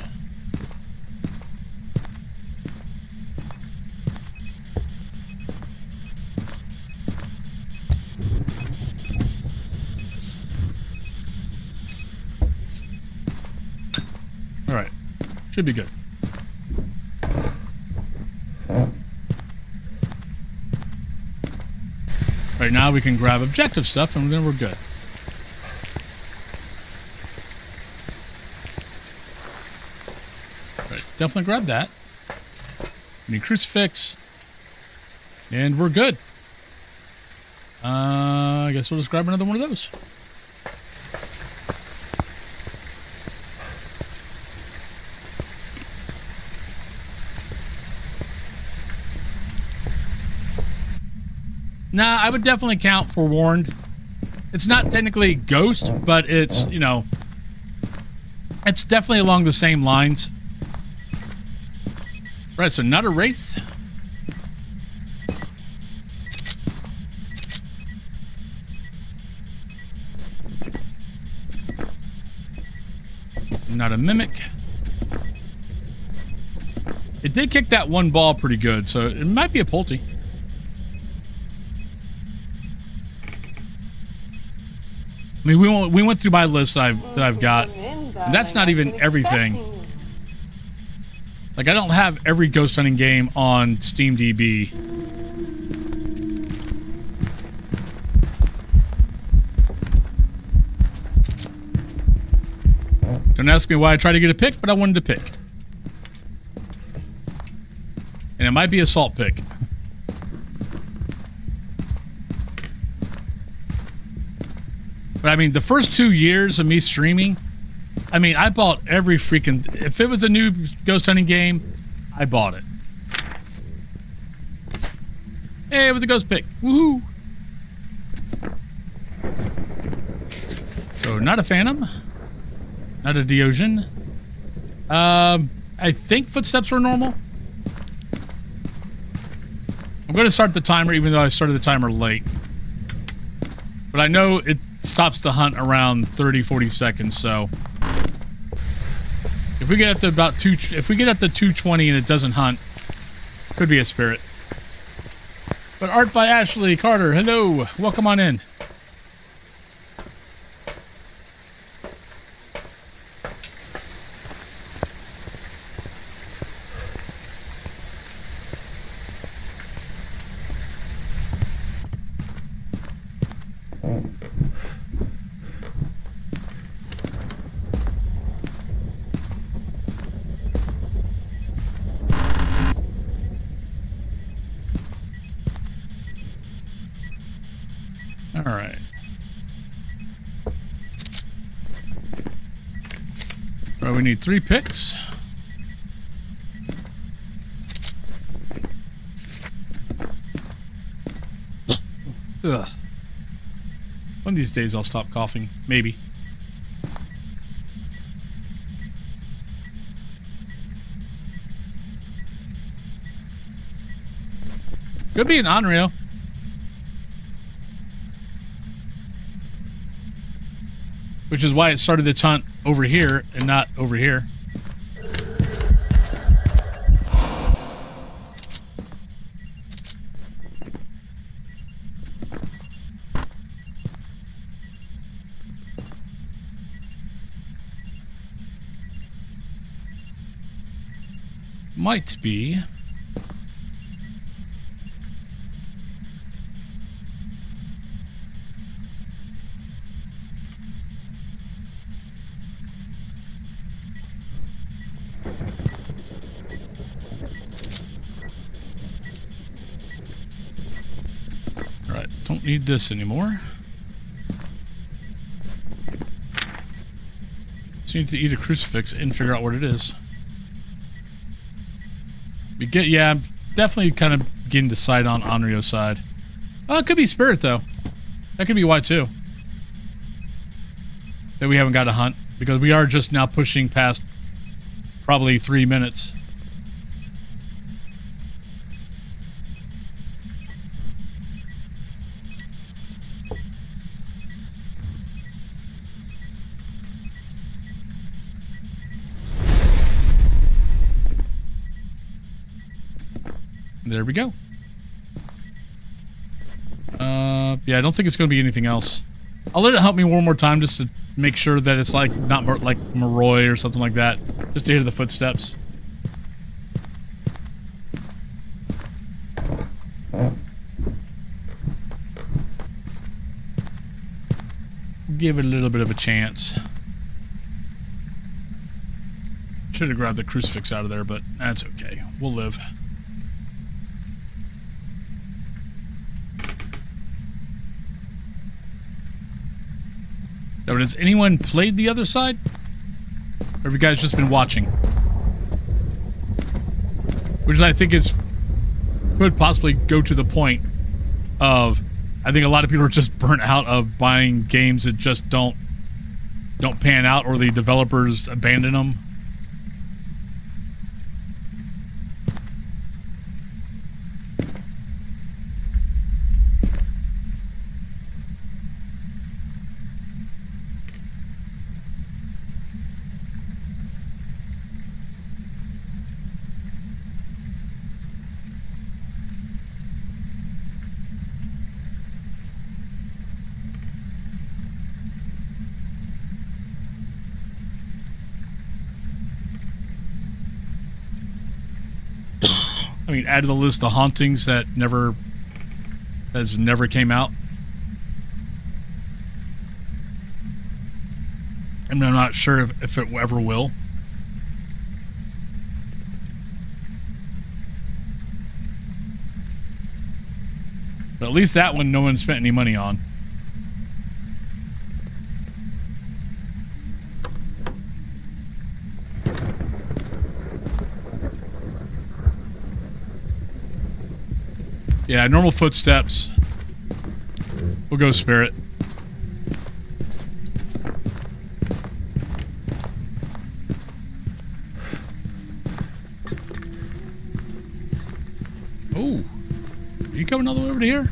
All right. Should be good. Right now we can grab objective stuff and then we're good. definitely grab that. We need crucifix. And we're good. I guess we'll just grab another one of those. Nah, I would definitely count Forewarned. It's not technically Ghost, but it's, you know, it's definitely along the same lines. Right, so not a Wraith. Not a Mimic. It did kick that one ball pretty good, so it might be a Pulte. I mean, we went through my list that I've got. That's not even everything. Like, I don't have every ghost hunting game on SteamDB. Don't ask me why I tried to get a pick, but I wanted to pick. And it might be a salt pick. But I mean, the first 2 years of me streaming, I mean, I bought every freaking... If it was a new ghost hunting game, I bought it. Hey, it was a ghost pick. Woohoo! So, not a Phantom. Not a Deogen. I think footsteps were normal. I'm going to start the timer, even though I started the timer late. But I know it stops the hunt around 30-40 seconds, so if we get up to about if we get up to 220 and it doesn't hunt, could be a spirit. But art by Ashley Carter, hello, welcome on in. Alright. Well, we need 3 picks. Ugh. One of these days I'll stop coughing. Maybe. Could be an Onryo. Which is why it started its hunt over here and not over here. Might be. Alright, don't need this anymore. Just need to eat a crucifix and figure out what it is. Yeah, I'm definitely kind of getting to side on Onryo's side. Oh, it could be Spirit, though. That could be why, too. That we haven't got a hunt. Because we are just now pushing past probably 3 minutes. There we go. Yeah, I don't think it's going to be anything else. I'll let it help me one more time just to make sure that it's like not like Moroi or something like that. Just to hear the footsteps. Give it a little bit of a chance. Should have grabbed the crucifix out of there, but that's okay. We'll live. Now, has anyone played the other side? Or have you guys just been watching? Which I think is could possibly go to the point of, I think a lot of people are just burnt out of buying games that just don't pan out, or the developers abandon them. I mean, add to the list the hauntings that never came out. I mean, I'm not sure if it ever will. But at least that one no one spent any money on. Yeah, normal footsteps. We'll go spirit. Oh, are you coming all the way over to here?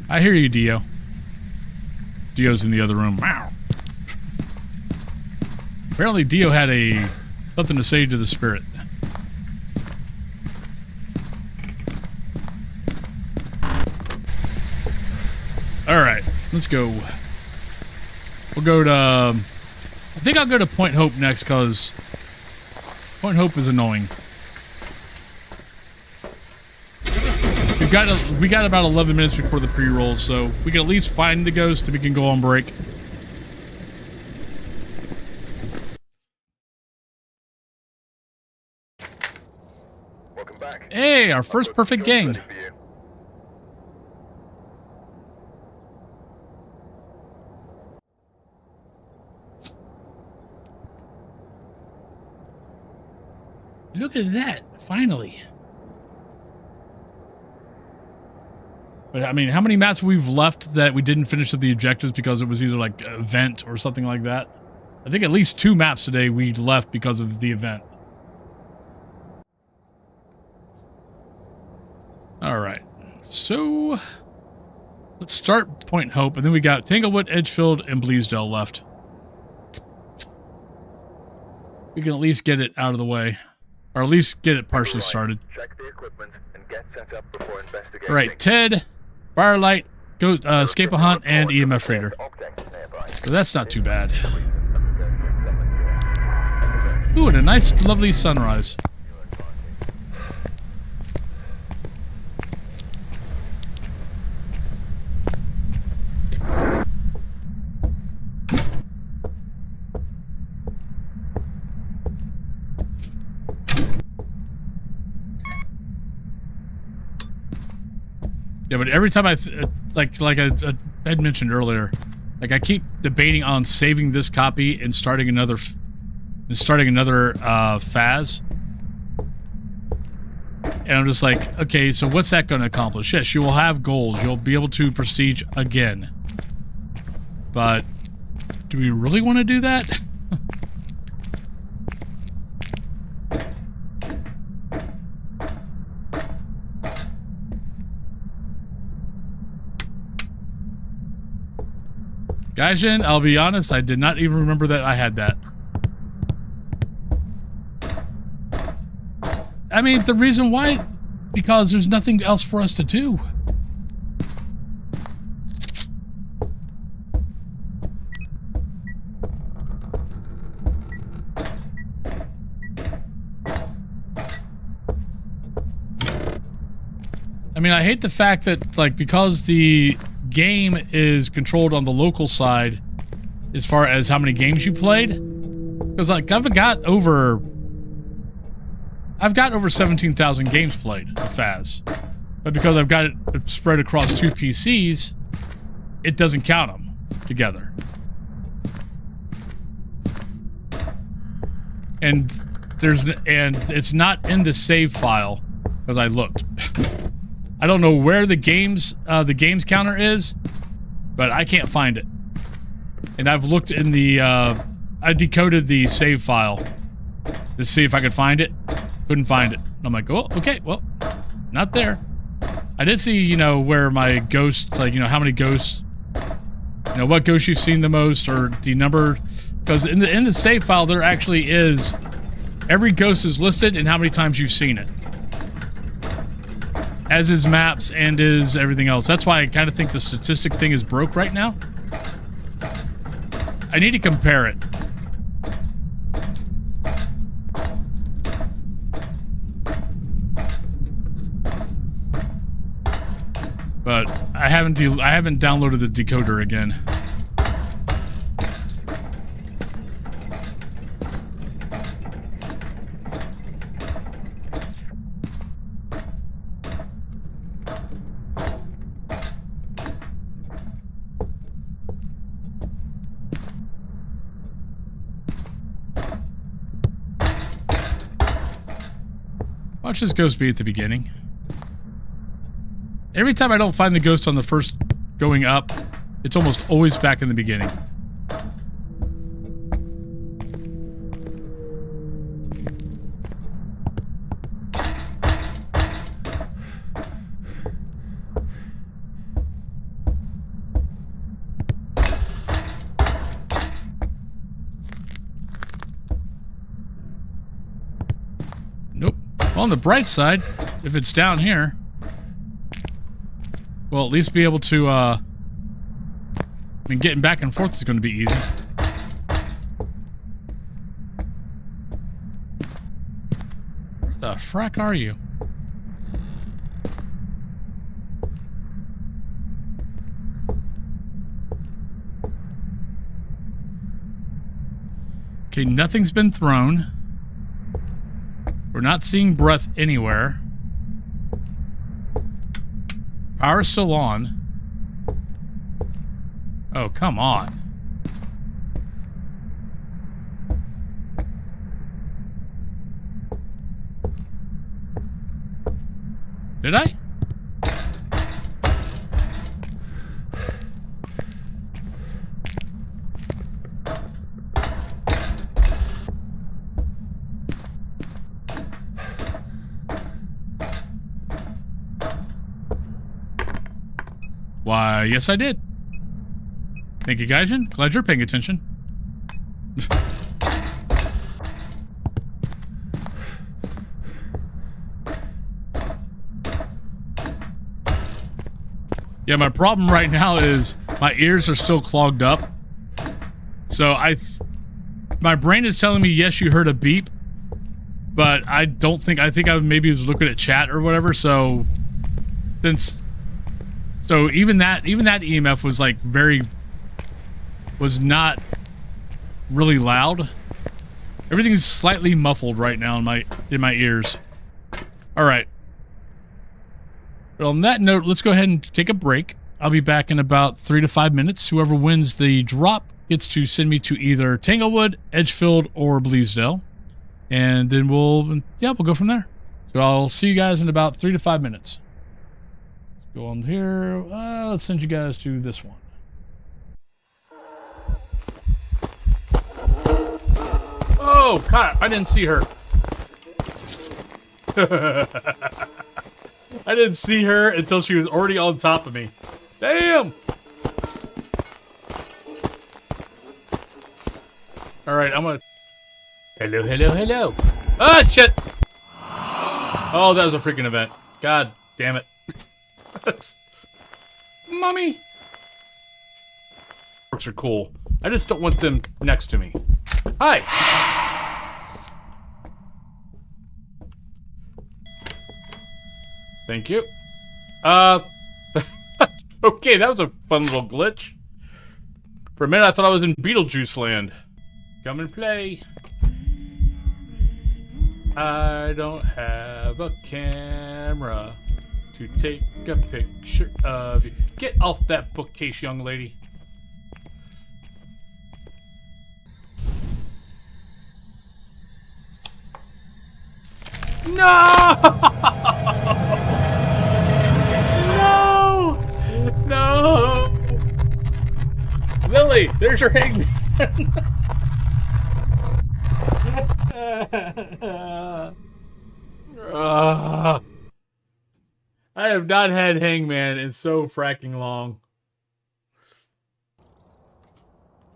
I hear you, Dio. Dio's in the other room. Wow. Apparently Dio had something to say to the spirit. Alright, let's go. We'll go to... I think I'll go to Point Hope next, because Point Hope is annoying. We got about 11 minutes before the pre-roll, so we can at least find the ghost and we can go on break. Welcome back. Hey, our first perfect game. Ready for you. Look at that, finally. But I mean, how many maps we've left that we didn't finish up the objectives because it was either like an event or something like that? I think at least 2 maps today we left because of the event. All right, so let's start Point Hope, and then we got Tanglewood, Edgefield, and Bleasdale left. We can at least get it out of the way, or at least get it partially started. Check the equipment and get set up before investigating. All right, Ted, Firelight, go escape a hunt, and EMF reader. So that's not too bad. Ooh, and a nice, lovely sunrise. Yeah, but every time I like I had mentioned earlier, like I keep debating on saving this copy and starting another phase. And I'm just like, okay, so what's that going to accomplish? Yes, you will have goals. You'll be able to prestige again. But do we really want to do that? Gaijin, I'll be honest, I did not even remember that I had that. I mean, the reason why, because there's nothing else for us to do. I mean, I hate the fact that, like, because the game is controlled on the local side, as far as how many games you played. Because like I've got over 17,000 games played of Faz. But because I've got it spread across 2 PCs, it doesn't count them together. And it's not in the save file because I looked. I don't know where the games counter is, but I can't find it. And I've looked in the I decoded the save file to see if I could find it. Couldn't find it. I'm like, oh, okay, well, not there. I did see, you know, where my ghost, like, you know, how many ghosts, you know, what ghosts you've seen the most, or the number, because in the save file there actually is every ghost is listed and how many times you've seen it, as is maps and is everything else. That's why I kind of think the statistic thing is broke right now. I need to compare it. But I haven't downloaded the decoder again. Watch this ghost be at the beginning. Every time I don't find the ghost on the first going up, it's almost always back in the beginning. Nope. Well, on the bright side, if it's down here, well, at least be able to, I mean, getting back and forth is going to be easy. Where the frack are you? Okay, nothing's been thrown. We're not seeing breath anywhere. Power's still on. Oh, come on. Did I? Why, yes I did. Thank you, Gaijin. Glad you're paying attention. Yeah, my problem right now is my ears are still clogged up. So my brain is telling me, yes, you heard a beep, but I don't think, I think I maybe was looking at chat or whatever. So even that EMF was like was not really loud. Everything's slightly muffled right now in my ears. All right. Well, on that note, let's go ahead and take a break. I'll be back in about 3 to 5 minutes. Whoever wins the drop gets to send me to either Tanglewood, Edgefield, or Bleasdale. And then we'll go from there. So I'll see you guys in about 3 to 5 minutes. Let's go on here. Let's send you guys to this one. Oh, God, I didn't see her. I didn't see her until she was already on top of me. Damn! Alright, I'm gonna... Hello, hello, hello. Ah, shit! Oh, that was a freaking event. God damn it. Mommy! Orcs are cool. I just don't want them next to me. Hi! Thank you. Okay, that was a fun little glitch. For a minute, I thought I was in Beetlejuice land. Come and play. I don't have a camera to take a picture of you. Get off that bookcase, young lady. No! No! No! Lily, there's your hangman. I have not had hangman in so fracking long.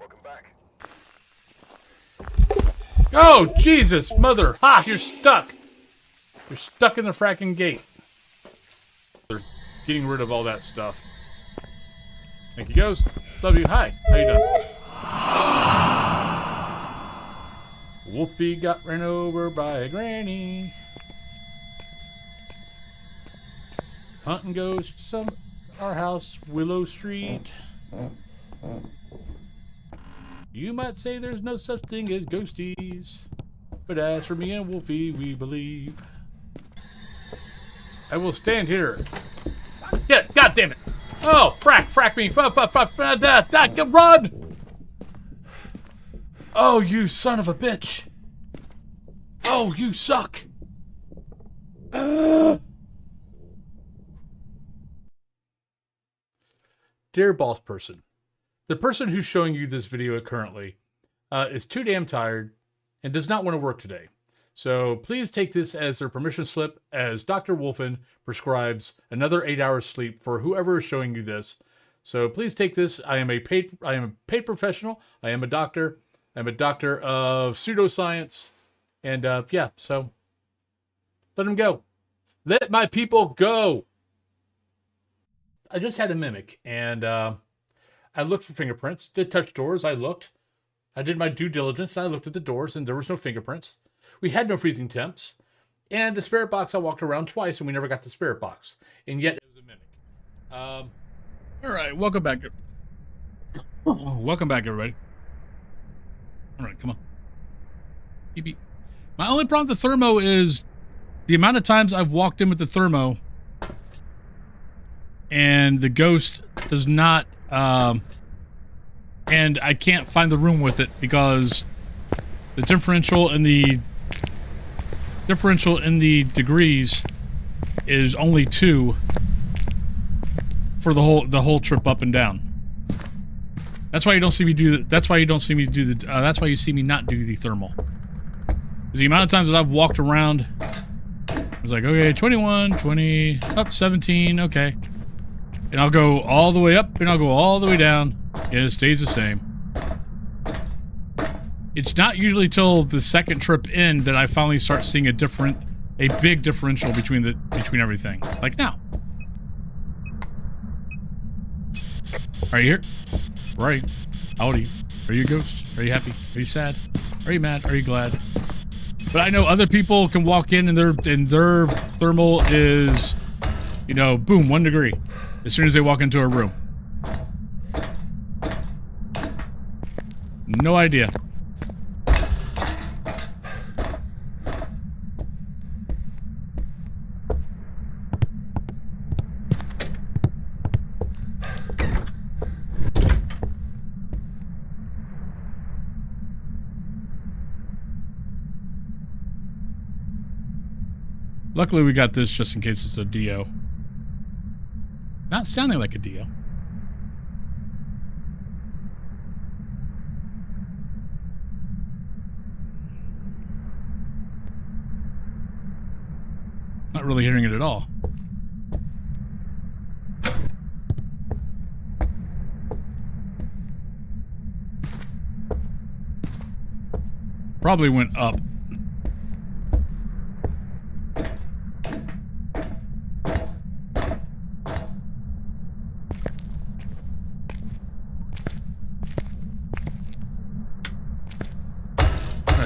Welcome back. Oh, Jesus, mother. Ha, you're stuck. You're stuck in the fracking gate. They're getting rid of all that stuff. Thank you, Ghost. Love you. Hi. How you doing? Wolfie got ran over by a granny. Hunting ghosts of our house, Willow Street. You might say there's no such thing as ghosties, but as for me and Wolfie, we believe. I will stand here. Yeah, God damn it! Oh, frack me! Run! Oh, you son of a bitch! Oh, you suck! Dear boss person, the person who's showing you this video currently is too damn tired and does not want to work today. So please take this as their permission slip, as Dr. Wolfen prescribes another 8 hours sleep for whoever is showing you this. So please take this. I am a paid professional. I am a doctor. I'm a doctor of pseudoscience. And yeah, so let him go. Let my people go. I just had a mimic, and I looked for fingerprints, did touch doors, I looked. I did my due diligence, and I looked at the doors, and there was no fingerprints. We had no freezing temps. And the spirit box, I walked around twice, and we never got the spirit box. And yet, it was a mimic. All right, welcome back. Welcome back, everybody. All right, come on. Beep, beep. My only problem with the thermo is the amount of times I've walked in with the thermo and the ghost does not, and I can't find the room with it because the differential in the degrees is only 2 for the whole trip up and down. That's why you don't see me do that. That's why you don't see me do the. That's why you see me not do the thermal. Because the amount of times that I've walked around, it's like, okay, 21, 20, up 17, okay. And I'll go all the way up and I'll go all the way down, and it stays the same. It's not usually till the second trip in that I finally start seeing a big differential between everything. Like now. Are you here? Where are you? How old are you? Are you a ghost? Are you happy? Are you sad? Are you mad? Are you glad? But I know other people can walk in and their thermal is, you know, boom, 1 degree as soon as they walk into a room. No idea. Luckily, we got this just in case it's a Dio. Not sounding like a Dio. Not really hearing it at all. Probably went up.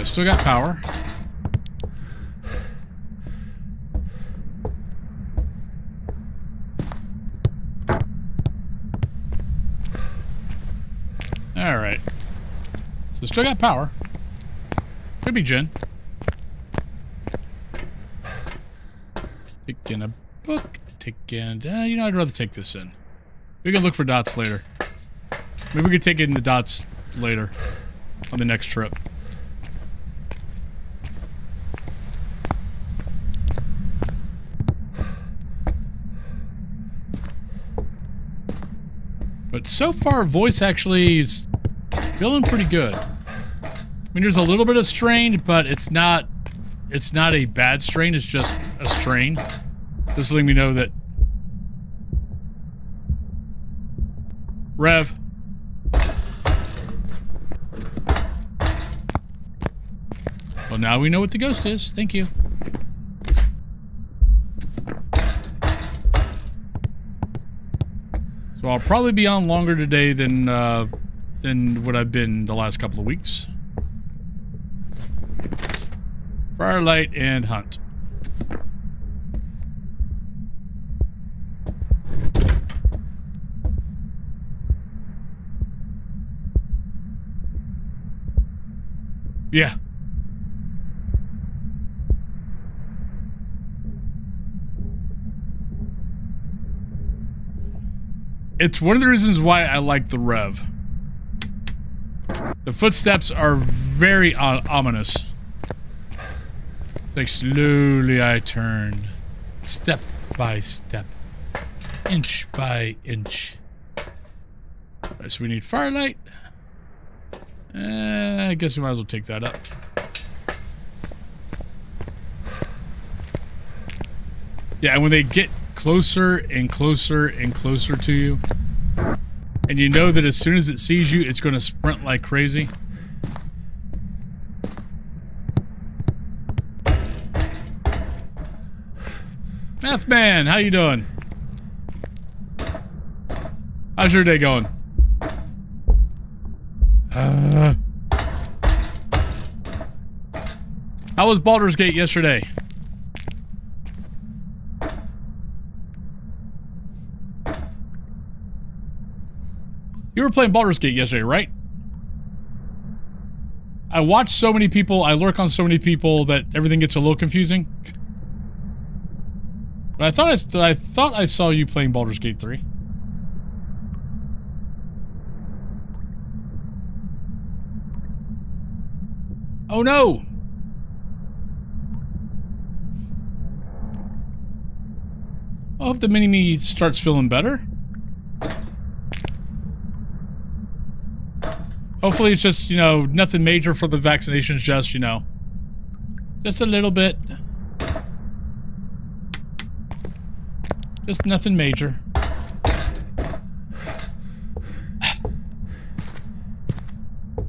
Still got power. Alright. So still got power. Could be Jen. Taking a book. Taking... you know, I'd rather take this in. We can look for dots later. Maybe we could take in the dots later. On the next trip. But so far, voice actually is feeling pretty good. I mean, there's a little bit of strain, but it's not a bad strain, it's just a strain. Just letting me know that... Rev. Well, now we know what the ghost is. Thank you. So I'll probably be on longer today than what I've been the last couple of weeks. Firelight and hunt. Yeah. It's one of the reasons why I like the Rev. The footsteps are very ominous. It's like slowly I turn. Step by step. Inch by inch. Alright, so we need firelight. I guess we might as well take that up. Yeah, and when they get closer and closer and closer to you, and you know that as soon as it sees you, it's going to sprint like crazy. Math Man, how you doing? How's your day going? How was Baldur's Gate yesterday? You were playing Baldur's Gate yesterday, right? I watch so many people, I lurk on so many people that everything gets a little confusing. But I thought I saw you playing Baldur's Gate 3. Oh no! I hope the mini-me starts feeling better. Hopefully it's just, you know, nothing major for the vaccinations, just, you know, just a little bit. Just nothing major.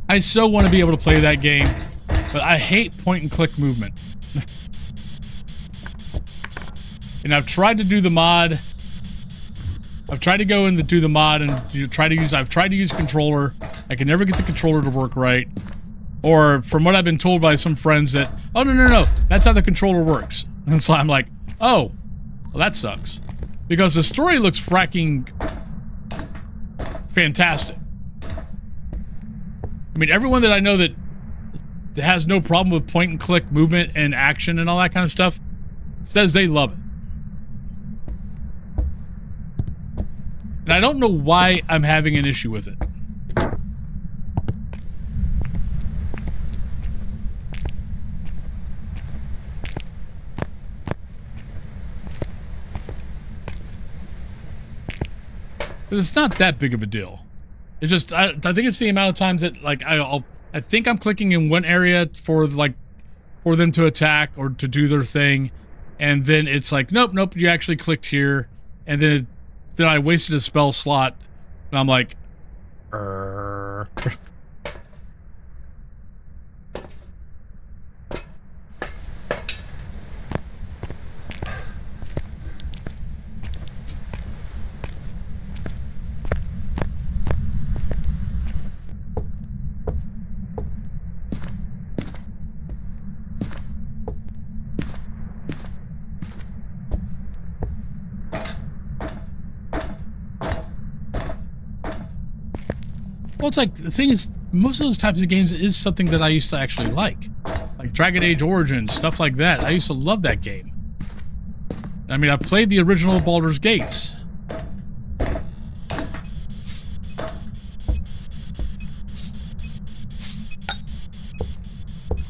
I so want to be able to play that game, but I hate point-and-click movement. And I've tried to do the mod. I've tried to go in to do the mod and I've tried to use a controller. I can never get the controller to work right. Or from what I've been told by some friends that, oh no, that's how the controller works. And so I'm like, oh, well that sucks. Because the story looks fracking fantastic. I mean, everyone that I know that has no problem with point and click movement and action and all that kind of stuff says they love it. And I don't know why I'm having an issue with it. But it's not that big of a deal. It's just, I think it's the amount of times that, like, I think I'm clicking in one area for, like, for them to attack or to do their thing. And then it's like, nope, you actually clicked here. And then I wasted a spell slot. And I'm like, Well, it's like, the thing is, most of those types of games is something that I used to actually like. Like Dragon Age Origins, stuff like that. I used to love that game. I mean, I played the original Baldur's Gates.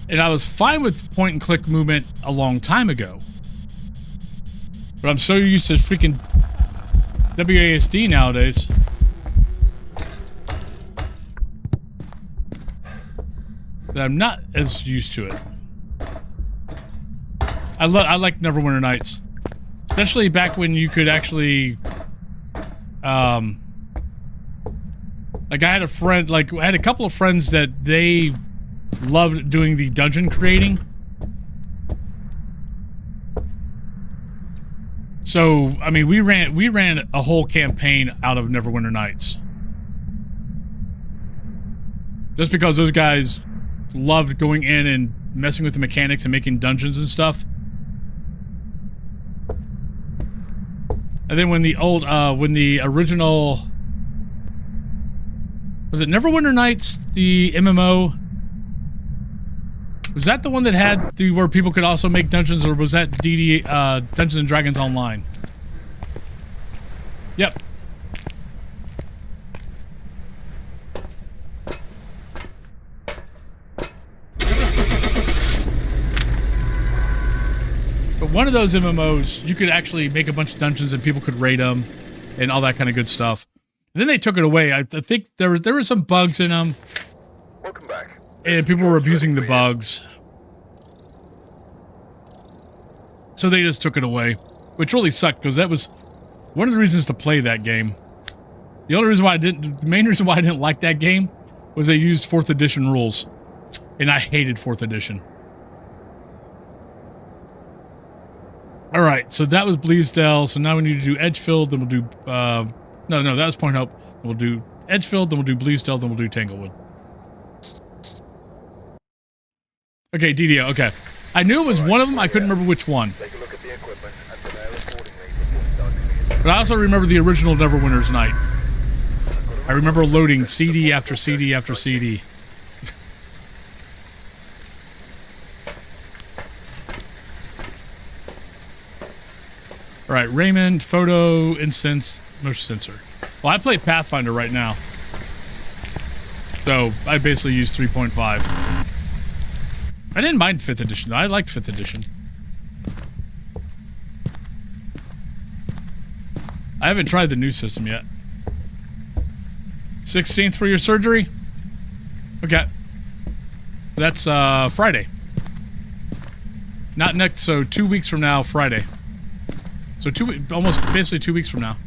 And I was fine with point-and-click movement a long time ago. But I'm so used to freaking WASD nowadays. That I'm not as used to it. I like Neverwinter Nights. Especially back when you could actually... like, I had a friend... Like, I had a couple of friends that they loved doing the dungeon creating. So, I mean, we ran a whole campaign out of Neverwinter Nights. Just because those guys loved going in and messing with the mechanics and making dungeons and stuff. And then when the original... Was it Neverwinter Nights, the MMO? Was that the one that had where people could also make dungeons, or was that Dungeons and Dragons Online? Yep. But one of those MMOs, you could actually make a bunch of dungeons and people could raid them and all that kind of good stuff. And then they took it away. I think there were some bugs in them. Welcome back. And people were abusing the bugs. So they just took it away. Which really sucked, because that was one of the reasons to play that game. The main reason why I didn't like that game was they used 4th edition rules. And I hated 4th edition. Alright, so that was Bleasdale. So now we need to do Edgefield, then we'll do... No, that was Point Hope. We'll do Edgefield, then we'll do Bleasdale, then we'll do Tanglewood. Okay, DDO, okay. I knew it was one of them, I couldn't remember which one. Take a look at the equipment and prepare accordingly before starting the But I also remember the original Neverwinter's Night. I remember loading CD after CD after CD. Alright, Raymond, photo, incense, motion sensor. Well, I play Pathfinder right now. So, I basically use 3.5. I didn't mind 5th edition, though. I liked 5th edition. I haven't tried the new system yet. 16th for your surgery? Okay. That's, Friday. Not next, so 2 weeks from now, Friday. So almost basically 2 weeks from now.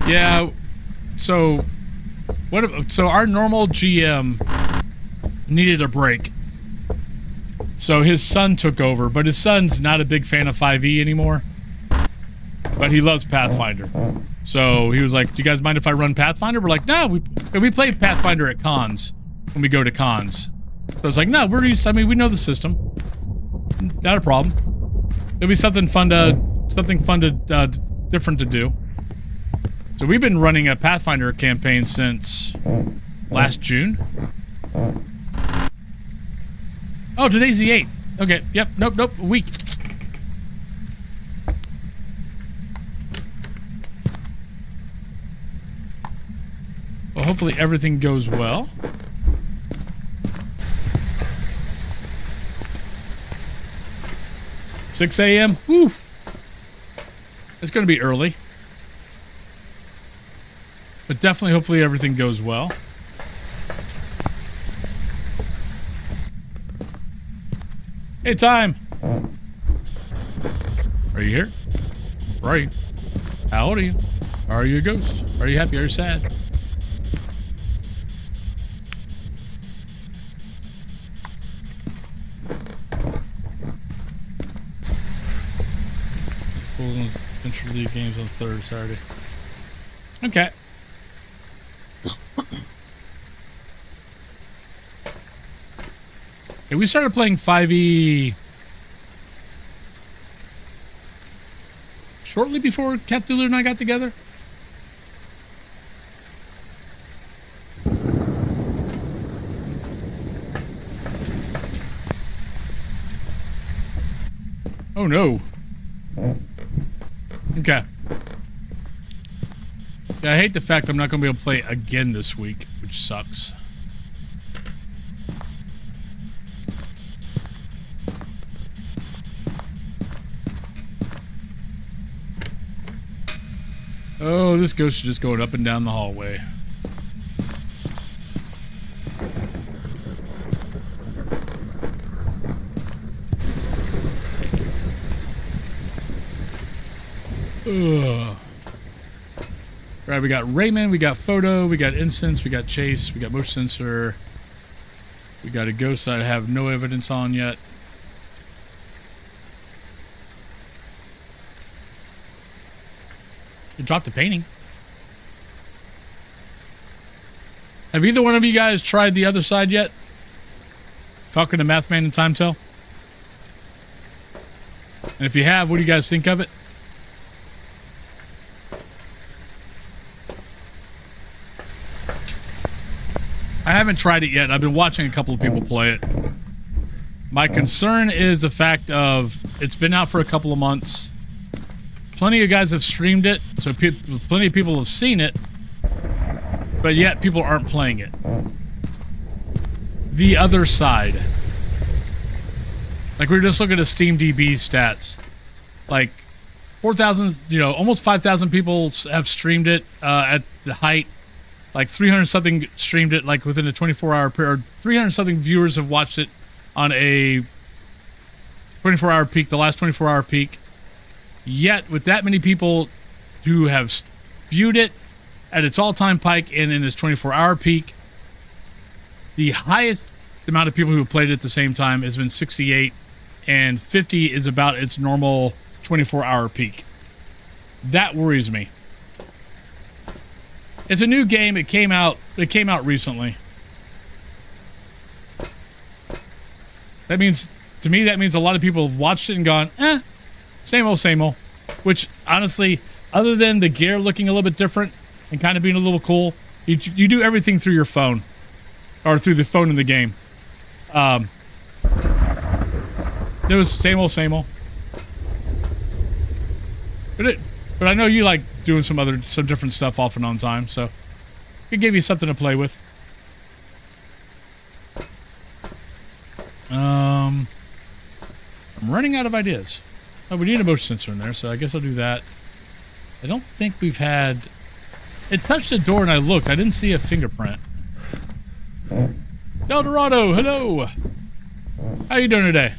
Yeah, so our normal GM needed a break. So his son took over, but his son's not a big fan of 5e anymore. But he loves Pathfinder. So he was like, do you guys mind if I run Pathfinder? We're like, no, we play Pathfinder at cons when we go to cons. So I was like, no, we know the system. Not a problem. It'll be something different to do. So we've been running a Pathfinder campaign since last June. Oh, today's the 8th. Okay, yep, nope, a week. Well, hopefully everything goes well. $6 a.m. Woo! It's going to be early. But definitely, hopefully everything goes well. Hey, Time! Are you here? Where are you? How old are you? Are you a ghost? Are you happy? Are you sad? Central League games on 3rd Saturday. Okay. Hey, we started playing 5e shortly before Cthulhu and I got together. Oh no. Okay. Yeah, I hate the fact I'm not going to be able to play again this week, which sucks. Oh, this ghost is just going up and down the hallway. Ugh. Right, we got Raymond, we got Photo, we got Incense, we got Chase, we got Motion Sensor. We got a ghost that I have no evidence on yet. It dropped a painting. Have either one of you guys tried the other side yet? Talking to Mathman and Timetell? And if you have, what do you guys think of it? I haven't tried it yet. I've been watching a couple of people play it. My concern is the fact of it's been out for a couple of months. Plenty of guys have streamed it, so plenty of people have seen it, but yet people aren't playing it. The other side. Like, we were just looking at SteamDB stats. Like, 4,000, you know, almost 5,000 people have streamed it at the height. Like 300-something streamed it like within a 24-hour period. 300-something viewers have watched it on a 24-hour peak, the last 24-hour peak. Yet, with that many people who have viewed it at its all-time peak and in its 24-hour peak, the highest amount of people who have played it at the same time has been 68, and 50 is about its normal 24-hour peak. That worries me. It's a new game. It came out recently. That means, to me, that means a lot of people have watched it and gone, same old, same old. Which, honestly, other than the gear looking a little bit different and kind of being a little cool, you do everything through your phone. Or through the phone in the game. It was same old, same old. But I know you like doing some different stuff off and on time, so it give you something to play with. I'm running out of ideas. Oh, we need a motion sensor in there, so I guess I'll do that. I don't think we've had... It touched the door and I looked. I didn't see a fingerprint. Eldorado, hello! How you doing today?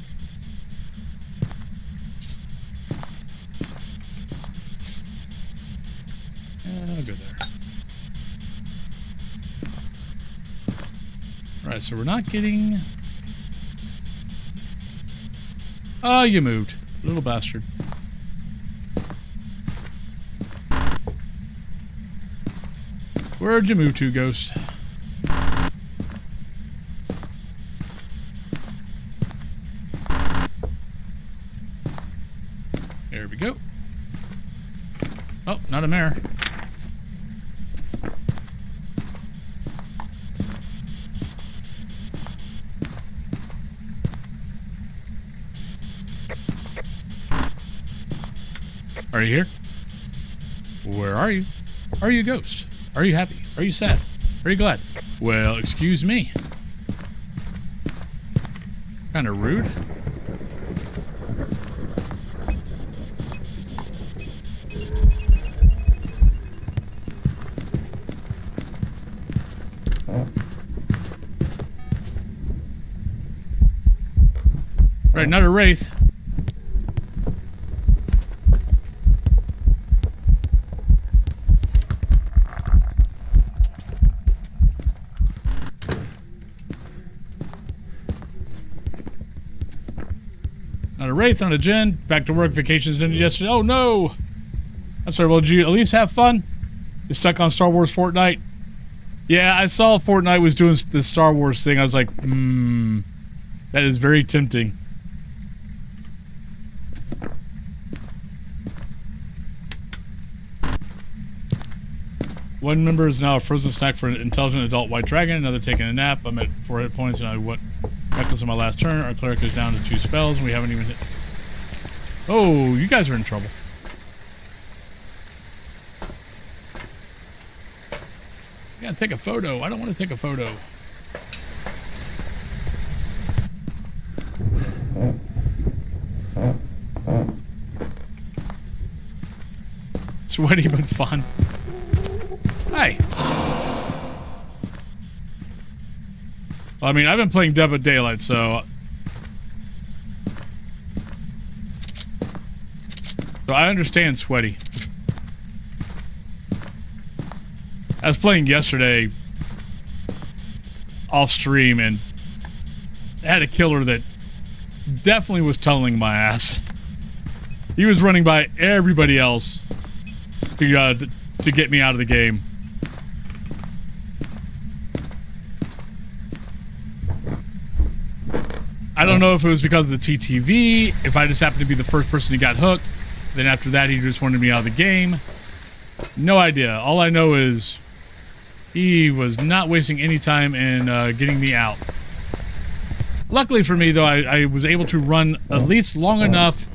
I'll go there. Alright, so we're not getting... Oh, you moved. Little bastard. Where'd you move to, Ghost? There we go. Oh, not a mare. Are you here? Where are you? Are you a ghost? Are you happy? Are you sad? Are you glad? Well, excuse me. Kind of rude. Right, not a wraith. Not a wraith, not a djinn. Back to work. Vacations ended yesterday. Oh no! I'm sorry. Well, did you at least have fun? You stuck on Star Wars Fortnite? Yeah, I saw Fortnite was doing the Star Wars thing. I was like, That is very tempting. One member is now a frozen snack for an intelligent adult white dragon. Another taking a nap. I'm at 4 hit points and I went reckless on my last turn. Our cleric is down to 2 spells and we haven't even hit. Oh, you guys are in trouble. I gotta take a photo. I don't want to take a photo. Sweaty but fun. Hi. Well, I mean, I've been playing Dead by Daylight, so I understand sweaty. I was playing yesterday off stream and had a killer that definitely was tunneling my ass. He was running by everybody else to get me out of the game. I don't know if it was because of the TTV, if I just happened to be the first person who got hooked. Then after that, he just wanted me out of the game. No idea. All I know is he was not wasting any time in getting me out. Luckily for me, though, I was able to run at least long enough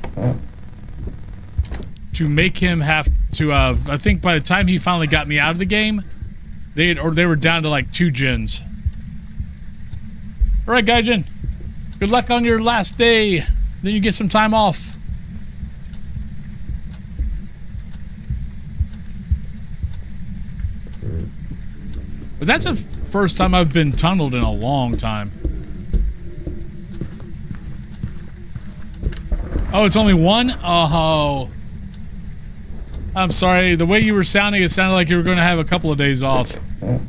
to make him have to, I think by the time he finally got me out of the game, they were down to like 2 gens. All right, Gaijin. Good luck on your last day. Then you get some time off. But that's the first time I've been tunneled in a long time. Oh, it's only one? Oh. I'm sorry. The way you were sounding, it sounded like you were going to have a couple of days off. Well,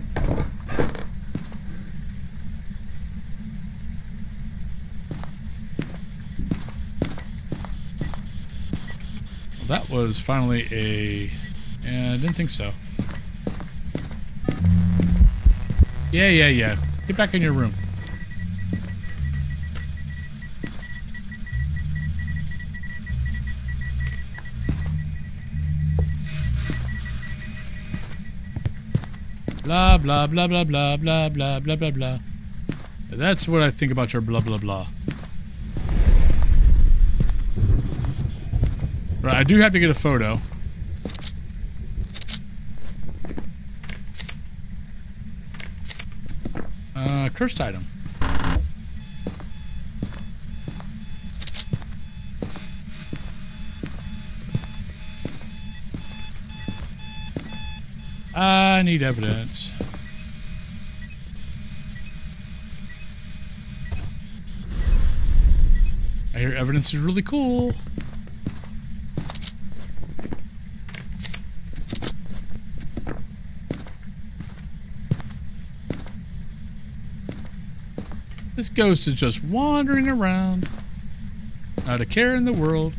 that was finally a... Yeah, I didn't think so. Yeah. Get back in your room. Blah, blah, blah, blah, blah, blah, blah, blah, blah, blah. That's what I think about your blah, blah, blah. Right, I do have to get a photo. Cursed item. I need evidence. I hear evidence is really cool. This ghost is just wandering around. Not a care in the world.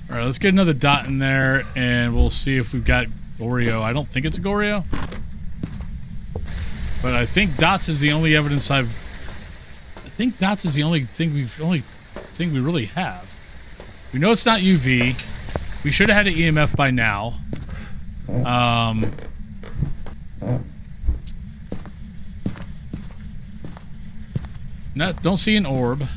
Alright, let's get another dot in there and we'll see if we've got Goryo. I don't think it's a Goryo. But I think dots is the only evidence I think dots is the only thing we really have. We know it's not UV. We should have had an EMF by now. No, don't see an orb.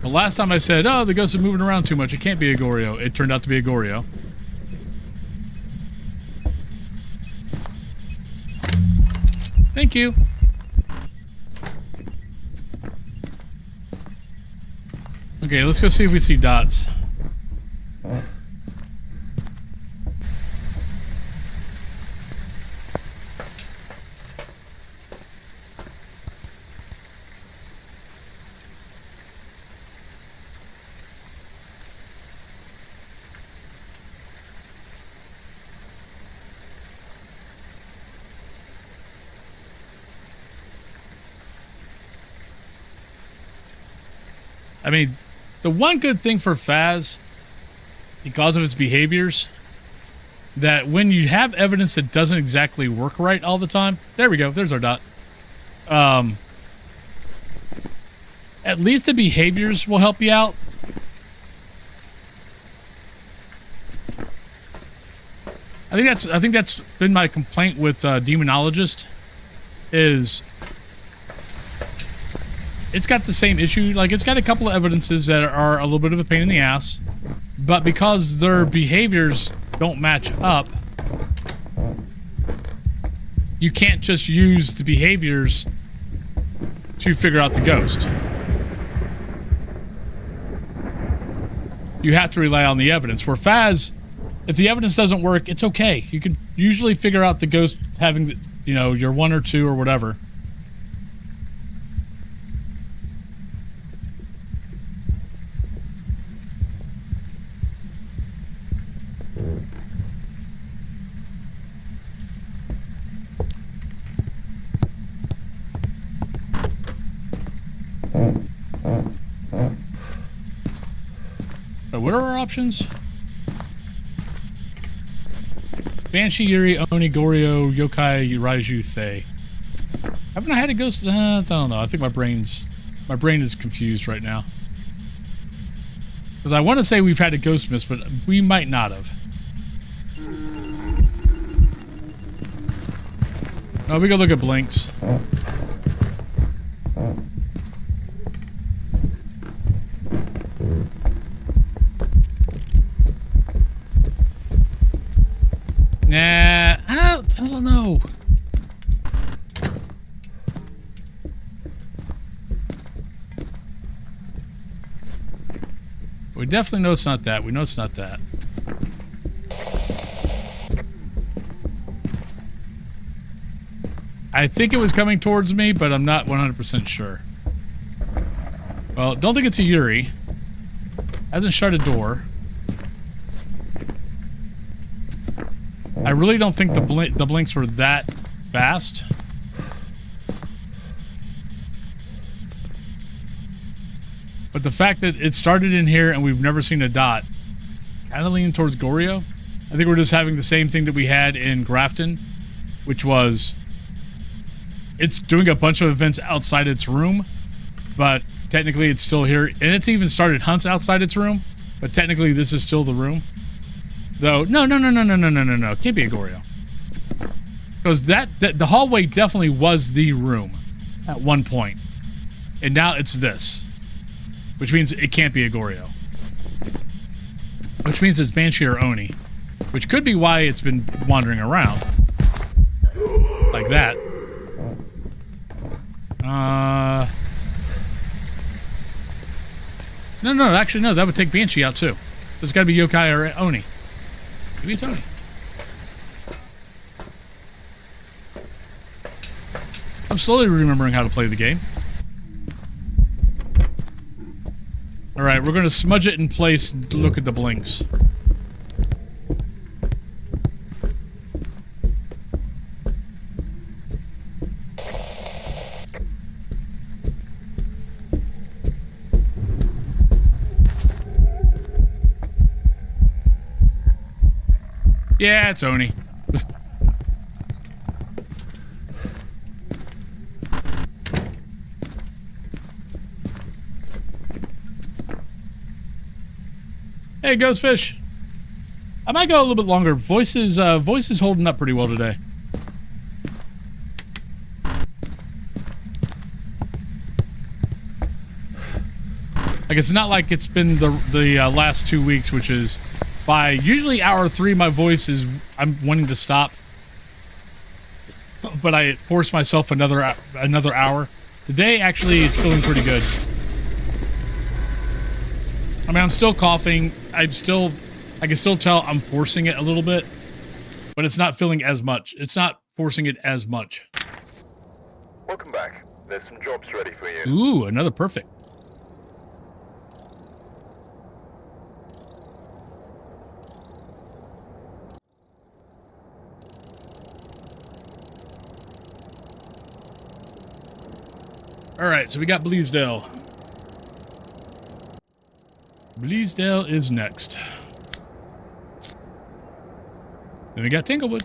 The last time I said, oh, the ghost is moving around too much, it can't be a Goryo. It turned out to be a Goryo. Thank you. Okay, let's go see if we see dots. I mean, the one good thing for Faz, because of his behaviors, that when you have evidence that doesn't exactly work right all the time, there we go, there's our dot. At least the behaviors will help you out. I think that's been my complaint with Demonologist, is it's got the same issue. Like, it's got a couple of evidences that are a little bit of a pain in the ass, but because their behaviors don't match up, you can't just use the behaviors to figure out the ghost. You have to rely on the evidence. Where Faz, if the evidence doesn't work, it's okay. You can usually figure out the ghost having, the, you know, your 1 or 2 or whatever. What are our options? Banshee, Yuri, Oni, Goryo, Yokai, Raiju, Thay. Haven't I had a ghost? I don't know. I think my brain is confused right now. Because I want to say we've had a ghost miss, but we might not have. Oh, we go look at Blinks. Nah, I don't know. We definitely know it's not that. We know it's not that. I think it was coming towards me, but I'm not 100% sure. Well, don't think it's a Yuri. Hasn't shut a door. I really don't think the blinks were that fast. But the fact that it started in here and we've never seen a dot, kind of leaning towards Goryo. I think we're just having the same thing that we had in Grafton, which was it's doing a bunch of events outside its room, but technically it's still here. And it's even started hunts outside its room, but technically this is still the room. Though, no. Can't be a Goryo. Because that the hallway definitely was the room at one point. And now it's this. Which means it can't be a Goryo. Which means it's Banshee or Oni. Which could be why it's been wandering around. Like that. No, actually no, that would take Banshee out too. So it's gotta be Yokai or Oni. Maybe it's Oni. I'm slowly remembering how to play the game. Alright, we're gonna smudge it in place and look at the blinks. Yeah, it's Oni. Hey, Ghostfish. I might go a little bit longer. Voice is holding up pretty well today. Like, it's not like it's been the last 2 weeks, which is by usually hour 3, my voice is, I'm wanting to stop. But I forced myself another hour. Today, actually, it's feeling pretty good. I mean, I'm still coughing. I can still tell I'm forcing it a little bit, but it's not feeling as much. It's not forcing it as much. Welcome back. There's some jobs ready for you. Ooh, another perfect. All right, so we got Bleasdale. Bleasdale is next. Then we got Tanglewood.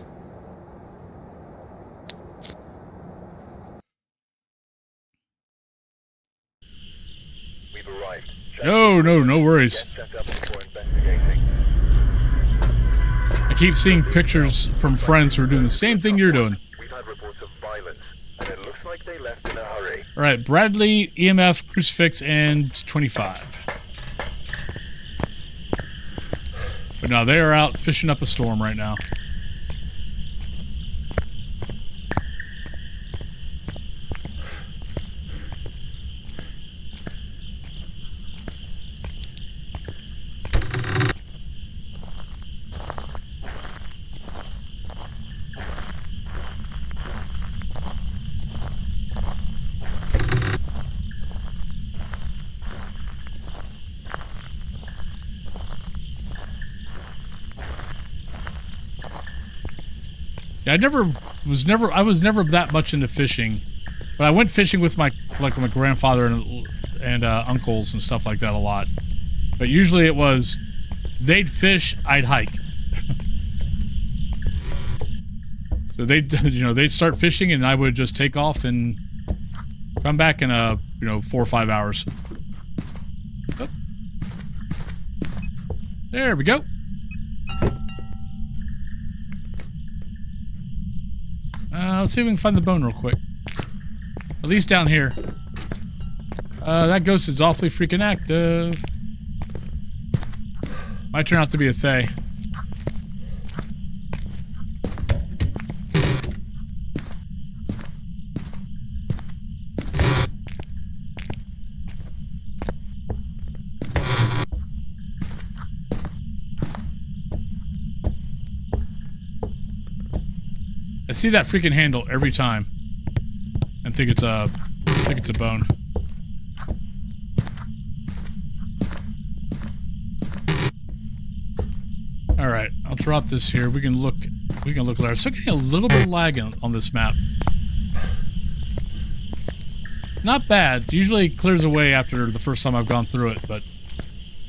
We've arrived. No worries. Get set up before investigating. I keep seeing pictures from friends who are doing the same thing you're doing. We've had reports of violence, and it looks like they left in a hurry. All right, Bradley, EMF, Crucifix, and 25. But no, they are out fishing up a storm right now. Yeah, I was never that much into fishing, but I went fishing with my grandfather and uncles and stuff like that a lot. But usually it was, they'd fish, I'd hike. So they'd start fishing and I would just take off and come back in 4 or 5 hours. Oh. There we go. Let's see if we can find the bone real quick. At least down here. That ghost is awfully freaking active. Might turn out to be a Thay. I see that freaking handle every time, and think it's a bone. All right, I'll drop this here. We can look at it. I'm still getting a little bit of lag on this map. Not bad. Usually it clears away after the first time I've gone through it, but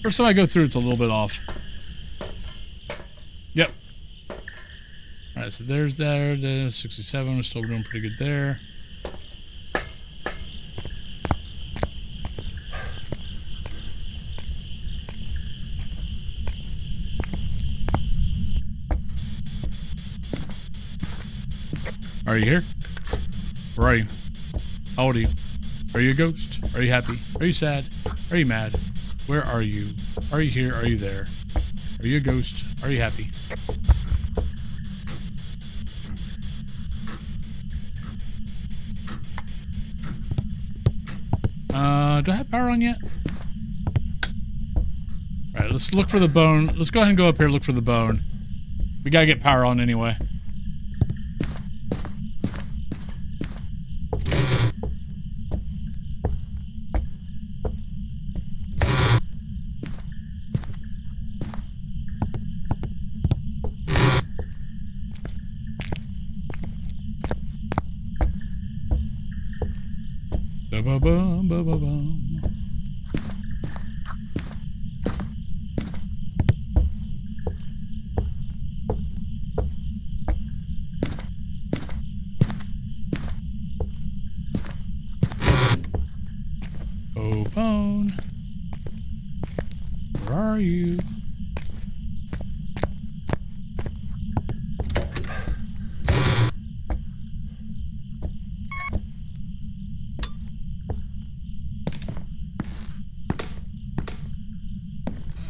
first time I go through, it's a little bit off. Yep. Alright, so there's the 67. We're still doing pretty good there. Are you here? Where are you? How old are you? Are you a ghost? Are you happy? Are you sad? Are you mad? Where are you? Are you here? Are you there? Are you a ghost? Are you happy? Do I have power on yet? Alright, let's look for the bone. Let's go ahead and go up here and look for the bone. We gotta get power on anyway. Ba-ba-bum, ba-ba-bum. Oh, bone. Where are you?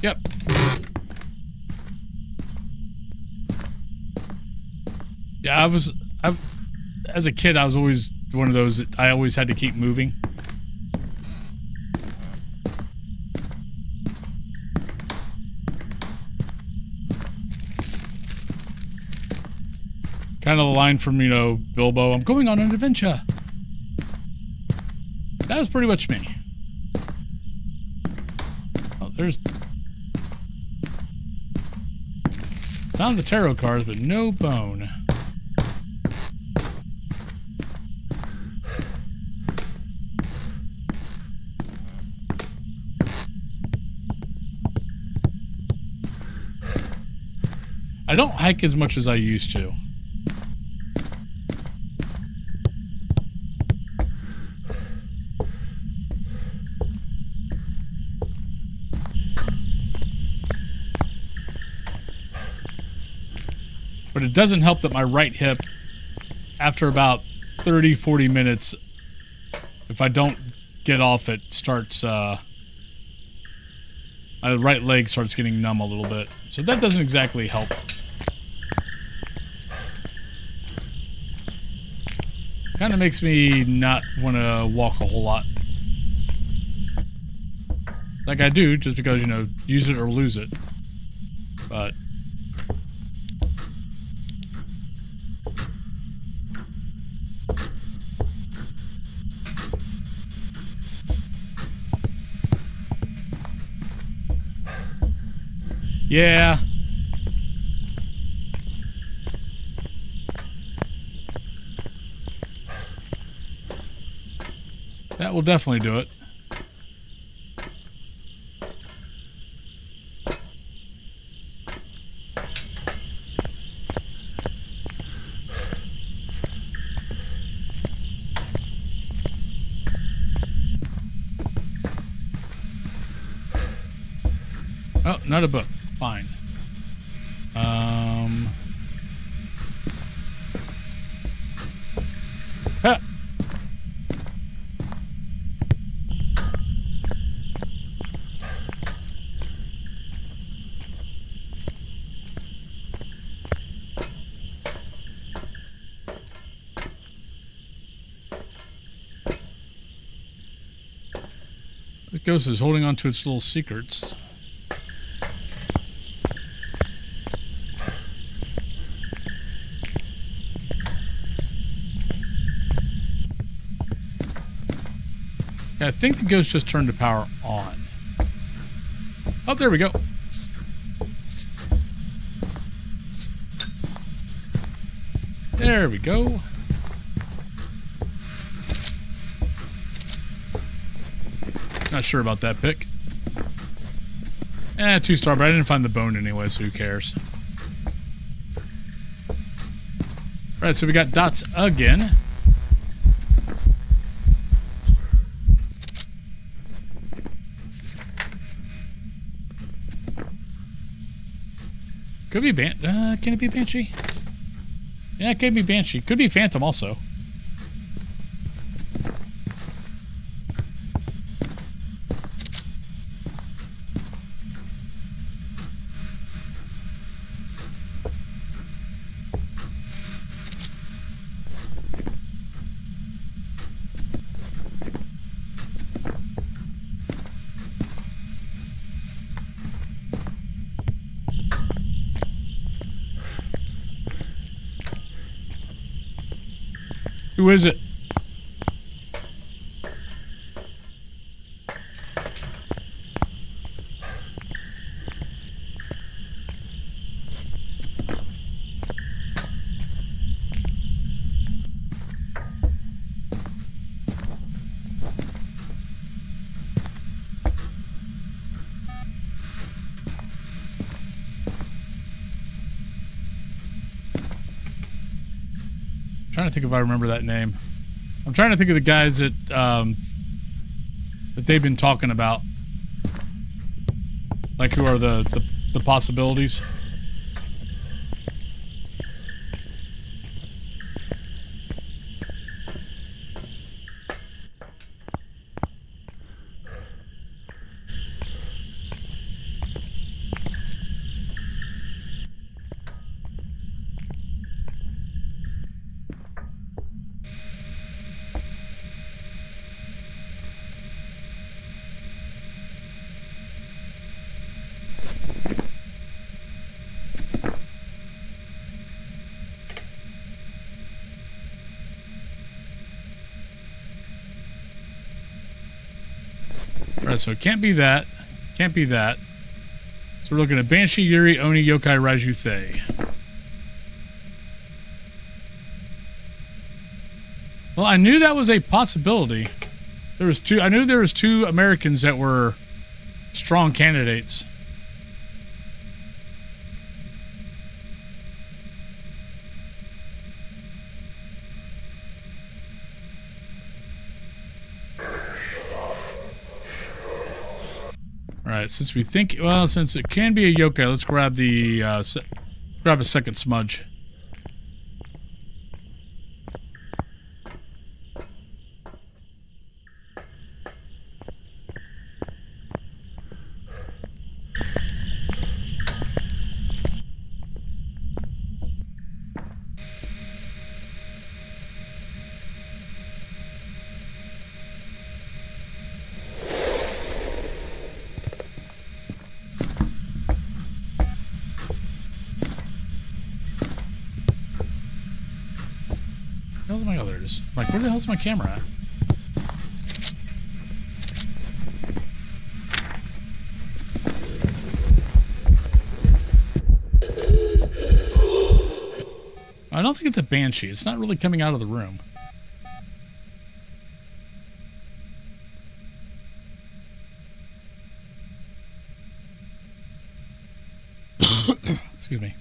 Yep. Yeah, as a kid, I was always one of those that I always had to keep moving. Kind of the line from, Bilbo, I'm going on an adventure. That was pretty much me. Oh, there's... Found the tarot cards, but no bone. I don't hike as much as I used to. But it doesn't help that my right hip, after about 30, 40 minutes, if I don't get off, it starts, my right leg starts getting numb a little bit. So that doesn't exactly help. Kind of makes me not want to walk a whole lot. Like I do, just because, you know, use it or lose it. But... yeah. That will definitely do it. Oh, not a book. Fine. Ah. This ghost is holding on to its little secrets. Yeah, I think the ghost just turned the power on. Oh, there we go. There we go. Not sure about that pick. 2-star, but I didn't find the bone anyway, so who cares? Alright, so we got dots again. Could be can it be Banshee? Yeah, it could be Banshee. Could be Phantom also. Who is it? Trying to think if I remember that name. I'm trying to think of the guys that that they've been talking about, like who are the possibilities. Alright, so it can't be that. Can't be that. So we're looking at Banshee, Yuri, Oni, Yokai, Raiju, Thay. Well, I knew that was a possibility. There was two. I knew there was 2 Americans that were strong candidates. Alright, since we think... Well, since it can be a yokai, let's grab the... grab a second smudge. Where's my others? Like, where the hell's my camera at? I don't think it's a banshee. It's not really coming out of the room. Excuse me.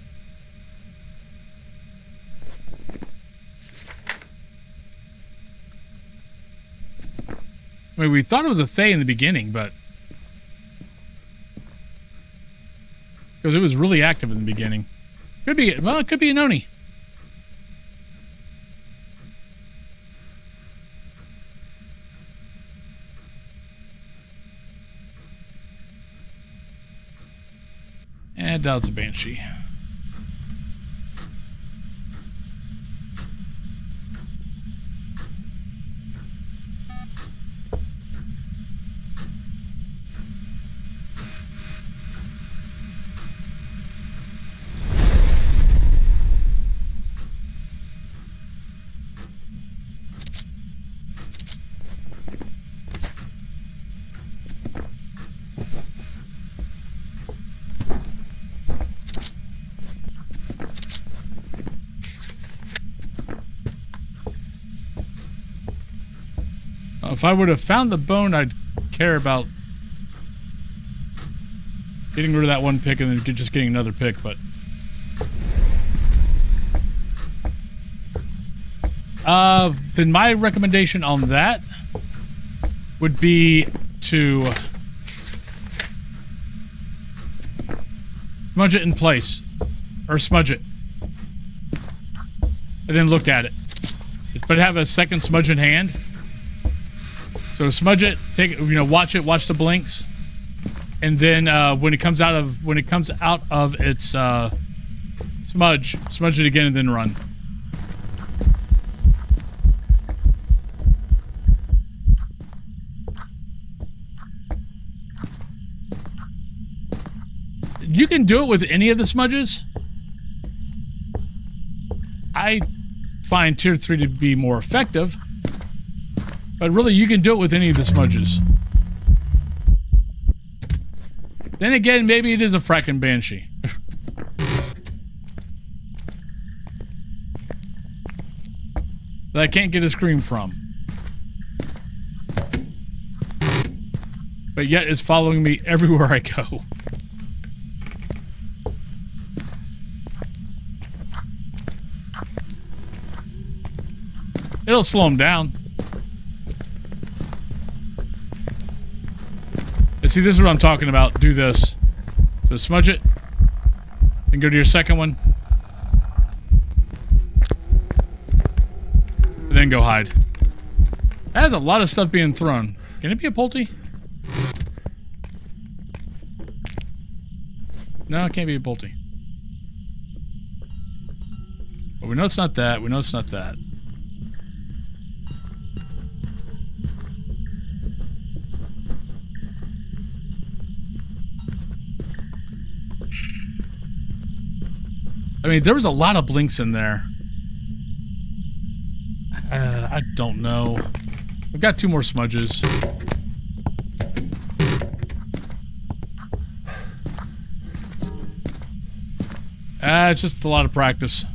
I mean, we thought it was a Thay in the beginning, but... Because it was really active in the beginning. Could be, well, it could be an Oni. I doubt it's a banshee. If I would have found the bone, I'd care about getting rid of that one pick and then just getting another pick, but... then my recommendation on that would be to smudge it in place. Or smudge it. And then look at it. But have a second smudge in hand. So smudge it, take it, watch it, watch the blinks, and then when it comes out of its smudge it again, and then run. You can do it with any of the smudges. I find tier 3 to be more effective. But really, you can do it with any of the smudges. Then again, maybe it is a fracking banshee. That I can't get a scream from. But yet it's following me everywhere I go. It'll slow him down. See, this is what I'm talking about. Do this. So smudge it. Then go to your second one. And then go hide. That has a lot of stuff being thrown. Can it be a Pulte? No, it can't be a Pulte. But we know it's not that. We know it's not that. I mean, there was a lot of blinks in there. I don't know. We've got 2 more smudges. It's just a lot of practice.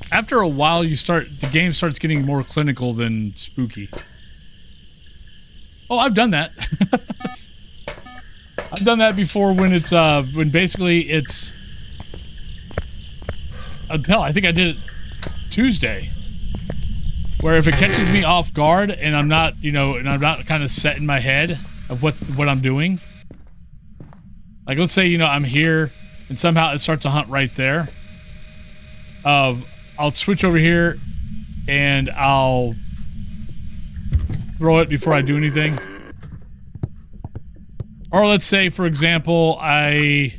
After a while, the game starts getting more clinical than spooky. Oh, I've done that. I've done that before when it's, when basically it's... hell, I think I did it Tuesday, where if it catches me off guard and I'm not, and I'm not kind of set in my head of what I'm doing, like let's say, I'm here and somehow it starts a hunt right there. I'll switch over here and I'll throw it before I do anything. Or let's say, for example, I'm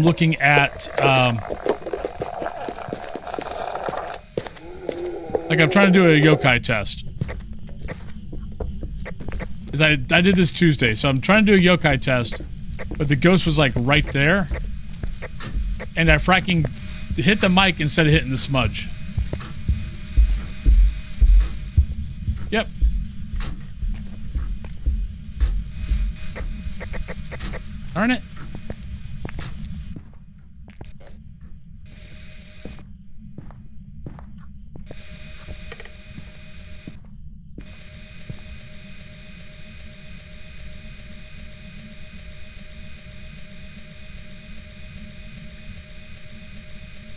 looking at, I'm trying to do a yokai test. I did this Tuesday, so I'm trying to do a yokai test, but the ghost was like right there, and I fracking hit the mic instead of hitting the smudge. Yep. Darn it.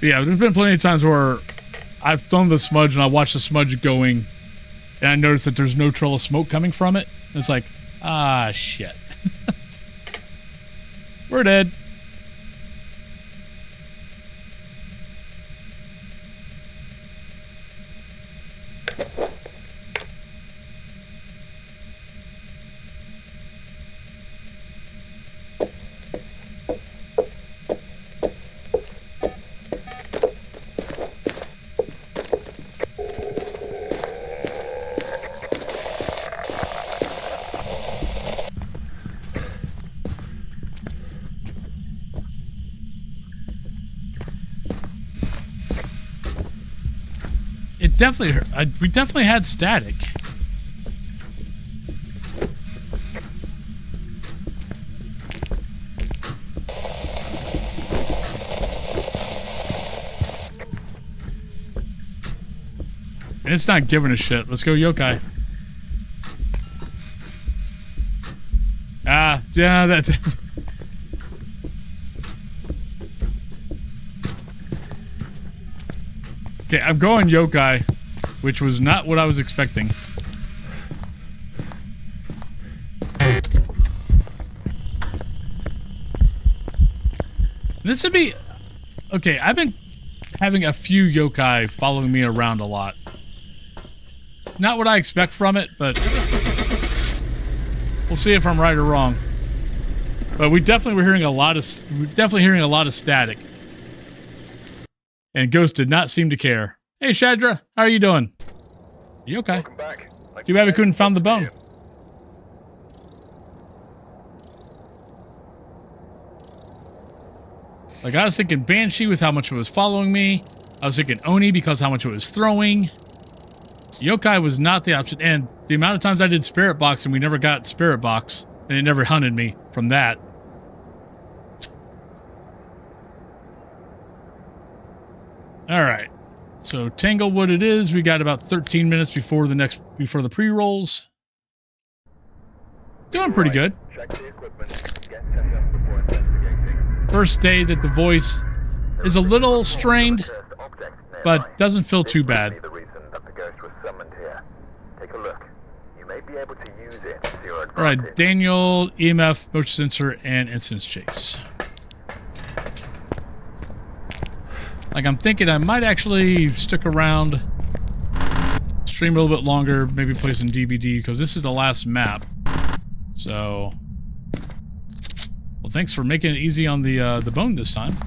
Yeah, there's been plenty of times where I've thrown the smudge and I watch the smudge going and I notice that there's no trail of smoke coming from it. And it's like, ah, shit. We're dead. We definitely had static. And it's not giving a shit. Let's go yokai. Ah, yeah, that's... Okay, I'm going yokai, which was not what I was expecting. This would be... Okay, I've been having a few yokai following me around a lot. It's not what I expect from it, but... We'll see if I'm right or wrong. But we definitely were hearing a lot of... static. And Ghost did not seem to care. Hey, Shadra, how are you doing? You okay? Welcome back. Thank Too you bad we for couldn't find the bone. Like, I was thinking Banshee with how much it was following me. I was thinking Oni because how much it was throwing. Yokai was not the option. And the amount of times I did Spirit Box and we never got Spirit Box, and it never hunted me from that. Alright. So Tanglewood it is. We got about 13 minutes before the pre-rolls. Doing pretty good. Check the equipment. Get set up before investigating. First day that the voice is a little strained, but doesn't feel too bad. The reason that the ghost was summoned here. Take a look. You may be able to use it to your advantage. Alright, Daniel, EMF, motion sensor, and instance chase. Like, I'm thinking I might actually stick around, stream a little bit longer, maybe play some DBD, because this is the last map. So, well, thanks for making it easy on the bone this time.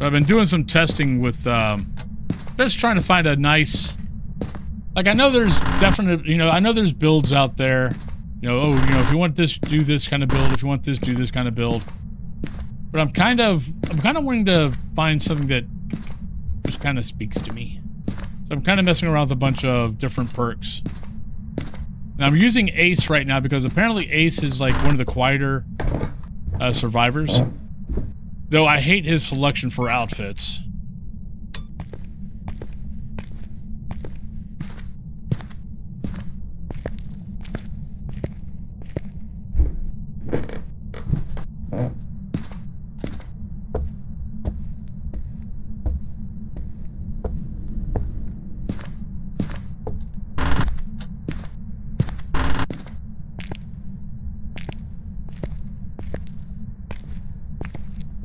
I've been doing some testing with, just trying to find a nice... Like, I know there's definite, I know there's builds out there. If you want this, do this kind of build. If you want this, do this kind of build. But I'm kind of wanting to find something that just kind of speaks to me. So I'm kind of messing around with a bunch of different perks. And I'm using Ace right now because apparently Ace is like one of the quieter survivors. Though I hate his selection for outfits.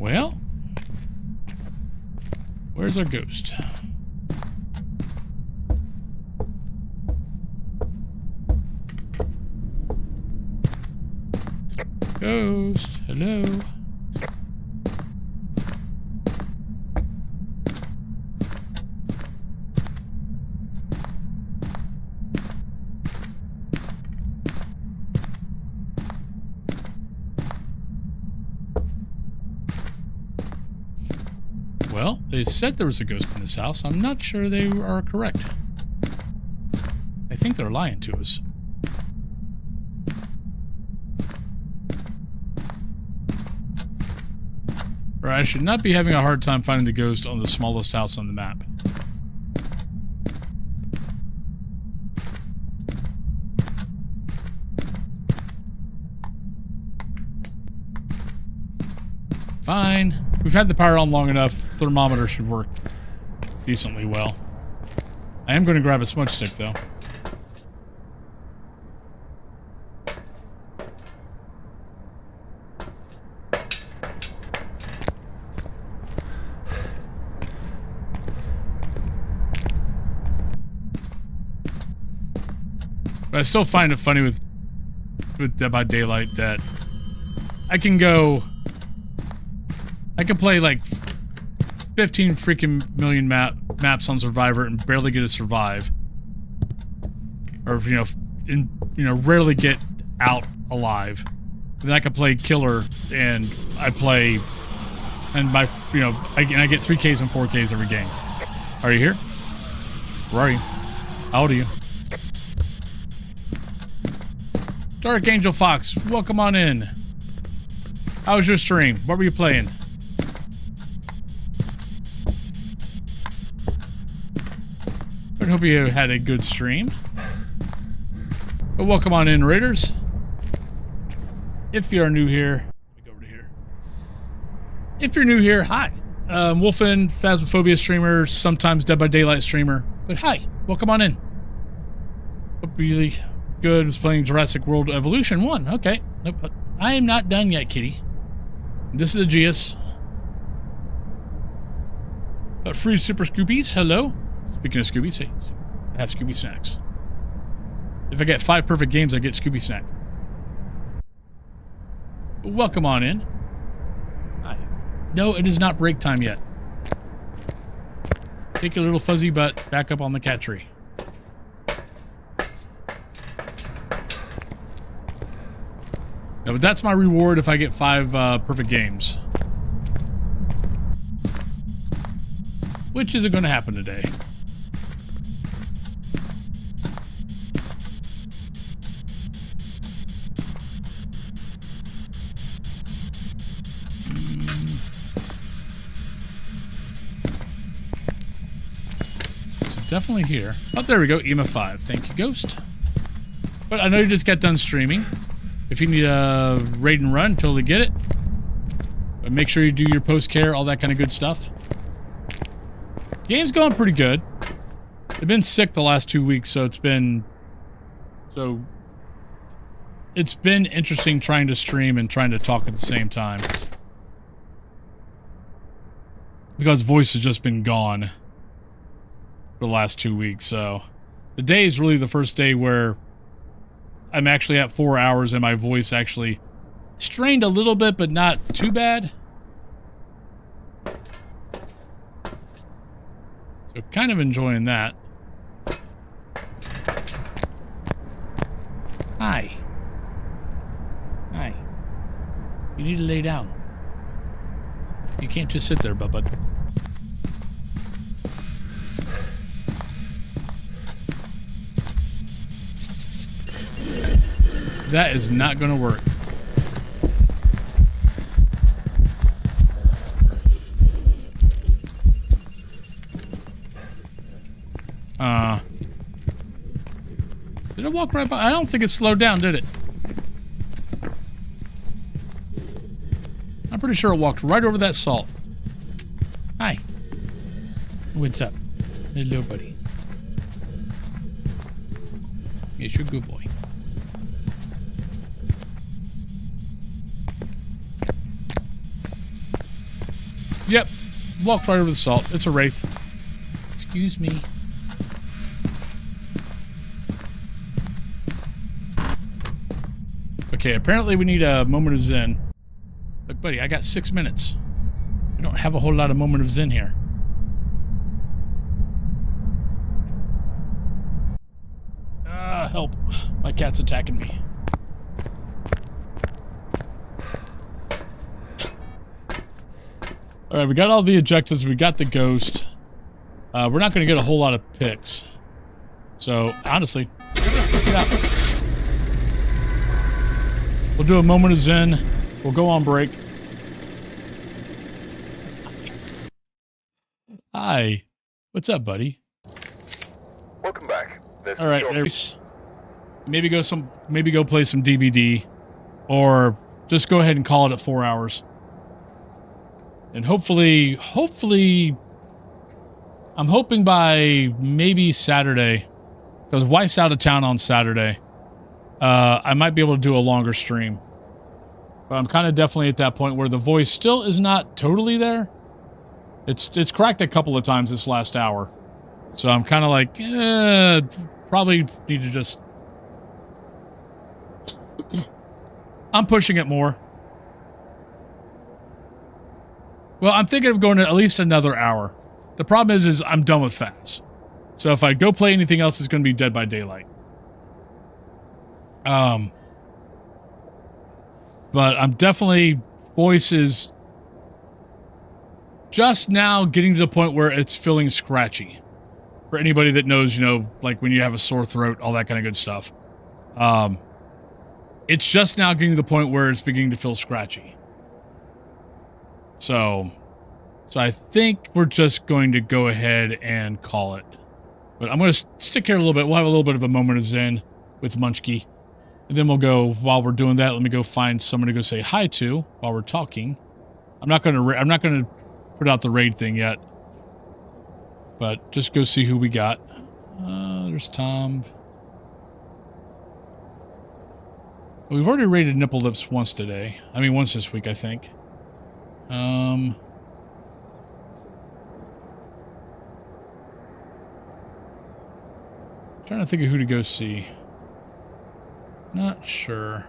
Well, where's our ghost? Ghost, hello. Well, they said there was a ghost in this house. I'm not sure they are correct. I think they're lying to us. Or I should not be having a hard time finding the ghost on the smallest house on the map. Fine. We've had the power on long enough. Thermometer should work decently well. I am going to grab a smudge stick, though. But I still find it funny with Dead by Daylight that I can play like 15 freaking million maps on Survivor and barely get to survive, or rarely get out alive. And then I can play Killer and I get 3Ks and 4Ks every game. Are you here? Where are you? How old are you? Dark Angel Fox, welcome on in. How was your stream? What were you playing? I hope you had a good stream. But welcome on in, Raiders. If you are new here, let me go over to here. If you're new here, hi. Wolfen, Phasmophobia streamer, sometimes Dead by Daylight streamer. But hi, welcome on in. Hope really good. Was playing Jurassic World Evolution 1. Okay. Nope. I am not done yet, kitty. This is Aegeus. Free Super Scoobies, hello. Speaking of Scoobies, hey, I have Scooby snacks. If I get 5 perfect games, I get Scooby snack. Welcome on in. Hi. No, it is not break time yet. Take your little fuzzy butt back up on the cat tree. No, but that's my reward if I get 5 perfect games. Which isn't going to happen today. So definitely here. Oh, there we go. EMA 5. Thank you, Ghost. But I know you just got done streaming. If you need a raid and run, totally get it. But make sure you do your post-care, all that kind of good stuff. Game's going pretty good. I've been sick the last 2 weeks, so it's been interesting trying to stream and trying to talk at the same time. Because voice has just been gone for the last 2 weeks, so today is really the first day where I'm actually at 4 hours and my voice actually strained a little bit, but not too bad. So kind of enjoying that. Hi. Hi. You need to lay down. You can't just sit there, bud. That is not going to work. Did it walk right by? I don't think it slowed down, did it? I'm pretty sure it walked right over that salt. Hi. What's up? Hello, buddy. Yes, you're a good boy. Yep. Walked right over the salt. It's a wraith. Excuse me. Okay, apparently we need a moment of zen. Look, buddy, I got 6 minutes. I don't have a whole lot of moment of zen here. Help. My cat's attacking me. Alright, we got all the objectives. We got the ghost. We're not going to get a whole lot of picks. So, honestly, let's get out. We'll do a moment of zen. We'll go on break. Hi. What's up, buddy? Welcome back. There's All right, job- there's maybe go play some DBD, or just go ahead and call it at 4 hours. And hopefully, I'm hoping by maybe Saturday, because wife's out of town on Saturday. I might be able to do a longer stream, but I'm kind of definitely at that point where the voice still is not totally there. It's cracked a couple of times this last hour, so I'm kind of like, probably need to just. I'm pushing it more. Well, I'm thinking of going to at least another hour. The problem is I'm done with FAS. So if I go play anything else, it's going to be Dead by Daylight. But I'm definitely, voice is just now getting to the point where it's feeling scratchy. For anybody that knows, you know, like when you have a sore throat, all that kind of good stuff. It's just now getting to the point where it's beginning to feel scratchy. So I think we're just going to go ahead and call it. But I'm going to stick here a little bit. We'll have a little bit of a moment of zen with Munchkie. And then we'll go, while we're doing that, let me go find someone to go say hi to while we're talking. I'm not going to put out the raid thing yet. But just go see who we got. There's Tom. We've already raided Nipple Lips once today. I mean, once this week, I think. Trying to think of who to go see. Not sure.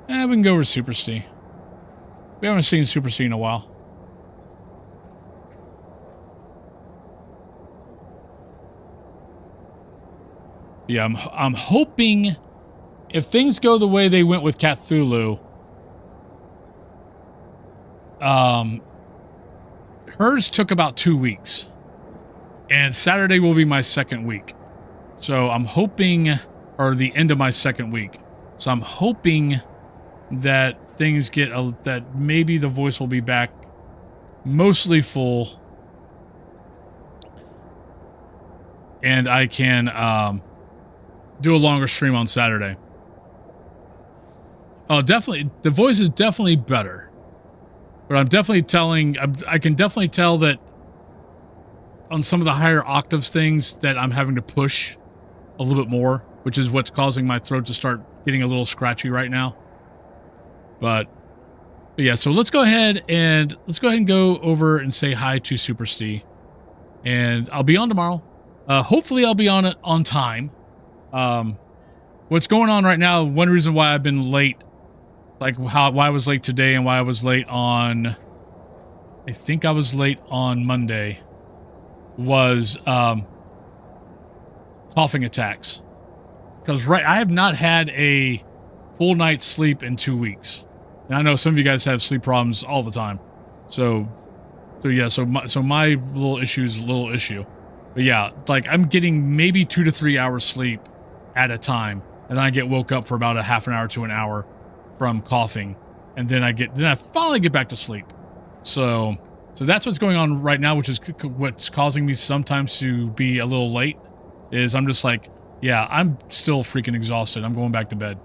We can go over Super Steve. We haven't seen Super Steve in a while. Yeah, I'm hoping if things go the way they went with Cthulhu, hers took about 2 weeks. And Saturday will be my second week. So I'm hoping, or the end of my second week. So I'm hoping that things get, that maybe the voice will be back mostly full. And I can do a longer stream on Saturday. Oh, definitely. The voice is definitely better. But I'm definitely telling, I can definitely tell that on some of the higher octaves things that I'm having to push a little bit more, which is what's causing my throat to start getting a little scratchy right now. But yeah, so let's go ahead and go over and say hi to Super Steve. And I'll be on tomorrow. Hopefully I'll be on it on time. What's going on right now, one reason why I've been late, like why I was late today and why I was late on, I think I was late on Monday, was coughing attacks. Because I have not had a full night's sleep in 2 weeks. And I know some of you guys have sleep problems all the time. So yeah, so my little issue is a little issue. But yeah, like I'm getting maybe 2 to 3 hours sleep at a time. And then I get woke up for about a half an hour to an hour from coughing. And then I finally get back to sleep. So that's what's going on right now, which is what's causing me sometimes to be a little late, is I'm just like, yeah, I'm still freaking exhausted. I'm going back to bed.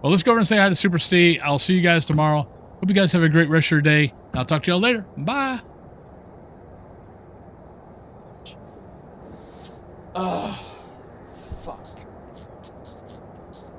Well, let's go over and say hi to Super Steve. I'll see you guys tomorrow. Hope you guys have a great rest of your day. I'll talk to y'all later. Bye. Ugh.